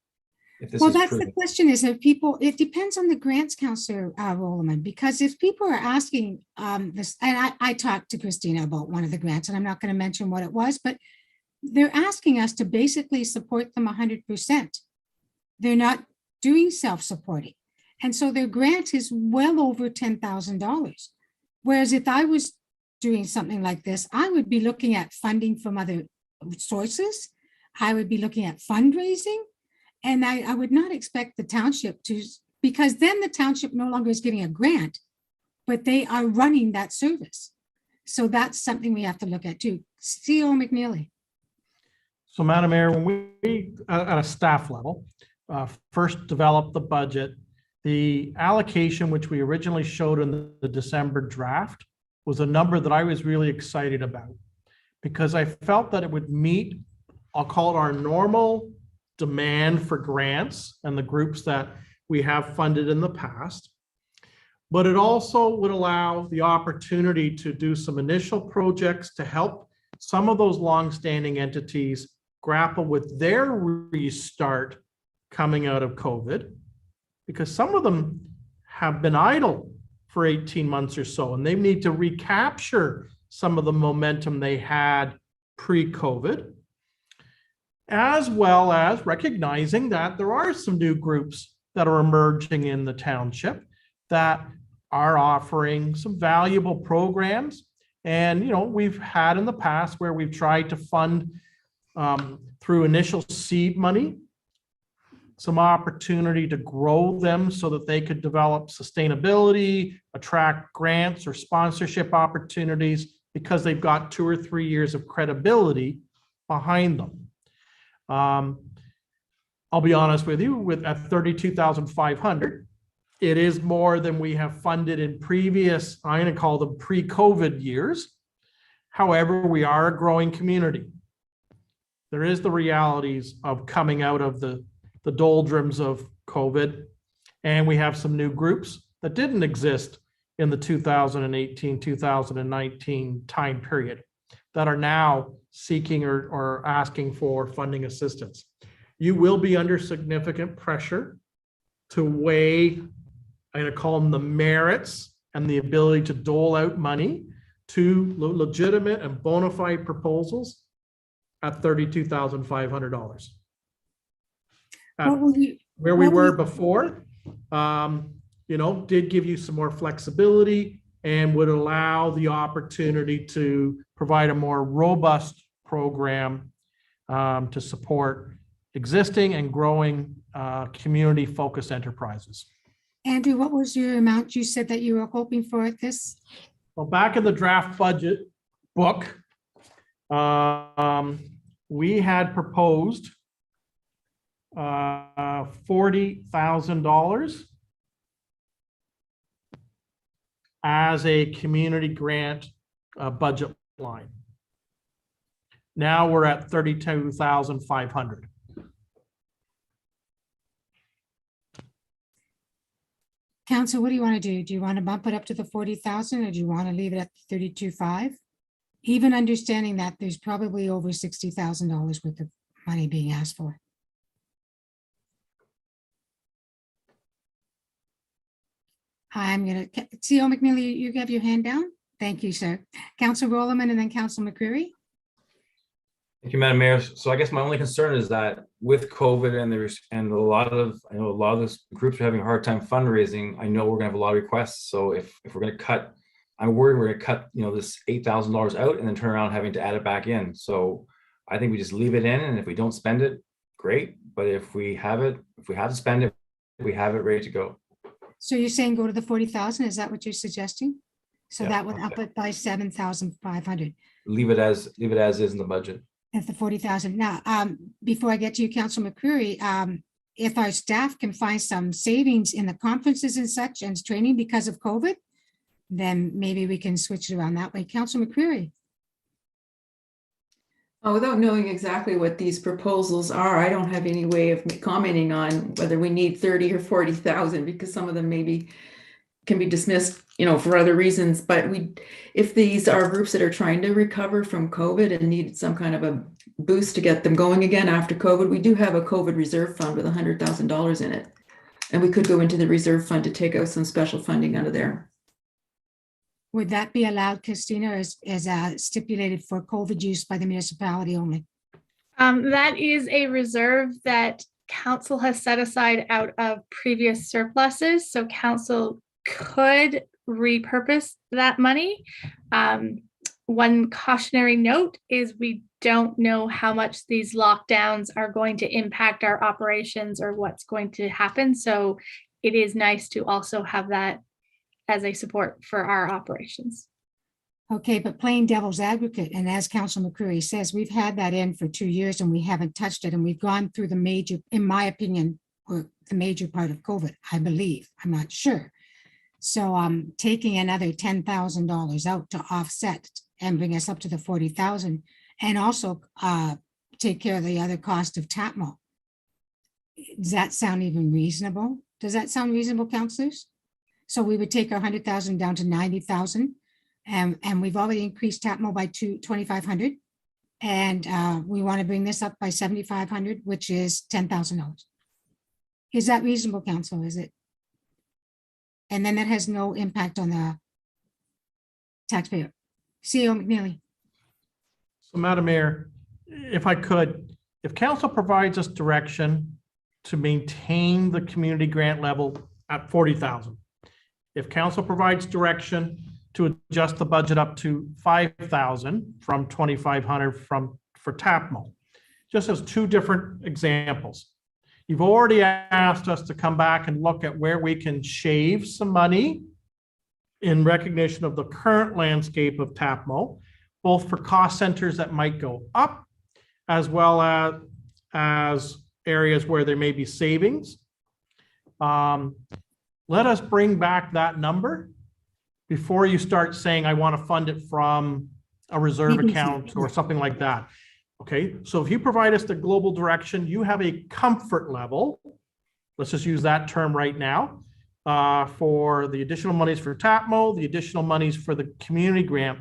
C: if this
A: Well,
C: is
A: that's
C: proven.
A: the question, is if people, it depends on the grants, Councillor Rollerman, because if people are asking this, and I talked to Christina about one of the grants, and I'm not going to mention what it was, but they're asking us to basically support them 100%. They're not doing self-supporting. And so their grant is well over $10,000. Whereas if I was doing something like this, I would be looking at funding from other sources. I would be looking at fundraising. And I would not expect the township to, because then the township no longer is getting a grant, but they are running that service. So that's something we have to look at too. CEO McNeely.
D: So Madam Mayor, when we, at a staff level, first developed the budget, the allocation, which we originally showed in the December draft, was a number that I was really excited about because I felt that it would meet, I'll call it our normal demand for grants and the groups that we have funded in the past. But it also would allow the opportunity to do some initial projects to help some of those longstanding entities grapple with their restart coming out of COVID, because some of them have been idle for 18 months or so, and they need to recapture some of the momentum they had pre-COVID, as well as recognizing that there are some new groups that are emerging in the township that are offering some valuable programs. And, you know, we've had in the past where we've tried to fund through initial seed money, some opportunity to grow them so that they could develop sustainability, attract grants or sponsorship opportunities because they've got 2 or 3 years of credibility behind them. I'll be honest with you, at 32,500, it is more than we have funded in previous, I'm going to call them pre-COVID years. However, we are a growing community. There is the realities of coming out of the doldrums of COVID, and we have some new groups that didn't exist in the 2018, 2019 time period that are now seeking or asking for funding assistance. You will be under significant pressure to weigh, I'm going to call them the merits and the ability to dole out money to legitimate and bona fide proposals at $32,500. Where we were before, you know, did give you some more flexibility and would allow the opportunity to provide a more robust program to support existing and growing community-focused enterprises.
A: Andrew, what was your amount you said that you were hoping for at this?
D: Well, back in the draft budget book, we had proposed $40,000 as a community grant budget line. Now we're at 32,500.
A: Council, what do you want to do? Do you want to bump it up to the 40,000 or do you want to leave it at 32.5? Even understanding that there's probably over $60,000 worth of money being asked for. I'm gonna, CEO McNeely, you have your hand down? Thank you, sir. Council Rollerman and then Council McCreary.
C: Thank you, Madam Mayor. So I guess my only concern is that with COVID and I know a lot of those groups are having a hard time fundraising. I know we're gonna have a lot of requests. So if we're gonna cut, I'm worried we're gonna cut, this $8,000 out and then turn around having to add it back in. So I think we just leave it in, and if we don't spend it, great. But if we have to spend it, we have it ready to go.
A: So you're saying go to the 40,000, is that what you're suggesting? So
C: Yeah,
A: that would up it by 7,500
C: Leave it as is in the budget.
A: at the 40,000. Now, before I get to you, Council McCreary, if our staff can find some savings in the conferences and such and training because of COVID, then maybe we can switch it around that way. Council McCreary.
F: Without knowing exactly what these proposals are, I don't have any way of commenting on whether we need 30 or 40,000, because some of them maybe can be dismissed, for other reasons. But if these are groups that are trying to recover from COVID and need some kind of a boost to get them going again after COVID, we do have a COVID reserve fund with $100,000 in it. And we could go into the reserve fund to take out some special funding out of there.
A: Would that be allowed, Christina, as stipulated for COVID use by the municipality only?
B: That is a reserve that council has set aside out of previous surpluses. So council could repurpose that money. One cautionary note is we don't know how much these lockdowns are going to impact our operations or what's going to happen. So it is nice to also have that as a support for our operations.
A: Okay, but playing devil's advocate, and as Council McCreary says, we've had that in for 2 years and we haven't touched it, and we've gone through the major, in my opinion, or the major part of COVID, I believe, I'm not sure. So taking another $10,000 out to offset and bring us up to the 40,000, and also take care of the other cost of TAPMO. Does that sound even reasonable? Does that sound reasonable, councilors? So we would take our 100,000 down to 90,000, and we've already increased TAPMO by 2,500, and we want to bring this up by 7,500, which is $10,000. Is that reasonable, council? Is it? And then that has no impact on the taxpayer. CEO McNeely.
D: So Madam Mayor, if I could, if council provides us direction to maintain the community grant level at 40,000, if council provides direction to adjust the budget up to 5,000 from 2,500 for TAPMO, just as two different examples. You've already asked us to come back and look at where we can shave some money in recognition of the current landscape of TAPMO, both for cost centers that might go up, as well as areas where there may be savings. Let us bring back that number before you start saying, I want to fund it from a reserve account or something like that. Okay, so if you provide us the global direction, you have a comfort level, let's just use that term right now, for the additional monies for TAPMO, the additional monies for the community grant.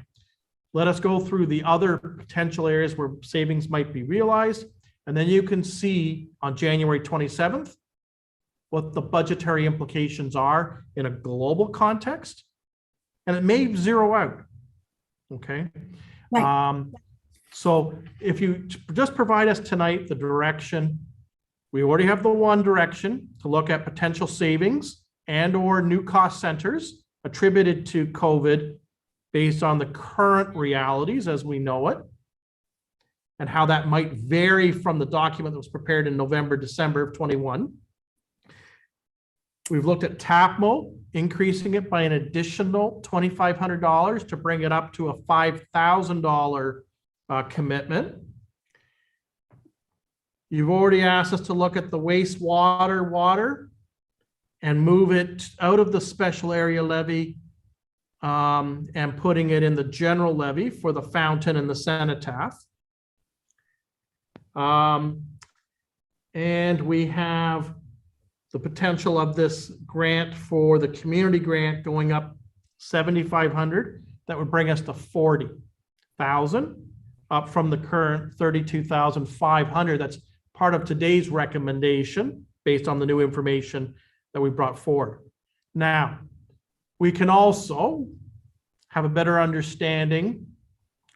D: Let us go through the other potential areas where savings might be realized. And then you can see on January 27th, what the budgetary implications are in a global context. And it may zero out, okay?
A: Right.
D: So if you just provide us tonight the direction, we already have the one direction to look at potential savings and or new cost centers attributed to COVID based on the current realities as we know it, and how that might vary from the document that was prepared in November, December of 21. We've looked at TAPMO, increasing it by an additional $2,500 to bring it up to a $5,000 commitment. You've already asked us to look at the wastewater water and move it out of the special area levy and putting it in the general levy for the fountain and the cenotaph. And we have the potential of this grant for the community grant going up 7,500. That would bring us to 40,000, up from the current 32,500. That's part of today's recommendation based on the new information that we brought forward. Now, We can also have a better understanding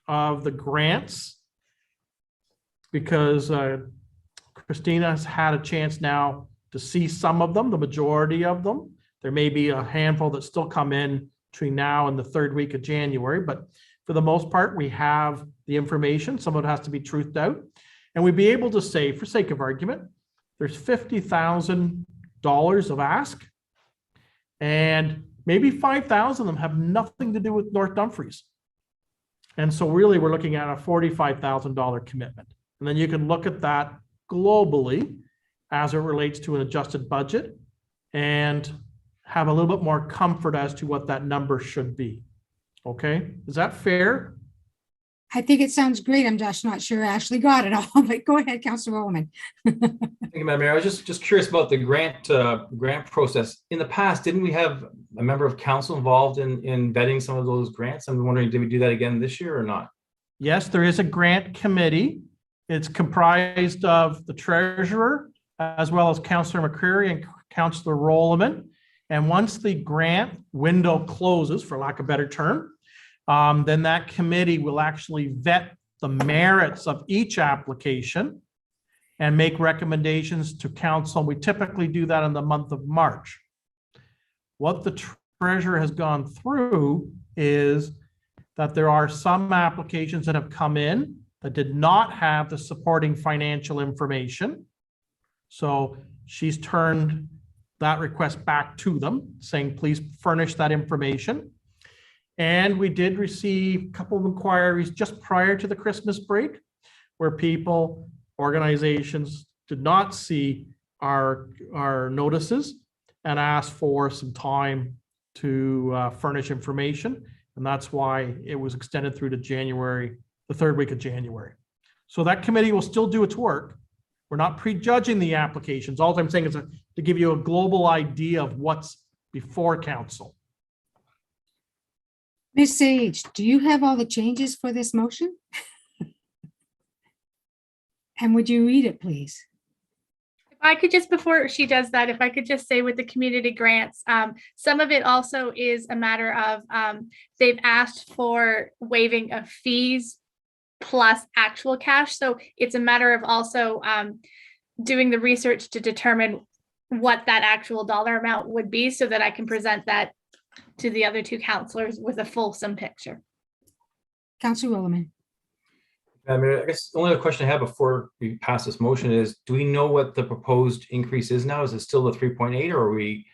D: of the grants because Christina has had a chance now to see some of them, the majority of them. There may be a handful that still come in between now and the third week of January, but for the most part, we have the information. Some of it has to be truthed out. And we'd be able to say, for sake of argument, there's $50,000 of ask, and maybe 5,000 of them have nothing to do with North Dumfries. And so really we're looking at a $45,000 commitment. And then you can look at that globally as it relates to an adjusted budget and have a little bit more comfort as to what that number should be. Okay, is that fair?
A: I think it sounds great. I'm just not sure Ashley got it all, but go ahead, Councillor Roman.
C: Thank you, Madam Mayor. I was just curious about the grant process. In the past, didn't we have a member of council involved in vetting some of those grants? I'm wondering, did we do that again this year or not?
D: Yes, there is a grant committee. It's comprised of the treasurer as well as Councillor McCreary and Councillor Rollman. And once the grant window closes, for lack of a better term, then that committee will actually vet the merits of each application and make recommendations to council. We typically do that in the month of March. What the treasurer has gone through is that there are some applications that have come in that did not have the supporting financial information. So she's turned that request back to them, saying, please furnish that information. And we did receive a couple of inquiries just prior to the Christmas break where people, organizations did not see our notices and asked for some time to furnish information. And that's why it was extended through to January, the third week of January. So that committee will still do its work. We're not prejudging the applications. All I'm saying is to give you a global idea of what's before council.
A: Ms. Sage, do you have all the changes for this motion? And would you read it, please?
B: If I could just, before she does that, if I could just say with the community grants, some of it also is a matter of they've asked for waiving of fees plus actual cash. So it's a matter of also doing the research to determine what that actual dollar amount would be so that I can present that to the other two councillors with a fulsome picture.
A: Councillor Roman.
C: I mean, I guess the only other question I have before we pass this motion is, do we know what the proposed increase is now? Is it still the 3.8 or are we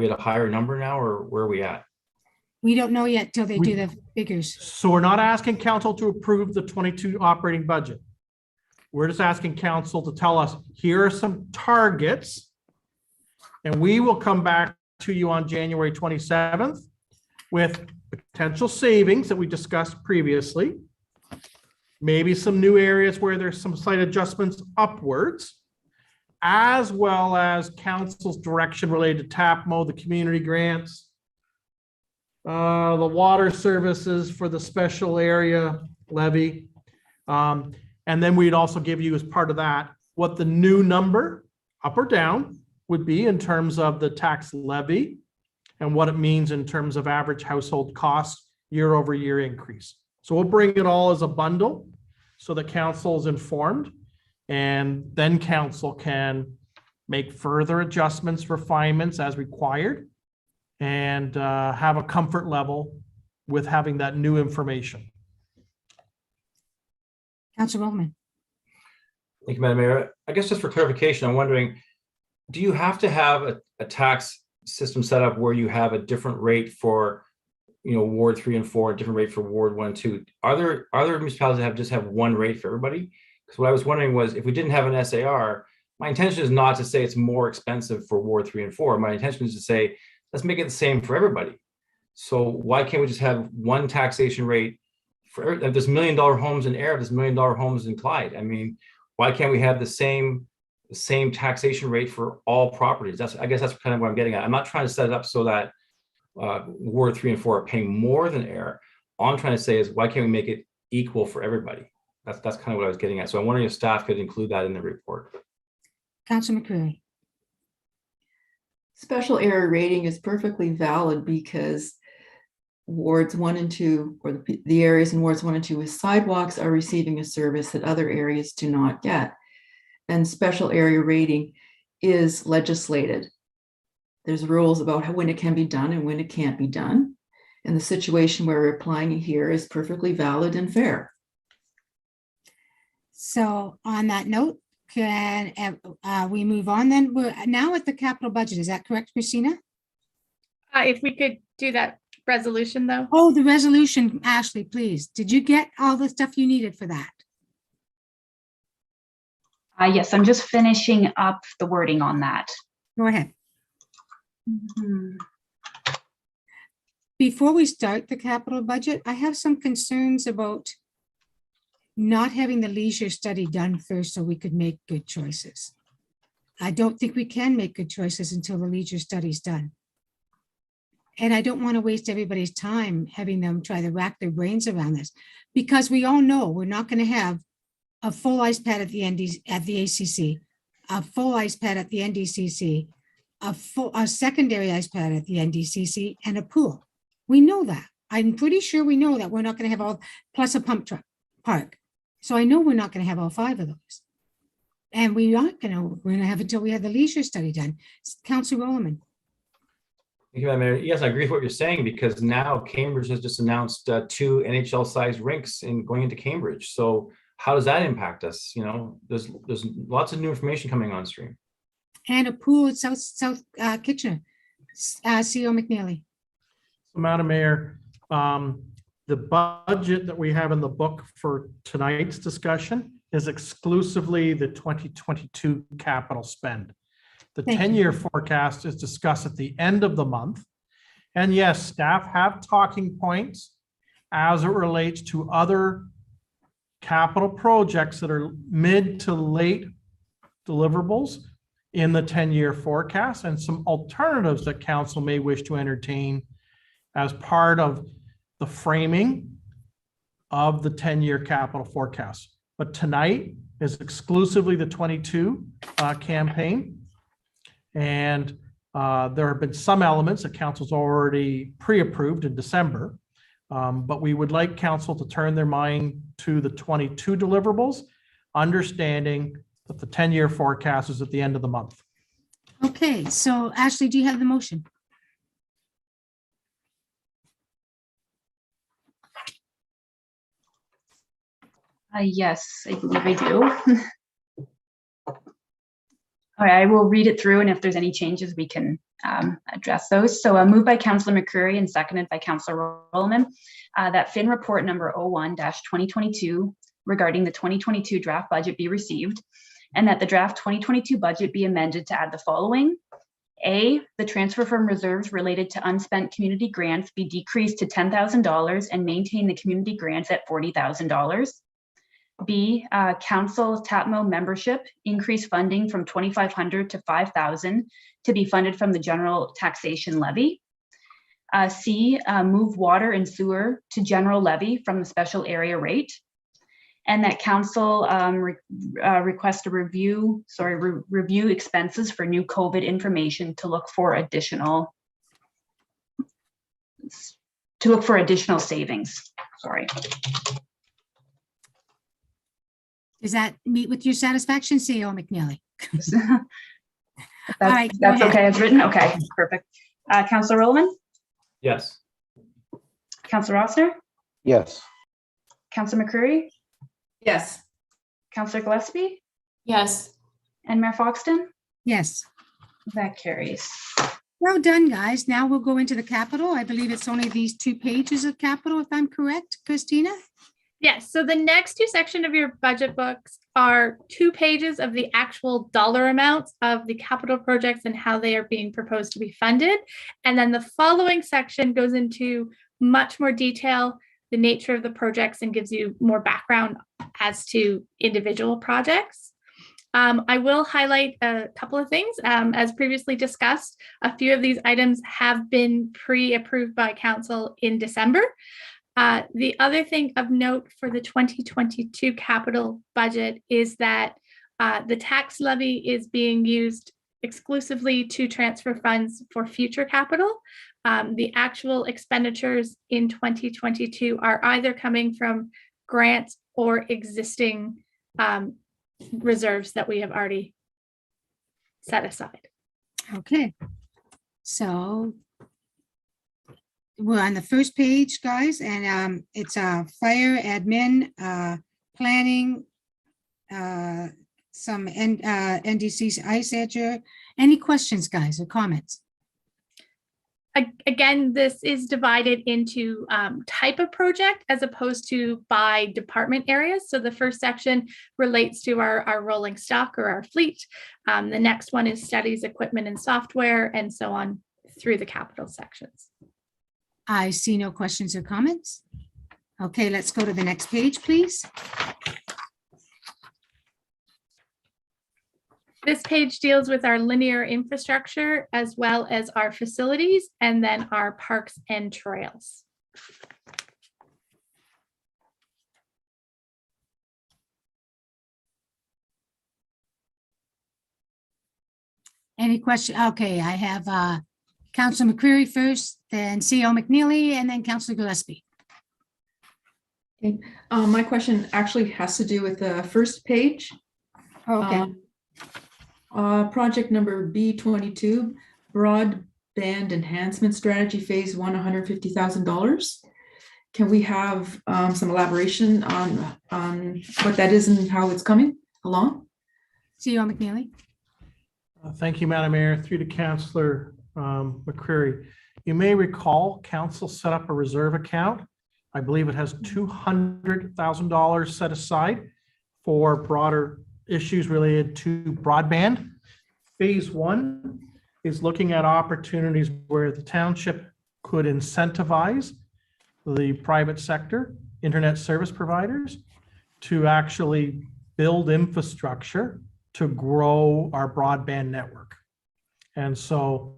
C: at a higher number now, or where are we at?
A: We don't know yet till they do the figures.
D: So we're not asking council to approve the 22 operating budget. We're just asking council to tell us, here are some targets, and we will come back to you on January 27th with potential savings that we discussed previously, maybe some new areas where there's some slight adjustments upwards, as well as council's direction related to TAPMO, the community grants, the water services for the special area levy. And then we'd also give you as part of that, what the new number, up or down, would be in terms of the tax levy and what it means in terms of average household costs year over year increase. So we'll bring it all as a bundle so that council is informed, and then council can make further adjustments, refinements as required, and have a comfort level with having that new information.
A: Councillor Roman.
C: Thank you, Madam Mayor. I guess just for clarification, I'm wondering, do you have to have a tax system set up where you have a different rate for, Ward 3 and 4, a different rate for Ward 1 and 2? Are there municipalities that just have one rate for everybody? Because what I was wondering was, if we didn't have an SAR, my intention is not to say it's more expensive for Ward 3 and 4. My intention is to say, let's make it the same for everybody. So why can't we just have one taxation rate for, if there's $1 million homes in Ayr, there's $1 million homes in Clyde? I mean, why can't we have the same taxation rate for all properties? I guess that's kind of what I'm getting at. I'm not trying to set it up so that Ward 3 and 4 are paying more than Ayr. All I'm trying to say is, why can't we make it equal for everybody? That's kind of what I was getting at. So I'm wondering if staff could include that in the report.
A: Councillor McCreary.
F: Special area rating is perfectly valid because wards 1 and 2, or the areas in wards 1 and 2 with sidewalks, are receiving a service that other areas do not get. And special area rating is legislated. There's rules about when it can be done and when it can't be done. And the situation where we're applying it here is perfectly valid and fair.
A: So on that note, can we move on then? We're now at the capital budget. Is that correct, Christina?
B: If we could do that resolution though.
A: Oh, the resolution, Ashley, please. Did you get all the stuff you needed for that?
H: Yes, I'm just finishing up the wording on that.
A: Go ahead.
H: Mhm.
A: Before we start the capital budget, I have some concerns about not having the leisure study done first so we could make good choices. I don't think we can make good choices until the leisure study's done. And I don't want to waste everybody's time having them try to rack their brains around this, because we all know we're not going to have a full ice pad at the ACC, a full ice pad at the NDCC, a secondary ice pad at the NDCC, and a pool. We know that. I'm pretty sure we know that we're not going to have all, plus a pump truck park. So I know we're not going to have all 5 of those. And we're going to have until we have the leisure study done. Councilor Rollerman.
C: Thank you, Madam Mayor. Yes, I agree with what you're saying, because now Cambridge has just announced 2 NHL-sized rinks going into Cambridge. So how does that impact us? You know, there's lots of new information coming on stream.
A: And a pool at South Kitchener. CEO McNeely.
D: So, Madam Mayor, the budget that we have in the book for tonight's discussion is exclusively the 2022 capital spend. The
A: Thank you.
D: 10-year forecast is discussed at the end of the month. And yes, staff have talking points as it relates to other capital projects that are mid to late deliverables in the 10-year forecast, and some alternatives that council may wish to entertain as part of the framing of the 10-year capital forecast. But tonight is exclusively the 22 campaign. And there have been some elements that council's already pre-approved in December, but we would like council to turn their mind to the 22 deliverables, understanding that the 10-year forecast is at the end of the month.
A: Okay, so Ashley, do you have the motion?
H: Yes, I believe I do. All right, I will read it through, and if there's any changes, we can address those. So moved by Councillor McCreary and seconded by Councillor Rollerman, that FIN report number 01-2022 regarding the 2022 draft budget be received, and that the draft 2022 budget be amended to add the following. A, the transfer from reserves related to unspent community grants be decreased to $10,000 and maintain the community grants at $40,000. B, council TAPMO membership increase funding from $2,500 to $5,000 to be funded from the general taxation levy. C, move water and sewer to general levy from the special area rate. And that council request a review expenses for new COVID information to look for additional savings. Sorry.
A: Does that meet with your satisfaction, CEO McNeely?
H: That's,
A: right, go
H: that's
A: ahead.
H: okay as written. Okay, perfect. Councillor Rollerman,
C: Yes.
H: Councillor Rossner,
G: Yes.
H: Councillor McCreary,
E: Yes.
H: Councillor Gillespie,
E: Yes.
H: and Mayor Foxton.
A: Yes.
H: That carries.
A: Well done, guys. Now we'll go into the capital. I believe it's only these 2 pages of capital, if I'm correct, Christina?
B: Yes, so the next 2 sections of your budget books are 2 pages of the actual dollar amounts of the capital projects and how they are being proposed to be funded. And then the following section goes into much more detail, the nature of the projects, and gives you more background as to individual projects. I will highlight a couple of things. As previously discussed, a few of these items have been pre-approved by council in December. The other thing of note for the 2022 capital budget is that the tax levy is being used exclusively to transfer funds for future capital. The actual expenditures in 2022 are either coming from grants or existing reserves that we have already set aside.
A: Okay. So we're on the first page, guys, and it's fire, admin, planning, some NDC's ice edger. Any questions, guys, or comments?
B: Again, this is divided into type of project as opposed to by department areas. So the first section relates to our rolling stock or our fleet. The next one is studies, equipment, and software, and so on through the capital sections.
A: I see no questions or comments. Okay, let's go to the next page, please.
B: This page deals with our linear infrastructure as well as our facilities and then our parks and trails.
A: Any question? Okay, I have Councilor McCreary first, then CEO McNeely, and then Councilor Gillespie.
F: Okay. My question actually has to do with the first page.
A: Okay.
F: Project number B22, broadband enhancement strategy phase 1, $150,000. Can we have some elaboration on what that is and how it's coming along?
A: CEO McNeely.
D: Thank you, Madam Mayor. Through to Councillor McCreary. You may recall council set up a reserve account. I believe it has $200,000 set aside for broader issues related to broadband. Phase 1 is looking at opportunities where the township could incentivize the private sector, internet service providers, to actually build infrastructure to grow our broadband network. And so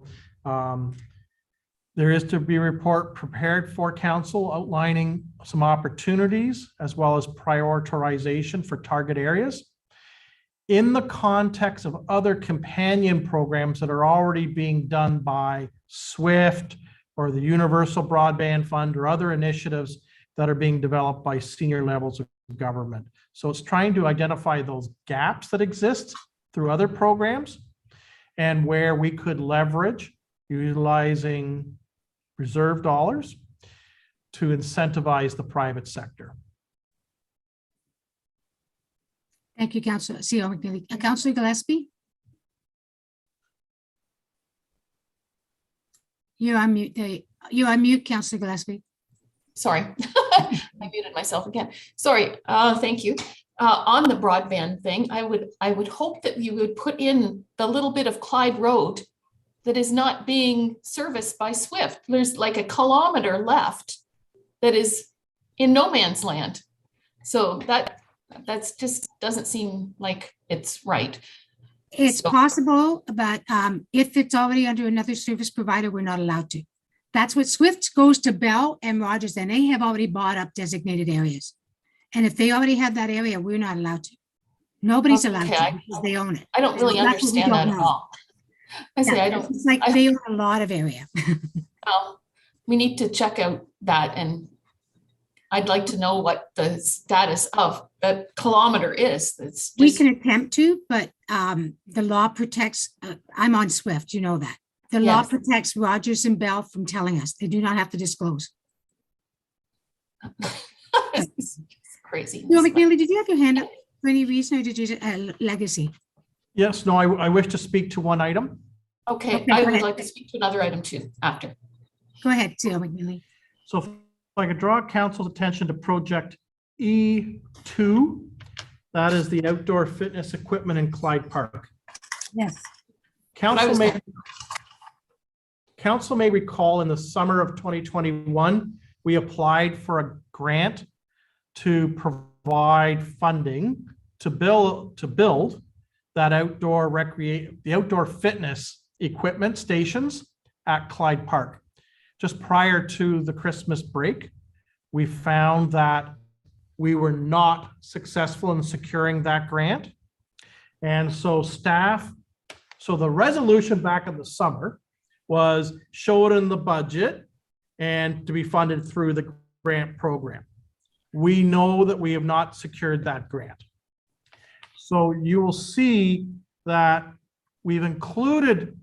D: there is to be a report prepared for council outlining some opportunities as well as prioritization for target areas in the context of other companion programs that are already being done by SWIFT or the Universal Broadband Fund or other initiatives that are being developed by senior levels of government. So it's trying to identify those gaps that exist through other programs and where we could leverage utilizing reserve dollars to incentivize the private sector.
A: Thank you, Councilor CEO McNeely. Councilor Gillespie. You're on mute. You're on mute, Councilor Gillespie.
E: Sorry, I muted myself again. Sorry, thank you. On the broadband thing, I would hope that you would put in the little bit of Clyde Road that is not being serviced by SWIFT. There's like a kilometer left that is in no man's land. So that's just doesn't seem like it's right.
A: It's possible, but if it's already under another service provider, we're not allowed to. That's what SWIFT goes to Bell and Rogers, and they have already bought up designated areas. And if they already have that area, we're not allowed to. Nobody's allowed to because they own it.
E: I don't really understand that at all. I say I don't.
A: It's like they own a lot of area.
E: We need to check out that, and I'd like to know what the status of that kilometer is. It's
A: We
E: just,
A: can attempt to, but the law protects, I'm on SWIFT, you know that. The law
E: Yes.
A: protects Rogers and Bell from telling us. They do not have to disclose.
E: it's crazy.
A: No, McNeely, did you have your hand up for any reason, or did you, legacy?
D: Yes, no, I wish to speak to one item.
E: Okay,
A: Okay,
E: I
A: go
E: would
A: ahead.
E: like to speak to another item too after.
A: Go ahead, CEO McNeely.
D: So if I could draw council's attention to project E2, that is the outdoor fitness equipment in Clyde Park.
A: Yes.
D: Council may recall in the summer of 2021, we applied for a grant to provide funding to build that the outdoor fitness equipment stations at Clyde Park. Just prior to the Christmas break, we found that we were not successful in securing that grant. And so staff So the resolution back in the summer was show it in the budget and to be funded through the grant program. We know that we have not secured that grant. So you will see that we've included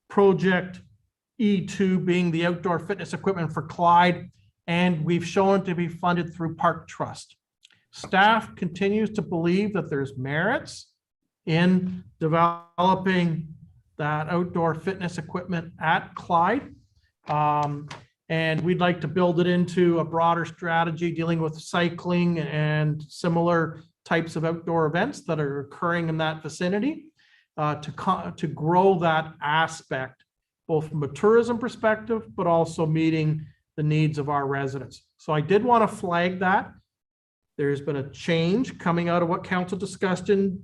D: project E2 being the outdoor fitness equipment for Clyde, and we've shown it to be funded through Park Trust. Staff continues to believe that there's merits in developing that outdoor fitness equipment at Clyde. And we'd like to build it into a broader strategy dealing with cycling and similar types of outdoor events that are occurring in that vicinity to grow that aspect, both from a tourism perspective, but also meeting the needs of our residents. So I did want to flag that. There's been a change coming out of what council discussed in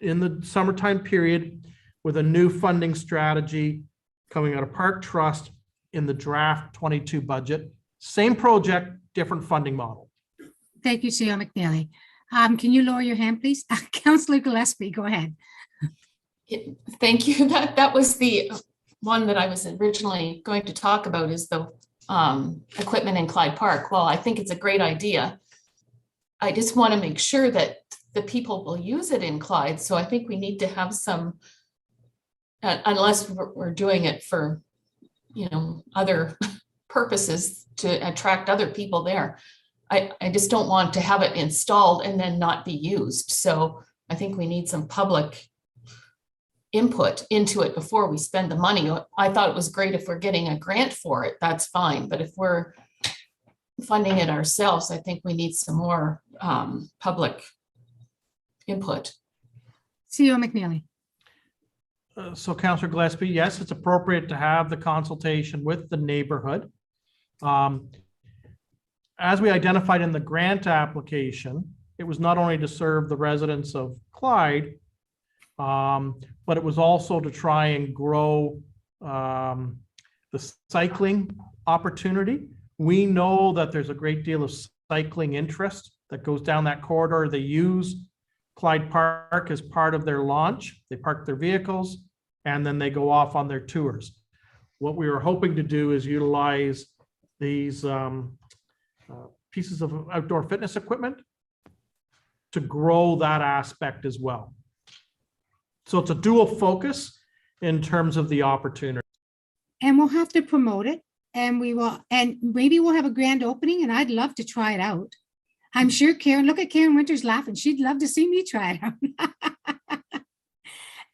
D: the summertime period with a new funding strategy coming out of Park Trust in the draft 22 budget. Same project, different funding model.
A: Thank you, CEO McNeely. Can you lower your hand, please? Councillor Gillespie, go ahead.
E: Thank you. That was the one that I was originally going to talk about, is the equipment in Clyde Park. Well, I think it's a great idea. I just want to make sure that the people will use it in Clyde. So I think we need to have some, unless we're doing it for, other purposes to attract other people there. I just don't want to have it installed and then not be used. So I think we need some public input into it before we spend the money. I thought it was great if we're getting a grant for it, that's fine. But if we're funding it ourselves, I think we need some more public input.
A: CEO McNeely.
D: So Councillor Gillespie, yes, it's appropriate to have the consultation with the neighborhood. As we identified in the grant application, it was not only to serve the residents of Clyde, but it was also to try and grow the cycling opportunity. We know that there's a great deal of cycling interest that goes down that corridor. They use Clyde Park as part of their launch. They park their vehicles and then they go off on their tours. What we were hoping to do is utilize these pieces of outdoor fitness equipment to grow that aspect as well. So it's a dual focus in terms of the opportunity.
A: And we'll have to promote it, and we will, and maybe we'll have a grand opening, and I'd love to try it out. I'm sure Karen, look at Karen Winters laughing. She'd love to see me try it out.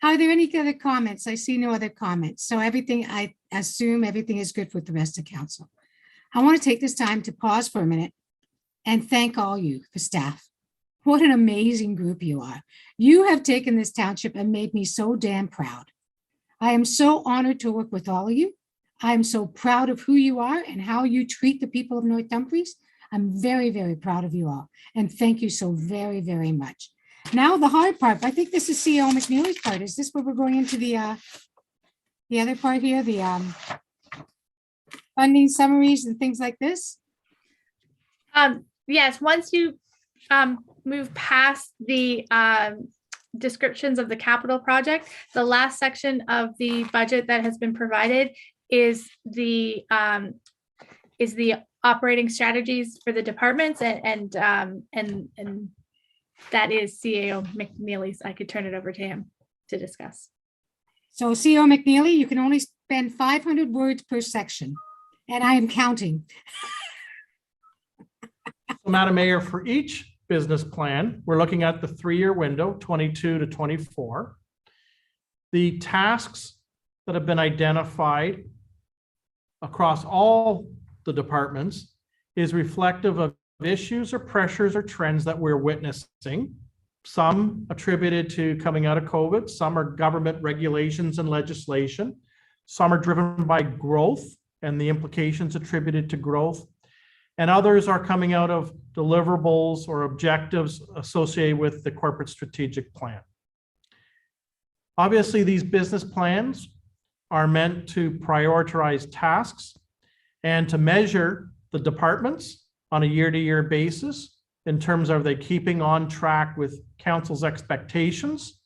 A: Are there any other comments? I see no other comments. So everything, I assume everything is good with the rest of council. I want to take this time to pause for a minute and thank all you, the staff. What an amazing group you are. You have taken this township and made me so damn proud. I am so honored to work with all of you. I'm so proud of who you are and how you treat the people of North Dumfries. I'm very, very proud of you all. And thank you so very, very much. Now the hard part, I think this is CEO McNeely's part. Is this where we're going into the other part here, the funding summaries and things like this?
B: Yes, once you move past the descriptions of the capital project, the last section of the budget that has been provided is the operating strategies for the departments, and that is CEO McNeely's. I could turn it over to him to discuss.
A: So CEO McNeely, you can only spend 500 words per section, and I am counting.
D: So, Madam Mayor, for each business plan, we're looking at the 3-year window, 22 to 24. The tasks that have been identified across all the departments is reflective of issues or pressures or trends that we're witnessing. Some attributed to coming out of COVID, some are government regulations and legislation, some are driven by growth and the implications attributed to growth, and others are coming out of deliverables or objectives associated with the corporate strategic plan. Obviously, these business plans are meant to prioritize tasks and to measure the departments on a year-to-year basis in terms of are they keeping on track with council's expectations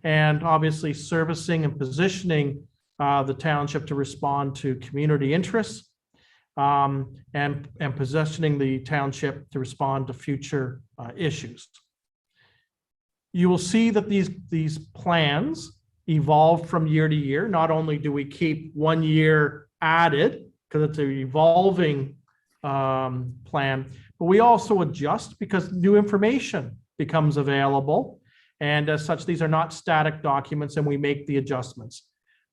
D: and obviously servicing and positioning the township to respond to community interests, and positioning the township to respond to future issues. You will see that these plans evolve from year to year. Not only do we keep 1 year added, because it's an evolving plan, but we also adjust because new information becomes available. And as such, these are not static documents, and we make the adjustments.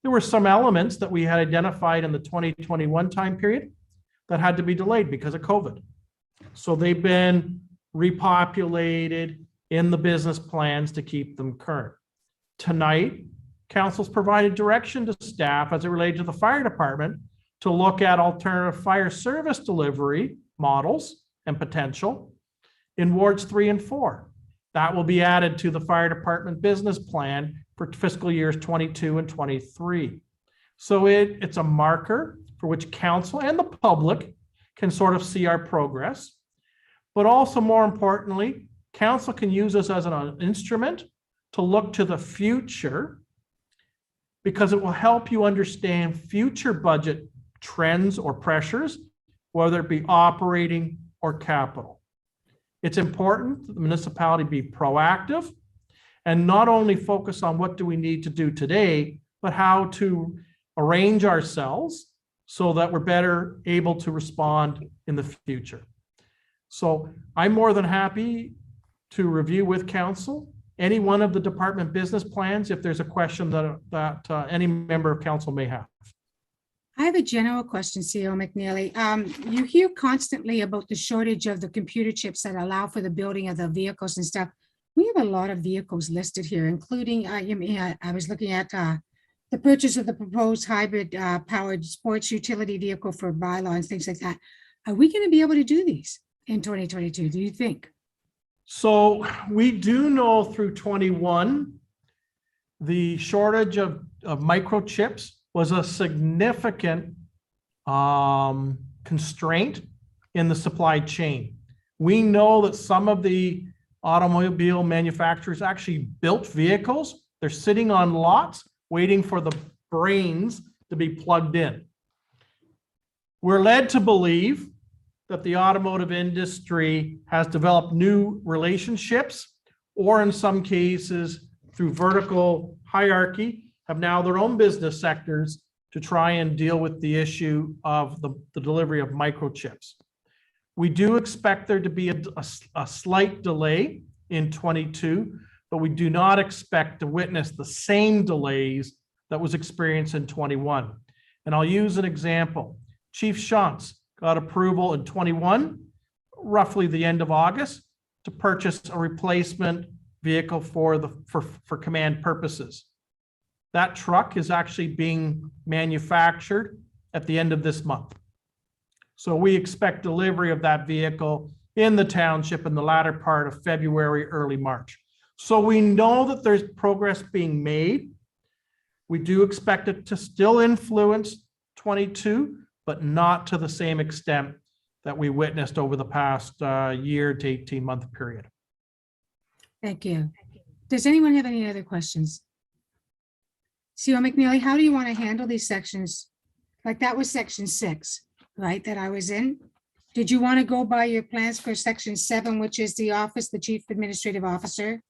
D: There were some elements that we had identified in the 2021 time period that had to be delayed because of COVID. So they've been repopulated in the business plans to keep them current. Tonight, council's provided direction to staff as it related to the fire department to look at alternative fire service delivery models and potential in wards 3 and 4. That will be added to the fire department business plan for fiscal years 22 and 23. So it's a marker for which council and the public can sort of see our progress. But also, more importantly, council can use this as an instrument to look to the future, because it will help you understand future budget trends or pressures, whether it be operating or capital. It's important that the municipality be proactive and not only focus on what do we need to do today, but how to arrange ourselves so that we're better able to respond in the future. So I'm more than happy to review with council any one of the department business plans if there's a question that any member of council may have.
A: I have a general question, CEO McNeely. You hear constantly about the shortage of the computer chips that allow for the building of the vehicles and stuff. We have a lot of vehicles listed here, including, I was looking at the purchase of the proposed hybrid powered sports utility vehicle for bylaw and things like that. Are we going to be able to do these in 2022, do you think?
D: So we do know through 21, the shortage of microchips was a significant constraint in the supply chain. We know that some of the automobile manufacturers actually built vehicles. They're sitting on lots waiting for the brains to be plugged in. We're led to believe that the automotive industry has developed new relationships, or in some cases through vertical hierarchy, have now their own business sectors to try and deal with the issue of the delivery of microchips. We do expect there to be a slight delay in 22, but we do not expect to witness the same delays that was experienced in 21. And I'll use an example. Chief Shantz got approval in 21, roughly the end of August, to purchase a replacement vehicle for command purposes. That truck is actually being manufactured at the end of this month. So we expect delivery of that vehicle in the township in the latter part of February, early March. So we know that there's progress being made. We do expect it to still influence 22, but not to the same extent that we witnessed over the past year to 18-month period.
A: Thank you. Does anyone have any other questions? CEO McNeely, how do you want to handle these sections? Like that was section 6, right, that I was in. Did you want to go by your plans for section 7, which is the office, the chief administrative officer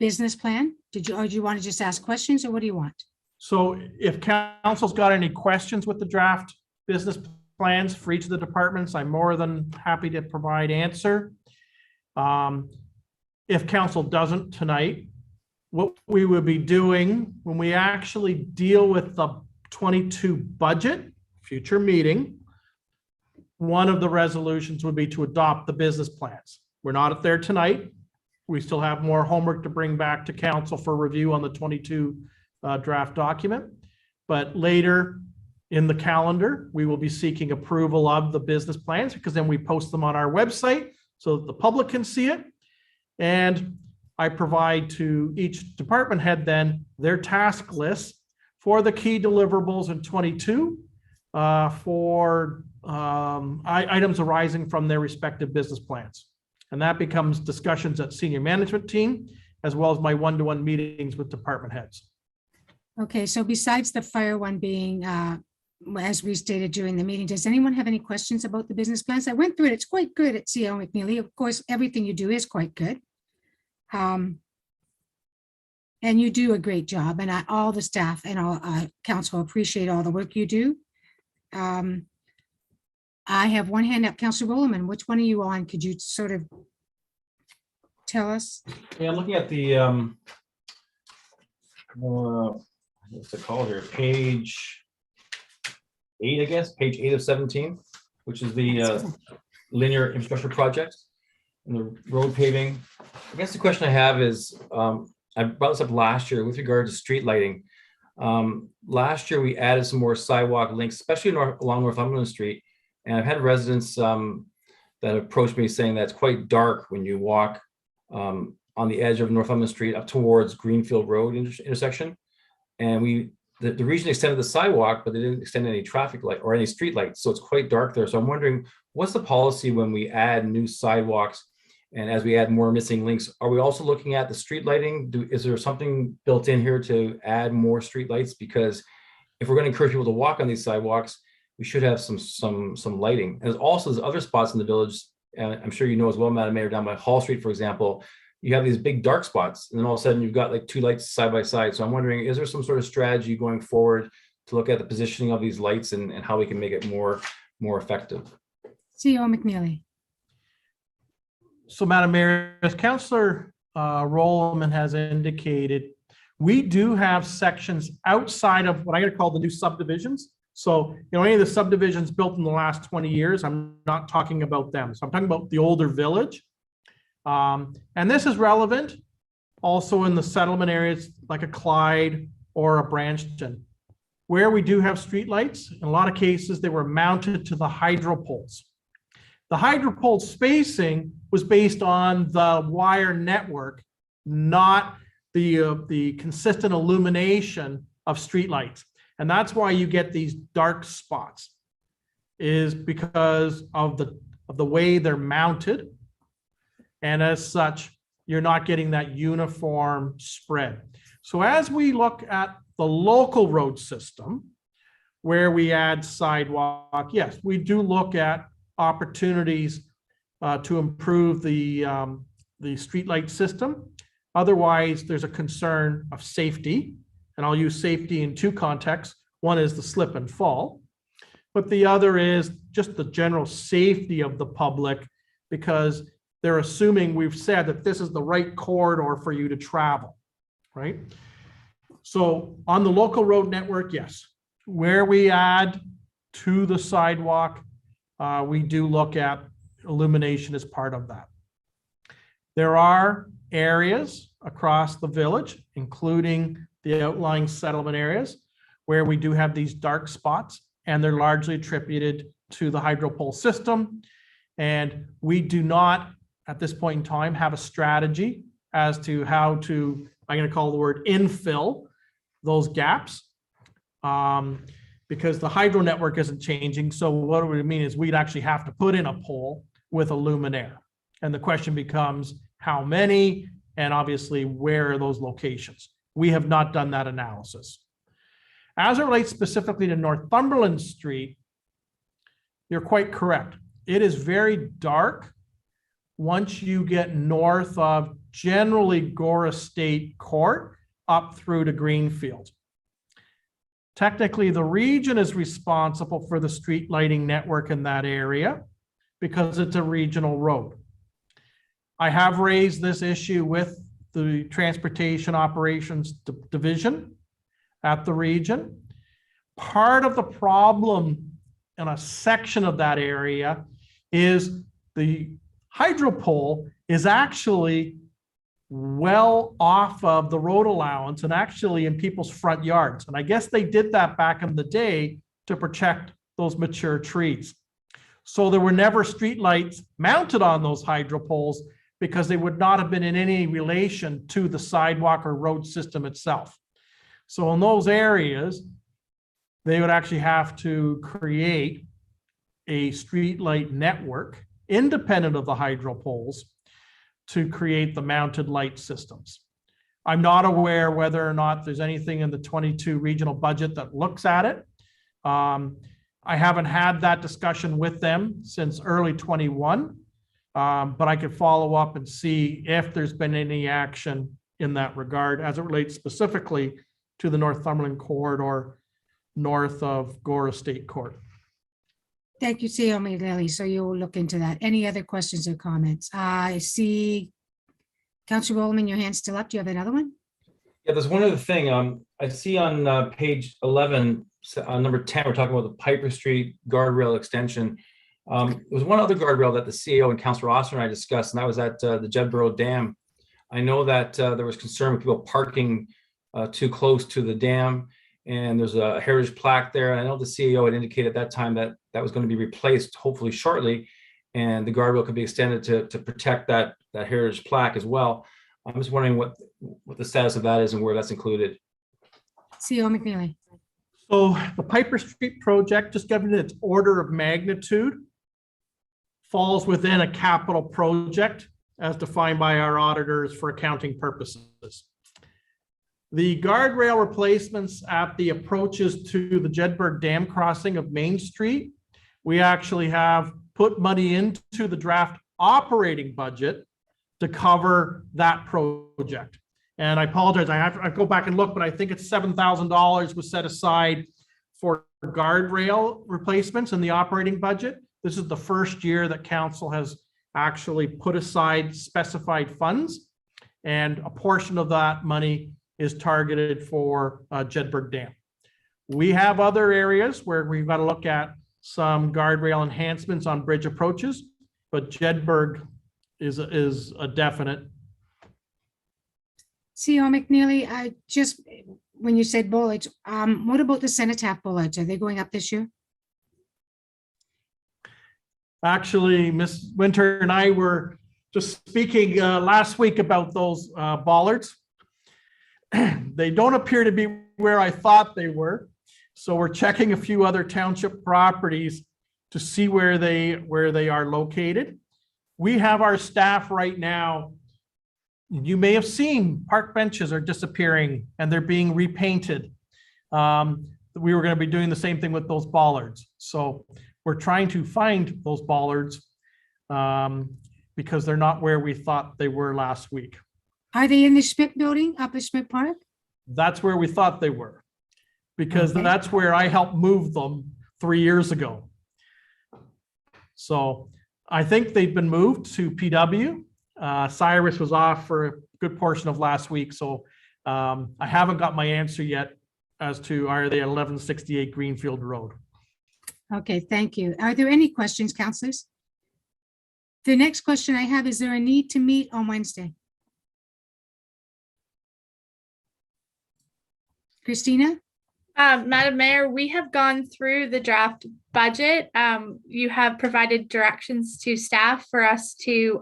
A: business plan? Or do you want to just ask questions, or what do you want?
D: So if council's got any questions with the draft business plans for each of the departments, I'm more than happy to provide answer. If council doesn't tonight, what we would be doing when we actually deal with the 22 budget, future meeting, one of the resolutions would be to adopt the business plans. We're not there tonight. We still have more homework to bring back to council for review on the 22 draft document. But later in the calendar, we will be seeking approval of the business plans, because then we post them on our website so that the public can see it. And I provide to each department head then their task list for the key deliverables in 22 for items arising from their respective business plans. And that becomes discussions at senior management team as well as my one-to-one meetings with department heads.
A: Okay, so besides the fire one being, as we stated during the meeting, does anyone have any questions about the business plans? I went through it. It's quite good at CO McNeely. Of course, everything you do is quite good. And you do a great job, and all the staff and all council appreciate all the work you do. I have one hand up, Councillor Rowland. Which one are you on? Could you sort of tell us?
C: Yeah, I'm looking at the, what's it called here? Page 8, I guess, page 8 of 17, which is the linear infrastructure project and the road paving. I guess the question I have is, I brought this up last year with regard to street lighting. Last year, we added some more sidewalk links, especially along Northumberland Street. And I've had residents that approached me saying that it's quite dark when you walk on the edge of Northumberland Street up towards Greenfield Road intersection. And the region extended the sidewalk, but they didn't extend any traffic light or any street lights. So it's quite dark there. So I'm wondering, what's the policy when we add new sidewalks? And as we add more missing links, are we also looking at the street lighting? Is there something built in here to add more street lights? Because if we're going to encourage people to walk on these sidewalks, we should have some lighting. And there's other spots in the village, and I'm sure you know as well, Madam Mayor, down by Hall Street, for example, you have these big dark spots, and then all of a sudden you've got like 2 lights side by side. So I'm wondering, is there some sort of strategy going forward to look at the positioning of these lights and how we can make it more effective?
A: CO McNeely.
D: So, Madam Mayor, as Councillor Rowland has indicated, we do have sections outside of what I'm going to call the new subdivisions. So, any of the subdivisions built in the last 20 years, I'm not talking about them. So I'm talking about the older village. And this is relevant also in the settlement areas like a Clyde or a Branston, where we do have streetlights. In a lot of cases, they were mounted to the hydro poles. The hydro pole spacing was based on the wire network, not the consistent illumination of streetlights. And that's why you get these dark spots, is because of the way they're mounted. And as such, you're not getting that uniform spread. So as we look at the local road system, where we add sidewalk, yes, we do look at opportunities to improve the streetlight system. Otherwise, there's a concern of safety, and I'll use safety in 2 contexts. One is the slip and fall, but the other is just the general safety of the public, because they're assuming we've said that this is the right corridor for you to travel, right? So on the local road network, yes, where we add to the sidewalk, we do look at illumination as part of that. There are areas across the village, including the outlying settlement areas, where we do have these dark spots, and they're largely attributed to the hydro pole system. And we do not, at this point in time, have a strategy as to how to, I'm going to call the word infill those gaps, because the hydro network isn't changing. So what it would mean is we'd actually have to put in a pole with a luminaire. And the question becomes how many, and obviously where are those locations? We have not done that analysis. As it relates specifically to Northumberland Street, you're quite correct. It is very dark once you get north of generally Gore State Court up through to Greenfield. Technically, the region is responsible for the street lighting network in that area because it's a regional road. I have raised this issue with the Transportation Operations Division at the region. Part of the problem in a section of that area is the hydro pole is actually well off of the road allowance and actually in people's front yards. And I guess they did that back in the day to protect those mature trees. So there were never streetlights mounted on those hydro poles because they would not have been in any relation to the sidewalk or road system itself. So in those areas, they would actually have to create a streetlight network independent of the hydro poles to create the mounted light systems. I'm not aware whether or not there's anything in the 22 regional budget that looks at it. I haven't had that discussion with them since early 21, but I could follow up and see if there's been any action in that regard as it relates specifically to the Northumberland corridor north of Gora State Court.
A: Thank you, CEO McNeely. So you'll look into that. Any other questions or comments? I see Councilor Rollman, your hand's still up. Do you have another one?
C: Yeah, there's one other thing. I see on page 11, number 10, we're talking about the Piper Street guardrail extension. There was one other guardrail that the CEO and Councilor Oster and I discussed, and that was at the Jedburgh Dam. I know that there was concern with people parking too close to the dam, and there's a heritage plaque there. I know the CEO had indicated at that time that that was going to be replaced hopefully shortly, and the guardrail could be extended to protect that heritage plaque as well. I'm just wondering what the status of that is and where that's included.
A: CEO McNeely.
D: So the Piper Street project, just given its order of magnitude, falls within a capital project as defined by our auditors for accounting purposes. The guardrail replacements at the approaches to the Jedburgh Dam crossing of Main Street, we actually have put money into the draft operating budget to cover that project. And I apologize, I go back and look, but I think it's $7,000 was set aside for guardrail replacements in the operating budget. This is the first year that council has actually put aside specified funds, and a portion of that money is targeted for Jedburgh Dam. We have other areas where we've got to look at some guardrail enhancements on bridge approaches, but Jedburgh is a definite.
A: CEO McNeely, I just, when you said bollards, what about the Cenotaph bollards? Are they going up this year?
D: Actually, Ms. Winter and I were just speaking last week about those bollards. They don't appear to be where I thought they were. So we're checking a few other township properties to see where they are located. We have our staff right now. You may have seen park benches are disappearing and they're being repainted. We were going to be doing the same thing with those bollards. So we're trying to find those bollards because they're not where we thought they were last week.
A: Are they in the Schmidt building up at Schmidt Park?
D: That's where we thought they were, because
A: Okay.
D: that's where I helped move them 3 years ago. So I think they've been moved to PW. Cyrus was off for a good portion of last week, so I haven't got my answer yet as to are they at 1168 Greenfield Road.
A: Okay, thank you. Are there any questions, councilors? The next question I have, is there a need to meet on Wednesday? Christina?
B: Madam Mayor, we have gone through the draft budget. You have provided directions to staff for us to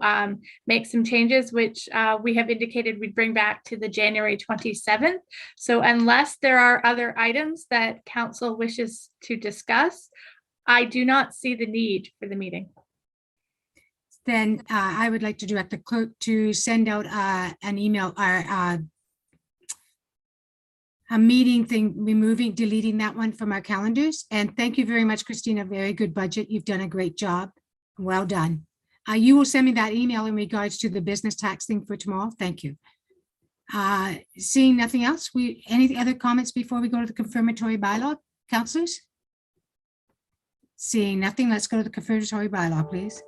B: make some changes, which we have indicated we'd bring back to the January 27th. So unless there are other items that council wishes to discuss, I do not see the need for the meeting.
A: Then I would like to direct the clerk to send out an email or a meeting thing, deleting that one from our calendars. And thank you very much, Christina. Very good budget. You've done a great job. Well done. You will send me that email in regards to the business tax thing for tomorrow. Thank you. Seeing nothing else, any other comments before we go to the confirmatory bylaw, councilors? Seeing nothing, let's go to the confirmatory bylaw, please.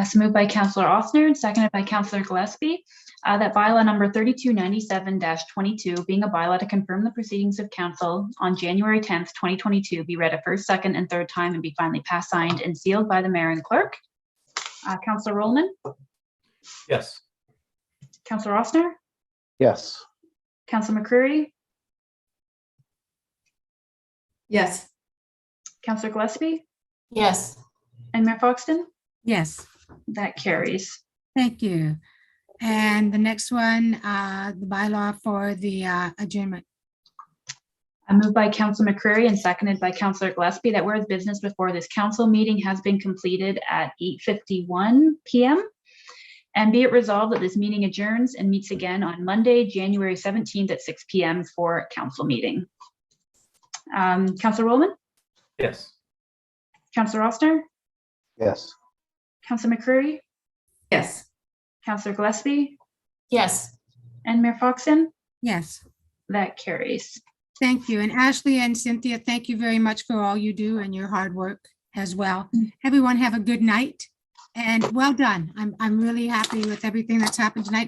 H: So moved by Councillor Ossner and seconded by Councillor Gillespie, that bylaw number 3297-22, being a bylaw to confirm the proceedings of council on January 10th, 2022, be read a first, second, and third time and be finally passed, signed, and sealed by the mayor and clerk. Councillor Rollman,
C: Yes.
H: Councillor Ossner,
G: Yes.
H: Councillor McCreary,
F: Yes.
H: Councillor Gillespie,
E: Yes.
H: and Mayor Foxton.
A: Yes,
H: That carries.
A: thank you. And the next one, the bylaw for the adjournment.
H: Moved by Councillor McCreary and seconded by Councillor Gillespie, that whereas business before this council meeting has been completed at 8:51 p.m. And be it resolved that this meeting adjourns and meets again on Monday, January 17th at 6 p.m. for council meeting. Councillor Rollman,
C: Yes.
H: Councillor Ossner,
G: Yes.
H: Councillor McCreary,
F: Yes.
H: Councillor Gillespie,
E: Yes.
H: and Mayor Foxton.
A: Yes,
H: That carries.
A: thank you. And Ashley and Cynthia, thank you very much for all you do and your hard work as well. Everyone have a good night and well done. I'm really happy with everything that's happened tonight.